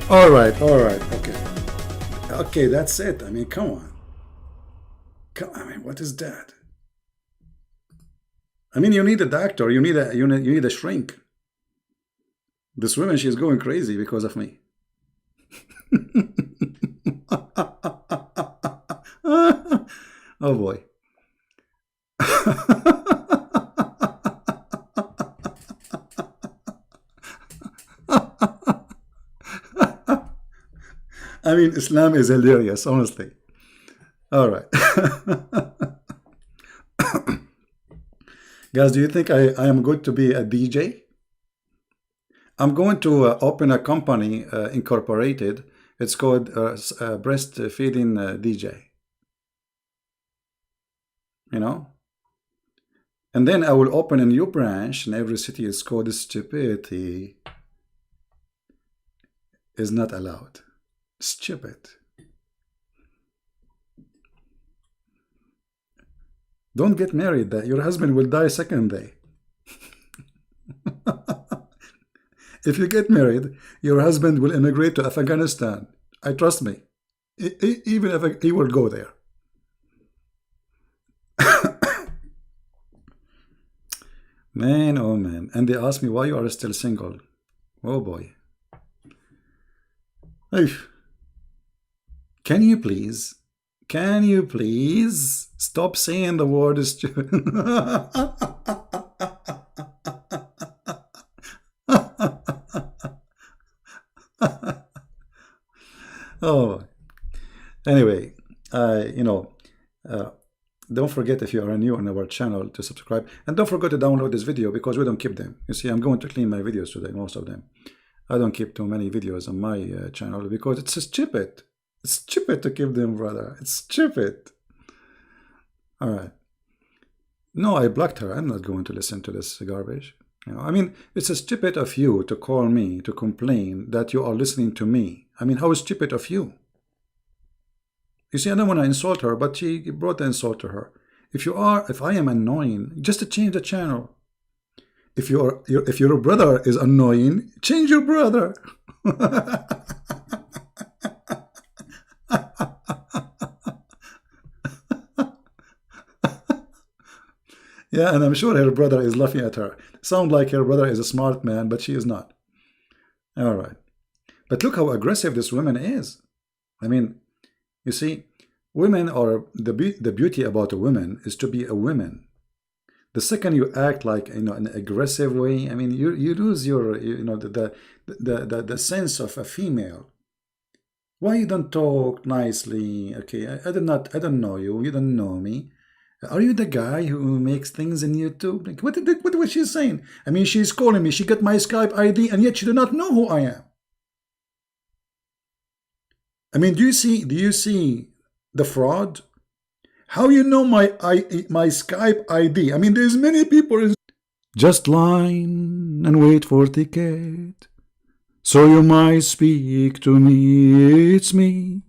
Alright, okay. Okay, that's it. I mean, come on. I mean, what is that? I mean, you need a doctor. You need a shrink. This woman, she's going crazy because of me. Oh boy. I mean, Islam is hilarious, honestly. All right. Guys, do you think I am good to be a DJ? I'm going to open a company, incorporated. It's called Breastfeeding DJ. You know? And then I will open a new branch in every city. It's called Stupidity is not allowed. Stupid. Don't get married. Your husband will die second day. If you get married, your husband will immigrate to Afghanistan. Trust me. Even if he will go there. Man, oh man. And they ask me why you are still single. Oh boy. Can you please stop saying the word stupid? Oh, anyway, don't forget, if you are new on our channel, to subscribe, and don't forget to download this video, because we don't keep them. You see, I'm going to clean my videos today, most of them. I don't keep too many videos on my channel because it's stupid. It's stupid to keep them, brother. It's stupid. All right. No, I blocked her. I'm not going to listen to this garbage. I mean, it's stupid of you to call me to complain that you are listening to me. I mean, how stupid of you? You see, I don't want to insult her, but she brought the insult to her. If I am annoying, just change the channel. If your brother is annoying, change your brother. Yeah, and I'm sure her brother is laughing at her. Sound like her brother is a smart man, but she is not. All right. But look how aggressive this woman is. I mean, you see, women are the beauty about a woman is to be a woman. The second you act like, in an aggressive way, I mean, you lose your, the sense of a female. Why you don't talk nicely? Okay, I don't know you. You don't know me. Are you the guy who makes things in YouTube? Like, what was she saying? I mean, she's calling me. She got my Skype ID, and yet she do not know who I am. I mean, do you see the fraud? How you know my Skype ID? I mean, there's many people. Just line and wait for ticket, so you might speak to me. It's me.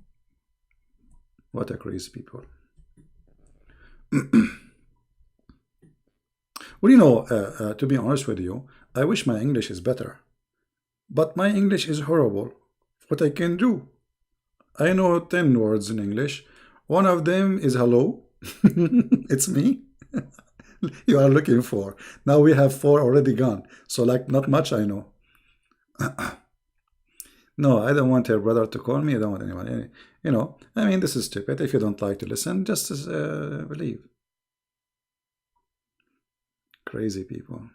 What a crazy people. Well, to be honest with you, I wish my English is better, but my English is horrible. What I can do? I know 10 words in English. One of them is hello. It's me. You are looking for. Now we have 4 already gone. So like not much I know. No, I don't want her brother to call me. I don't want anyone. I mean, this is stupid. If you don't like to listen, just leave. Crazy people.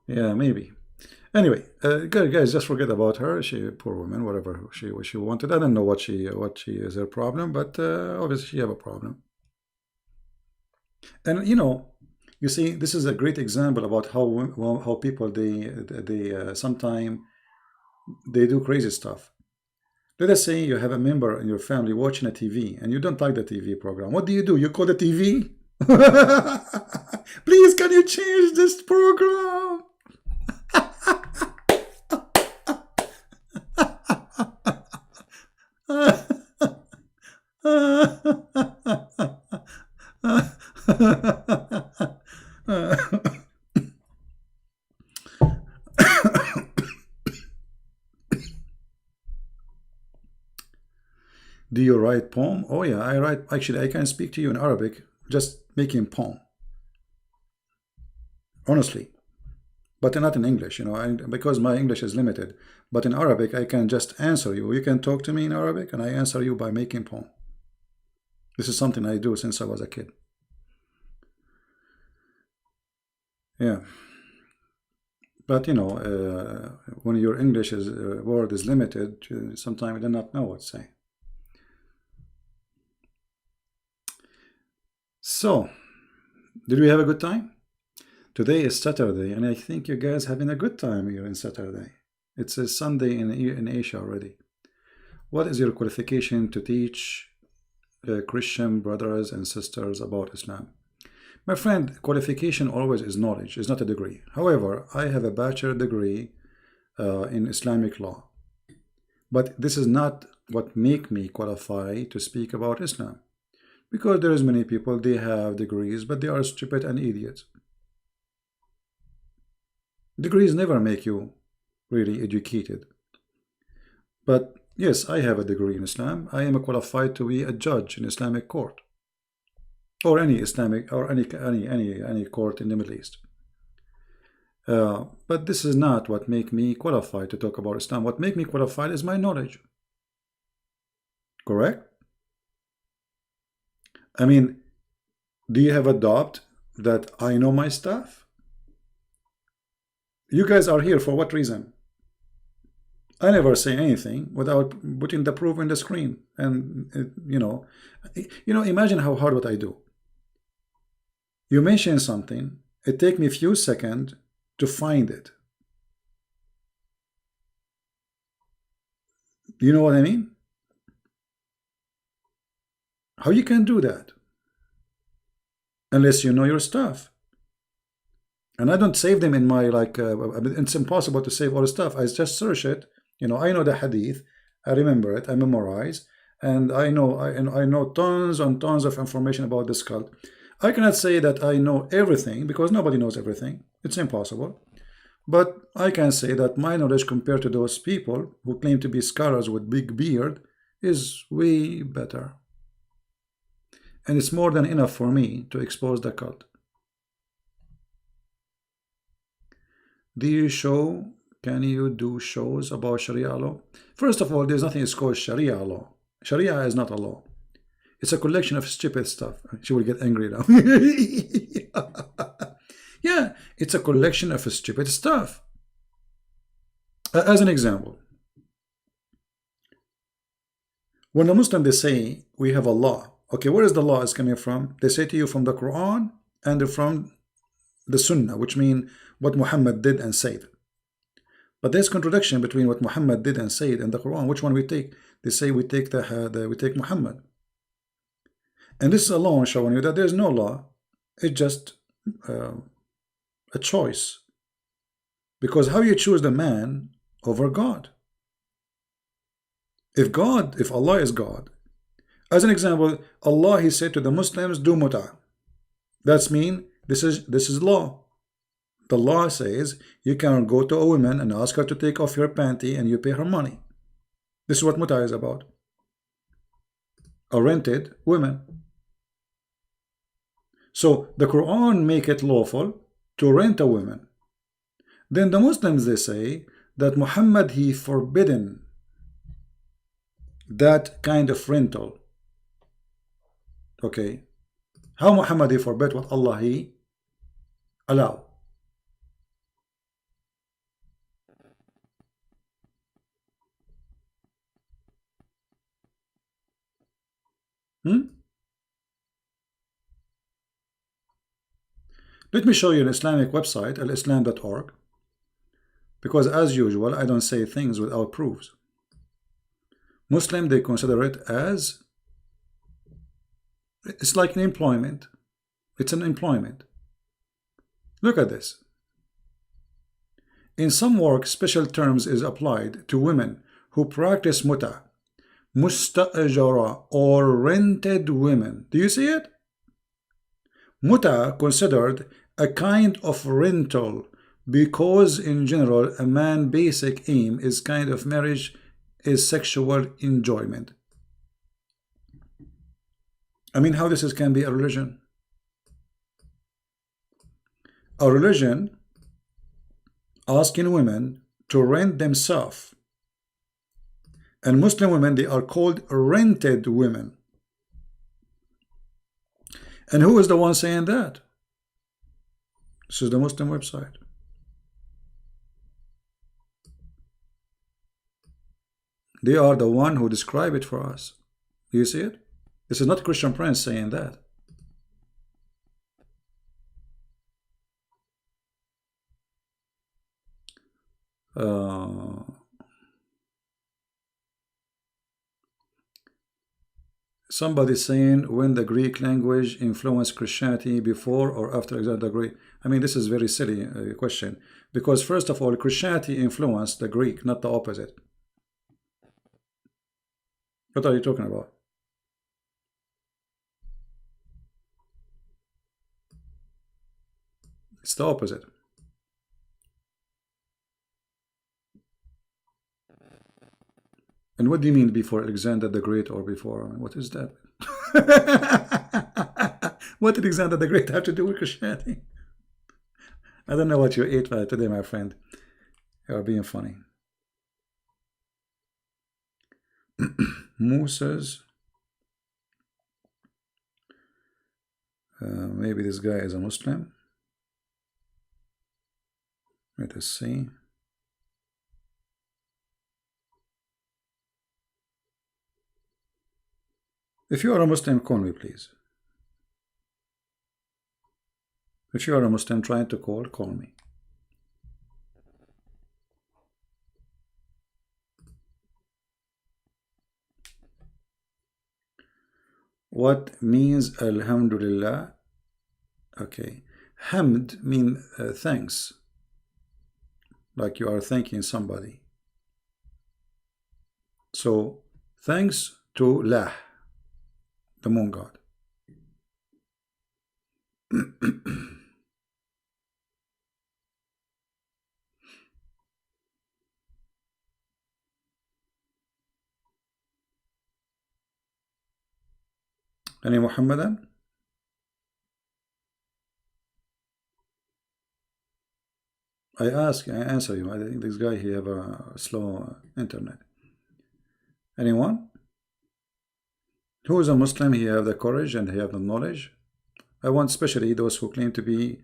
Yeah, maybe. Anyway, guys, just forget about her. She, poor woman, whatever she wanted. I don't know what she is her problem, but obviously she have a problem. And you see, this is a great example about how people they sometimes they do crazy stuff. Let us say you have a member in your family watching a TV and you don't like the TV program. What do? You call the TV? Please, can you change this program? Do you write poem? Oh yeah, I write. Actually, I can speak to you in Arabic, just making poem. Honestly, but not in English, because my English is limited. But in Arabic, I can just answer you. You can talk to me in Arabic, and I answer you by making poem. This is something I do since I was a kid. Yeah. But when your English word is limited, sometimes you do not know what to say. So, did we have a good time? Today is Saturday, and I think you guys having a good time here in Saturday. It's a Sunday in Asia already. What is your qualification to teach Christian brothers and sisters about Islam? My friend, qualification always is knowledge, is not a degree. However, I have a bachelor degree in Islamic law. But this is not what make me qualify to speak about Islam. Because there is many people, they have degrees, but they are stupid and idiots. Degrees never make you really educated. But yes, I have a degree in Islam. I am qualified to be a judge in Islamic court, or any Islamic, or any court in the Middle East. But this is not what make me qualified to talk about Islam. What make me qualified is my knowledge. Correct? I mean, do you have a doubt that I know my stuff? You guys are here for what reason? I never say anything without putting the proof in the screen. And, imagine how hard what I do. You mention something, it takes me a few seconds to find it. You know what I mean? How you can do that? Unless you know your stuff. And I don't save them in my, it's impossible to save all the stuff. I just search it. I know the hadith. I remember it. I memorize. And I know tons and tons of information about this cult. I cannot say that I know everything because nobody knows everything. It's impossible. But I can say that my knowledge compared to those people who claim to be scholars with big beard is way better. and it's more than enough for me to expose the cult. Can you do shows about Sharia law? First of all, there's nothing that's called Sharia law. Sharia is not a law. It's a collection of stupid stuff. She will get angry now. Yeah, it's a collection of stupid stuff. As an example, when the Muslim, they say we have a law. Okay, where is the law is coming from? They say to you from the Quran and from the Sunnah, which mean what Muhammad did and said. But there's contradiction between what Muhammad did and said and the Quran. Which one we take? They say we take we take Muhammad. And this is alone showing you that there's no law. It's just a choice. Because how you choose the man over God? If Allah is God, as an example, Allah, He said to the Muslims, do muta. That's mean this is law. The law says you can go to a woman and ask her to take off your panty and you pay her money. This is what muta is about. A rented woman. So the Quran make it lawful to rent a woman. Then the Muslims, they say that Muhammad, he forbidden that kind of rental. Okay, how Muhammad he forbid what Allah he allow? Let me show you an Islamic website, alislam.org, because as usual I don't say things without proofs. Muslim, they consider it as it's like an employment. It's an employment. Look at this. In some work, special terms is applied to women who practice muta, musta'ajara, or rented women. Do you see it? Muta considered a kind of rental because in general a man's basic aim is kind of marriage is sexual enjoyment. I mean, how this can be a religion? A religion asking women to rent themselves, and Muslim women, they are called rented women. And who is the one saying that? This is the Muslim website. They are the one who describe it for us. Do you see it? This is not Christian Prince saying that. Somebody saying when the Greek language influenced Christianity before or after Alexander the Great. I mean, this is very silly question, because first of all, Christianity influenced the Greek, not the opposite. What are you talking about? It's the opposite. And what do you mean before Alexander the Great or before? I mean, what is that? What did Alexander the Great have to do with Christianity? I don't know what you ate today, my friend. You are being funny. Moses. Maybe this guy is a Muslim. Let us see. If you are a Muslim, call me, please. If you are a Muslim trying to call me. What means Alhamdulillah? Okay. Hamd means thanks. Like you are thanking somebody. So, thanks to Lah, the moon god. Any Muhammadan? I answer you. I think this guy, he have a slow internet. Anyone? Who is a Muslim? He have the courage and he have the knowledge. I want especially those who claim to be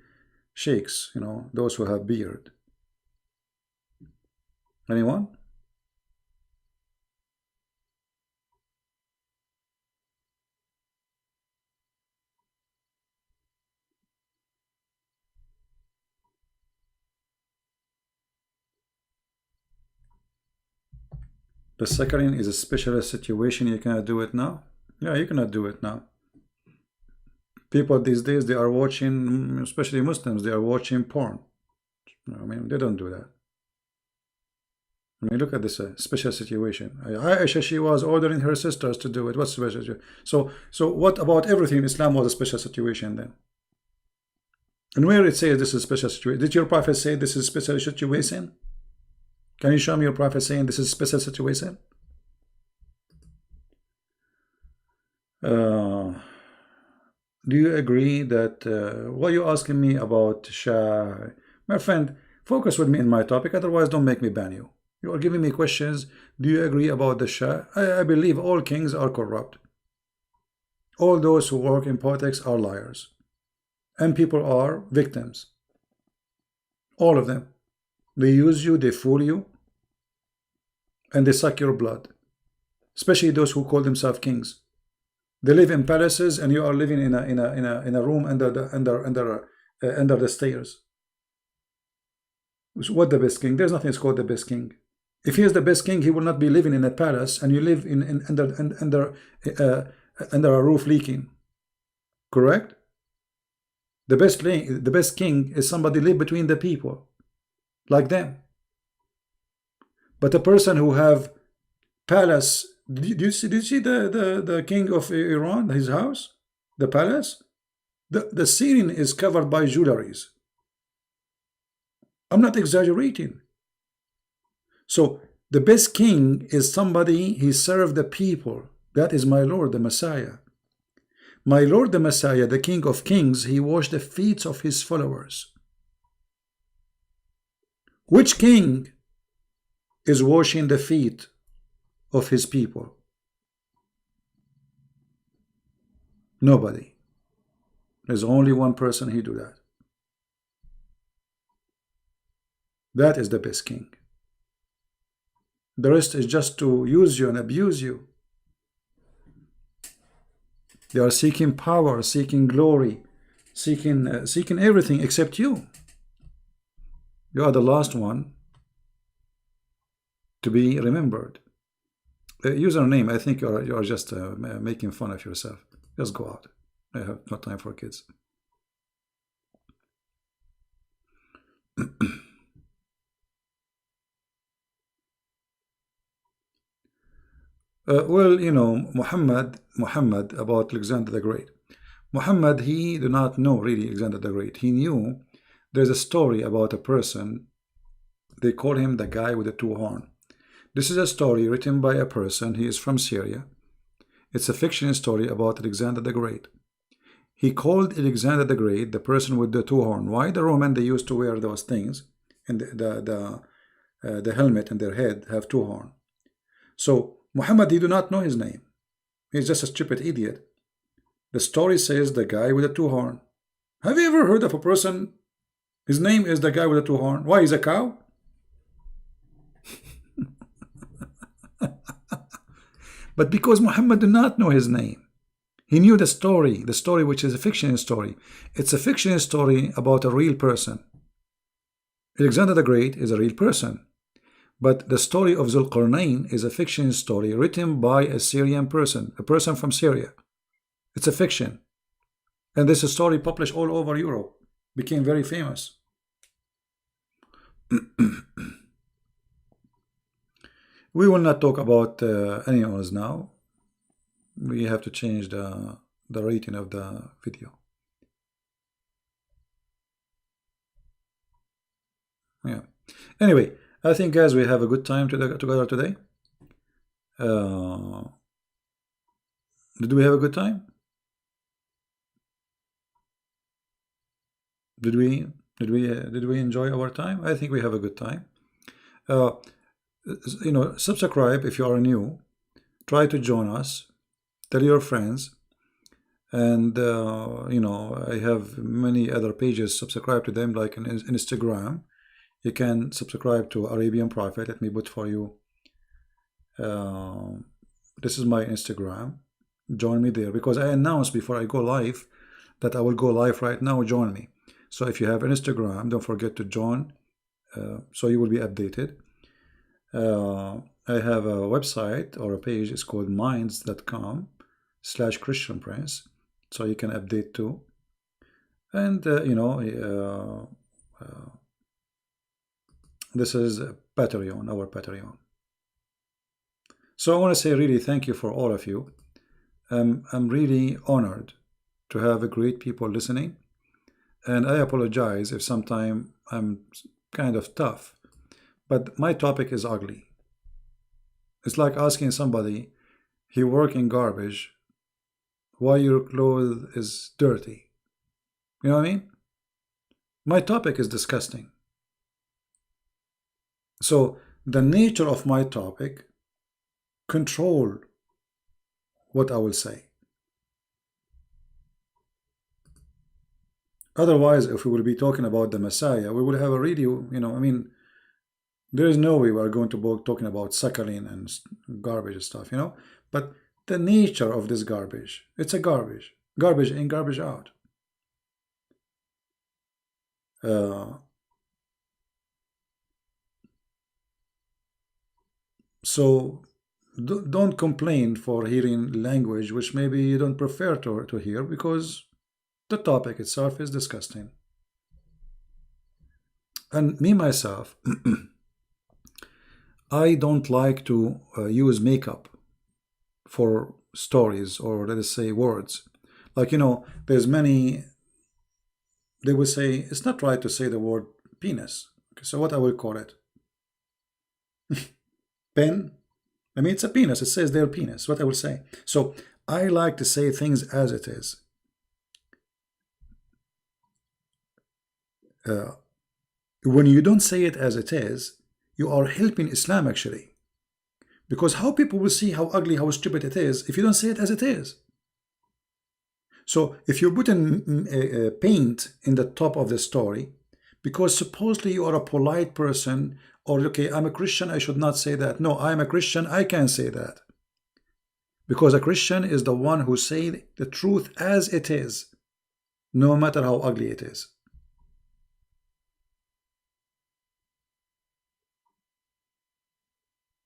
sheikhs, you know, those who have beard. Anyone? The second is a special situation. You cannot do it now. Yeah, you cannot do it now. People these days, they are watching, especially Muslims, they are watching porn. I mean, they don't do that. I mean, look at this special situation. Aisha, she was ordering her sisters to do it. What's special? So what about everything in Islam was a special situation then? And where it says this is a special situation? Did your Prophet say this is a special situation? Can you show me your Prophet saying this is a special situation? Do you agree that what are you asking me about Shah? My friend, focus with me in my topic, otherwise don't make me ban you. You are giving me questions. Do you agree about the Shah? I believe all kings are corrupt. All those who work in politics are liars. And people are victims. All of them. They use you, they fool you, and they suck your blood. Especially those who call themselves kings. They live in palaces, and you are living in a room under the stairs. What the best king? There's nothing that's called the best king. If he is the best king, he will not be living in a palace, and you live under a roof leaking. Correct? The best king is somebody live between the people, like them. But a person who have palace, did you see the king of Iran, his house, the palace? The ceiling is covered by jewelries. I'm not exaggerating. So the best king is somebody, he served the people. That is my Lord, the Messiah. My Lord, the Messiah, the King of Kings, he washed the feet of his followers. Which king is washing the feet of his people? Nobody. There's only one person who do that. That is the best king. The rest is just to use you and abuse you. They are seeking power, seeking glory, seeking everything except you. You are the last one to be remembered. Username, I think you are just making fun of yourself. Just go out. I have no time for kids. Well, you know, Muhammad about Alexander the Great. Muhammad, he did not know really Alexander the Great. He knew there's a story about a person. They call him the guy with the two horns. This is a story written by a person. He is from Syria. It's a fiction story about Alexander the Great. He called Alexander the Great the person with the two horns. Why? The Roman, they used to wear those things, and the helmet in their head have two horns. So Muhammad, he do not know his name. He's just a stupid idiot. The story says the guy with the two horns. Have you ever heard of a person, his name is the guy with the two horns? Why, he's a cow? But because Muhammad did not know his name, he knew the story which is a fiction story. It's a fiction story about a real person. Alexander the Great is a real person. But the story of Zulqarnain is a fiction story written by a Syrian person, a person from Syria. It's a fiction. And this story published all over Europe, became very famous. We will not talk about animals now. We have to change the rating of the video. Yeah. Anyway, I think, guys, we have a good time together today. Did we have a good time? Did we enjoy our time? I think we have a good time. You know, subscribe if you are new. Try to join us. Tell your friends. And you know, I have many other pages. Subscribe to them, like on Instagram. You can subscribe to Arabian Prophet. Let me put for you. This is my Instagram. Join me there, because I announced before I go live that I will go live right now. Join me. So if you have Instagram, don't forget to join, so you will be updated. I have a website or a page. It's called minds.com/ChristianPrince, so you can update too. And you know, this is Patreon, our Patreon. So I want to say really thank you for all of you. I'm really honored to have great people listening, and I apologize if sometime I'm kind of tough, but my topic is ugly. It's like asking somebody, he work in garbage, why your clothes is dirty. You know what I mean? My topic is disgusting. So the nature of my topic control what I will say. Otherwise, if we will be talking about the Messiah, we will have a really, you know, I mean, there is no way we are going to be talking about suckling and garbage and stuff, you know. But the nature of this garbage, it's a garbage. Garbage in, garbage out. So don't complain for hearing language which maybe you don't prefer to hear, because the topic itself is disgusting. And me myself, I don't like to use makeup for stories, or let us say words. Like, you know, there's many, they will say, it's not right to say the word penis. Okay, so what I will call it? Pen? I mean, it's a penis. It says their penis. What I will say. So I like to say things as it is. When you don't say it as it is, you are helping Islam actually. Because how people will see how ugly, how stupid it is if you don't say it as it is. So if you put in paint in the top of the story, because supposedly you are a polite person, or okay, I'm a Christian, I should not say that. No, I'm a Christian, I can say that. Because a Christian is the one who say the truth as it is, no matter how ugly it is.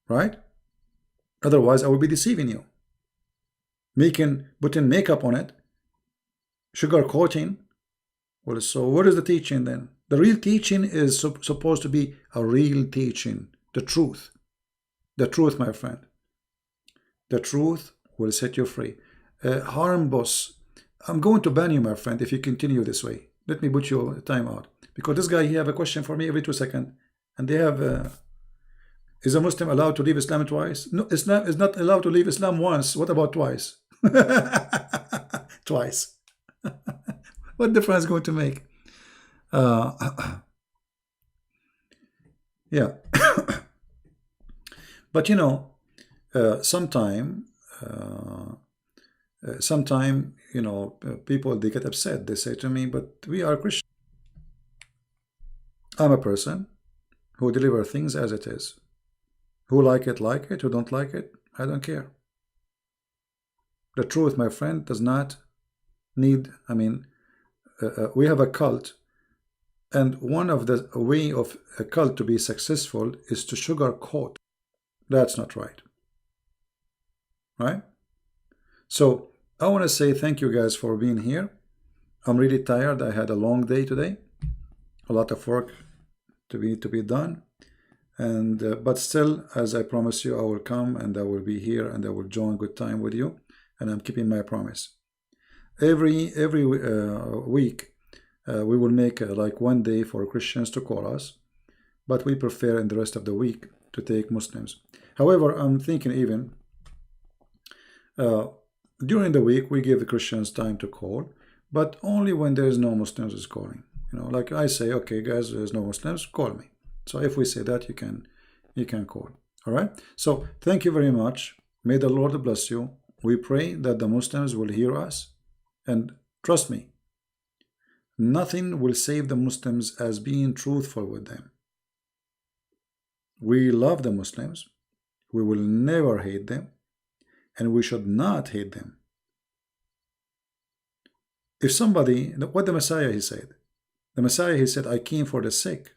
Right? Otherwise, I will be deceiving you. Putting makeup on it, sugar coating. Well, so what is the teaching then? The real teaching is supposed to be a real teaching, the truth. The truth, my friend. The truth will set you free. Harm boss, I'm going to ban you, my friend, if you continue this way. Let me put your time out. Because this guy, he have a question for me every 2 seconds. And they have... is a Muslim allowed to leave Islam twice? No, Islam is not allowed to leave Islam once. What about twice? Twice. What difference is going to make? Yeah. But you know, sometime, you know, people, they get upset. They say to me, but we are Christian. I'm a person who deliver things as it is. Who like it, who don't like it, I don't care. The truth, my friend, does not need, I mean, we have a cult, and one of the way of a cult to be successful is to sugarcoat. That's not right. Right? So I want to say thank you guys for being here. I'm really tired. I had a long day today. A lot of work to be done. And but still, as I promise you, I will come and I will be here and I will join good time with you, and I'm keeping my promise. Every week we will make like one day for Christians to call us, but we prefer in the rest of the week to take Muslims. However, I'm thinking even during the week we give the Christians time to call, but only when there is no Muslims is calling. You know, like I say, okay, guys, there's no Muslims, call me. So if we say that, you can call. All right. So thank you very much. May the Lord bless you. We pray that the Muslims will hear us, and trust me, nothing will save the Muslims as being truthful with them. We love the Muslims. We will never hate them, and we should not hate them. If somebody, what the Messiah he said, the Messiah he said, I came for the sick,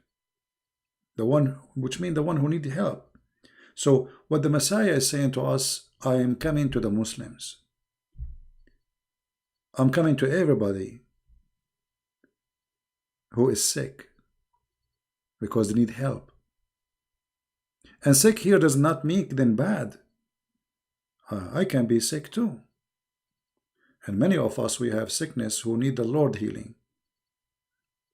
the one, which means the one who need help. So what the Messiah is saying to us, I am coming to the Muslims. I'm coming to everybody who is sick because they need help. And sick here does not make them bad. I can be sick too. And many of us, we have sickness who need the Lord healing.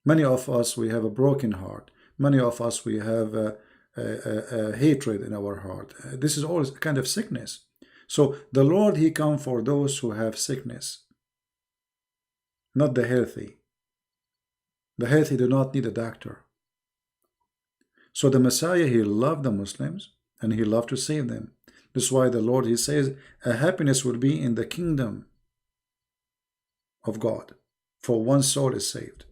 Many of us, we have a broken heart. Many of us, we have a hatred in our heart. This is all kind of sickness. So the Lord, he come for those who have sickness, not the healthy. The healthy do not need a doctor. So the Messiah, he loved the Muslims and he loved to save them. This is why the Lord, he says, a happiness will be in the kingdom of God, for one soul is saved.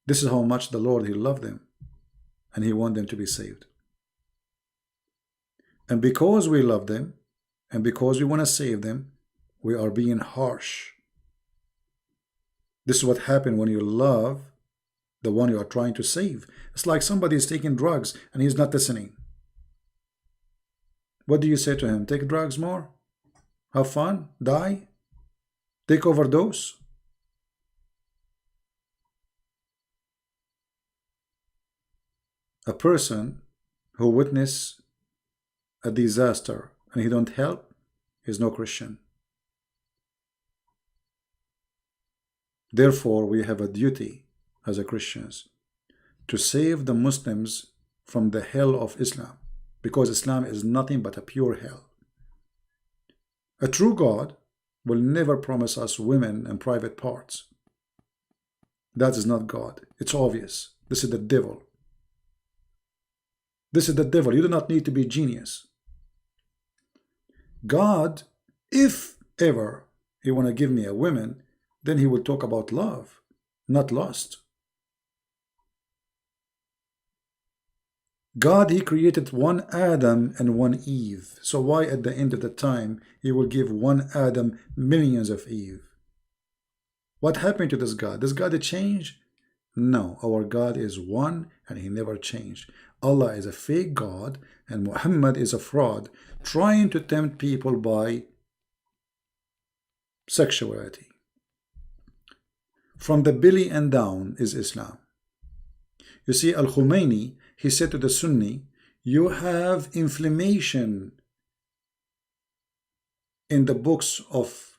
This is how much the Lord, he loved them and he wanted them to be saved. And because we love them and because we want to save them, we are being harsh. This is what happens when you love the one you are trying to save. It's like somebody is taking drugs and he's not listening. What do you say to him? Take drugs more? Have fun? Die? Take overdose? A person who witnessed a disaster and he don't help is no Christian. Therefore, we have a duty as a Christians to save the Muslims from the hell of Islam, because Islam is nothing but a pure hell. A true God will never promise us women and private parts. That is not God. It's obvious. This is the devil. This is the devil. You do not need to be genius. God, if ever he want to give me a woman, then he will talk about love, not lust. God, he created one Adam and one Eve. So why at the end of the time he will give one Adam millions of Eve? What happened to this God? Does God change? No, our God is one and he never changed. Allah is a fake God and Muhammad is a fraud, trying to tempt people by sexuality. From the belly and down is Islam. You see, Al-Khomeini, he said to the Sunni, you have inflammation in the books of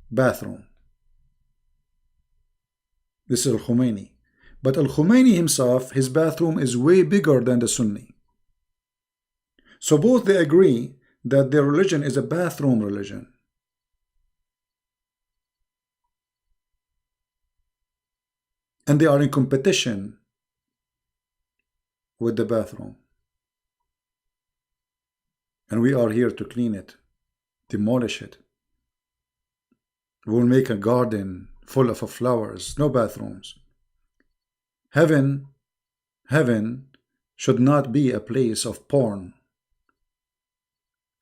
bathroom. This is Al-Khomeini. But Al-Khomeini himself, his bathroom is way bigger than the Sunni. So both they agree that their religion is a bathroom religion. And they are in competition with the bathroom. And we are here to clean it, demolish it. We'll make a garden full of flowers, no bathrooms. Heaven should not be a place of porn.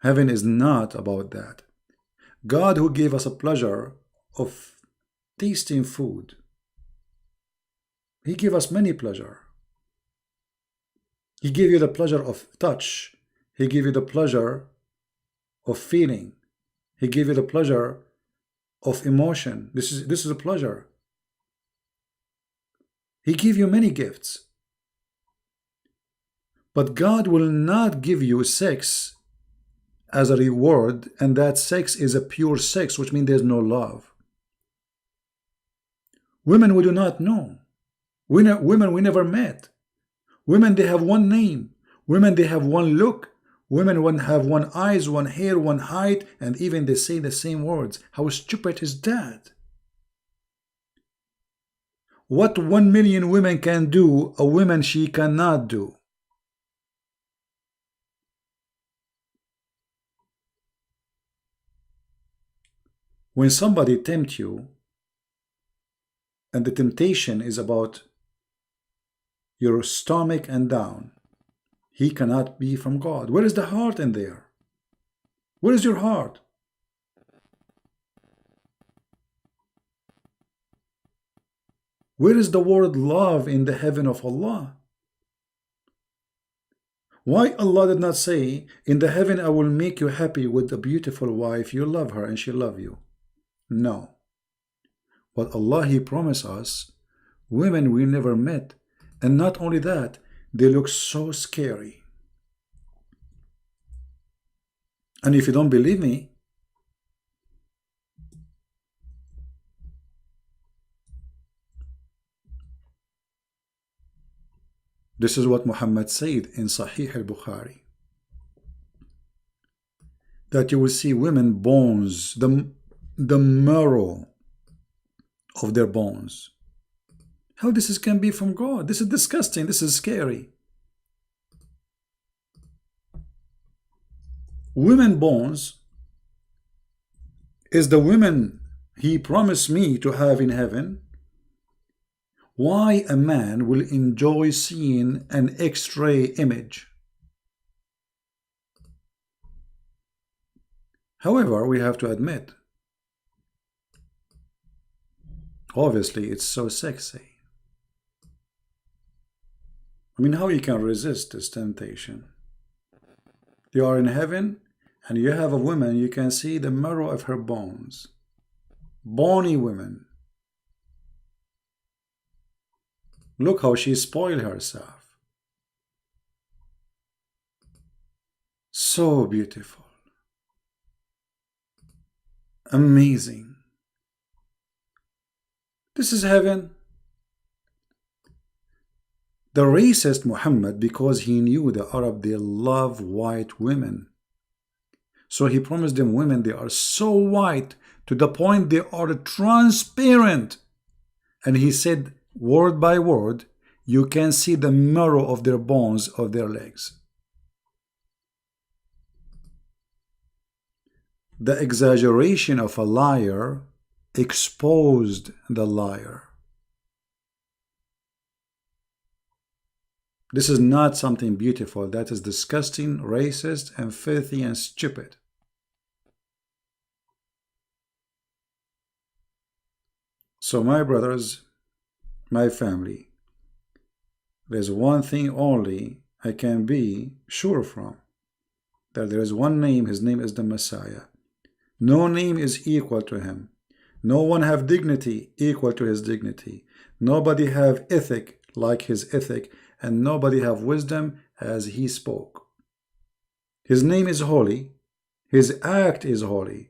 Heaven is not about that. God, who gave us a pleasure of tasting food, he gave us many pleasure. He gave you the pleasure of touch. He gave you the pleasure of feeling. He gave you the pleasure of emotion. This is a pleasure. He gave you many gifts. But God will not give you sex as a reward, and that sex is a pure sex, which means there's no love. Women we do not know. Women we never met. Women, they have one name. Women, they have one look. Women have one eyes, one hair, one height, and even they say the same words. How stupid is that? what 1 million women can do, a woman she cannot do. When somebody tempts you, and the temptation is about your stomach and down, he cannot be from God. Where is the heart in there? Where is your heart? Where is the word love in the heaven of Allah? Why Allah did not say, in the heaven I will make you happy with a beautiful wife, you love her and she love you? No. But Allah, He promised us women we never met. And not only that, they look so scary. And if you don't believe me, this is what Muhammad said in Sahih al-Bukhari. That you will see women bones, the marrow of their bones. How this can be from God? This is disgusting. This is scary. Women bones is the women He promised me to have in heaven. Why a man will enjoy seeing an X-ray image? However, we have to admit, obviously it's so sexy. I mean, how you can resist this temptation? You are in heaven and you have a woman, you can see the marrow of her bones. Bony women. Look how she spoiled herself. So beautiful. Amazing. This is heaven. The racist Muhammad, because he knew the Arab, they love white women. So he promised them women, they are so white to the point they are transparent. And he said, word by word, you can see the marrow of their bones of their legs. The exaggeration of a liar exposed the liar. This is not something beautiful. That is disgusting, racist, and filthy and stupid. So my brothers, my family, there's one thing only I can be sure from. That there is one name, his name is the Messiah. No name is equal to him. No one have dignity equal to his dignity. Nobody have ethic like his ethic, and nobody have wisdom as he spoke. His name is holy. His act is holy.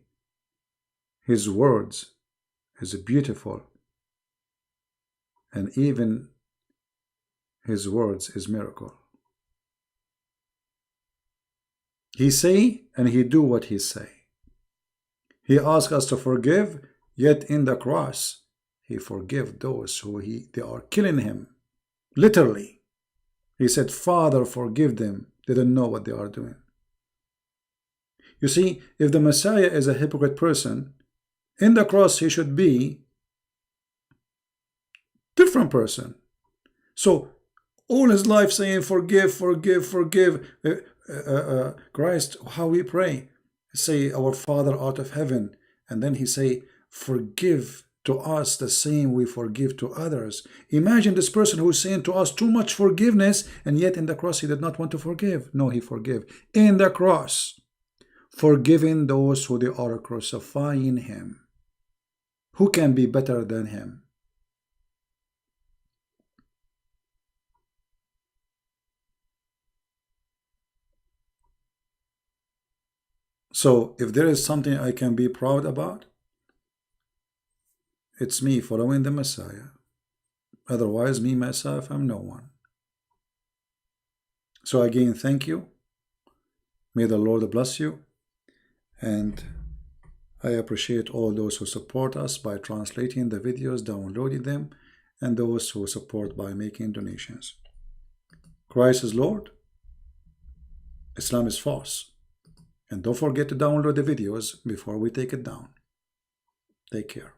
His words is beautiful. And even his words is miracle. He say and he do what he say. He asks us to forgive, yet in the cross, he forgive those who they are killing him. Literally. He said, Father, forgive them. They don't know what they are doing. You see, if the Messiah is a hypocrite person, in the cross he should be different person. So all his life saying, forgive, forgive, forgive. Christ, how we pray. Say, our Father out of heaven. And then he say, forgive to us the same we forgive to others. Imagine this person who is saying to us too much forgiveness, and yet in the cross he did not want to forgive. No, he forgave. In the cross, forgiving those who they are crucifying him. Who can be better than him? So if there is something I can be proud about, it's me following the Messiah. Otherwise, me, myself, I'm no one. So again, thank you. May the Lord bless you. And I appreciate all those who support us by translating the videos, downloading them, and those who support by making donations. Christ is Lord, Islam is false. And don't forget to download the videos before we take it down. Take care.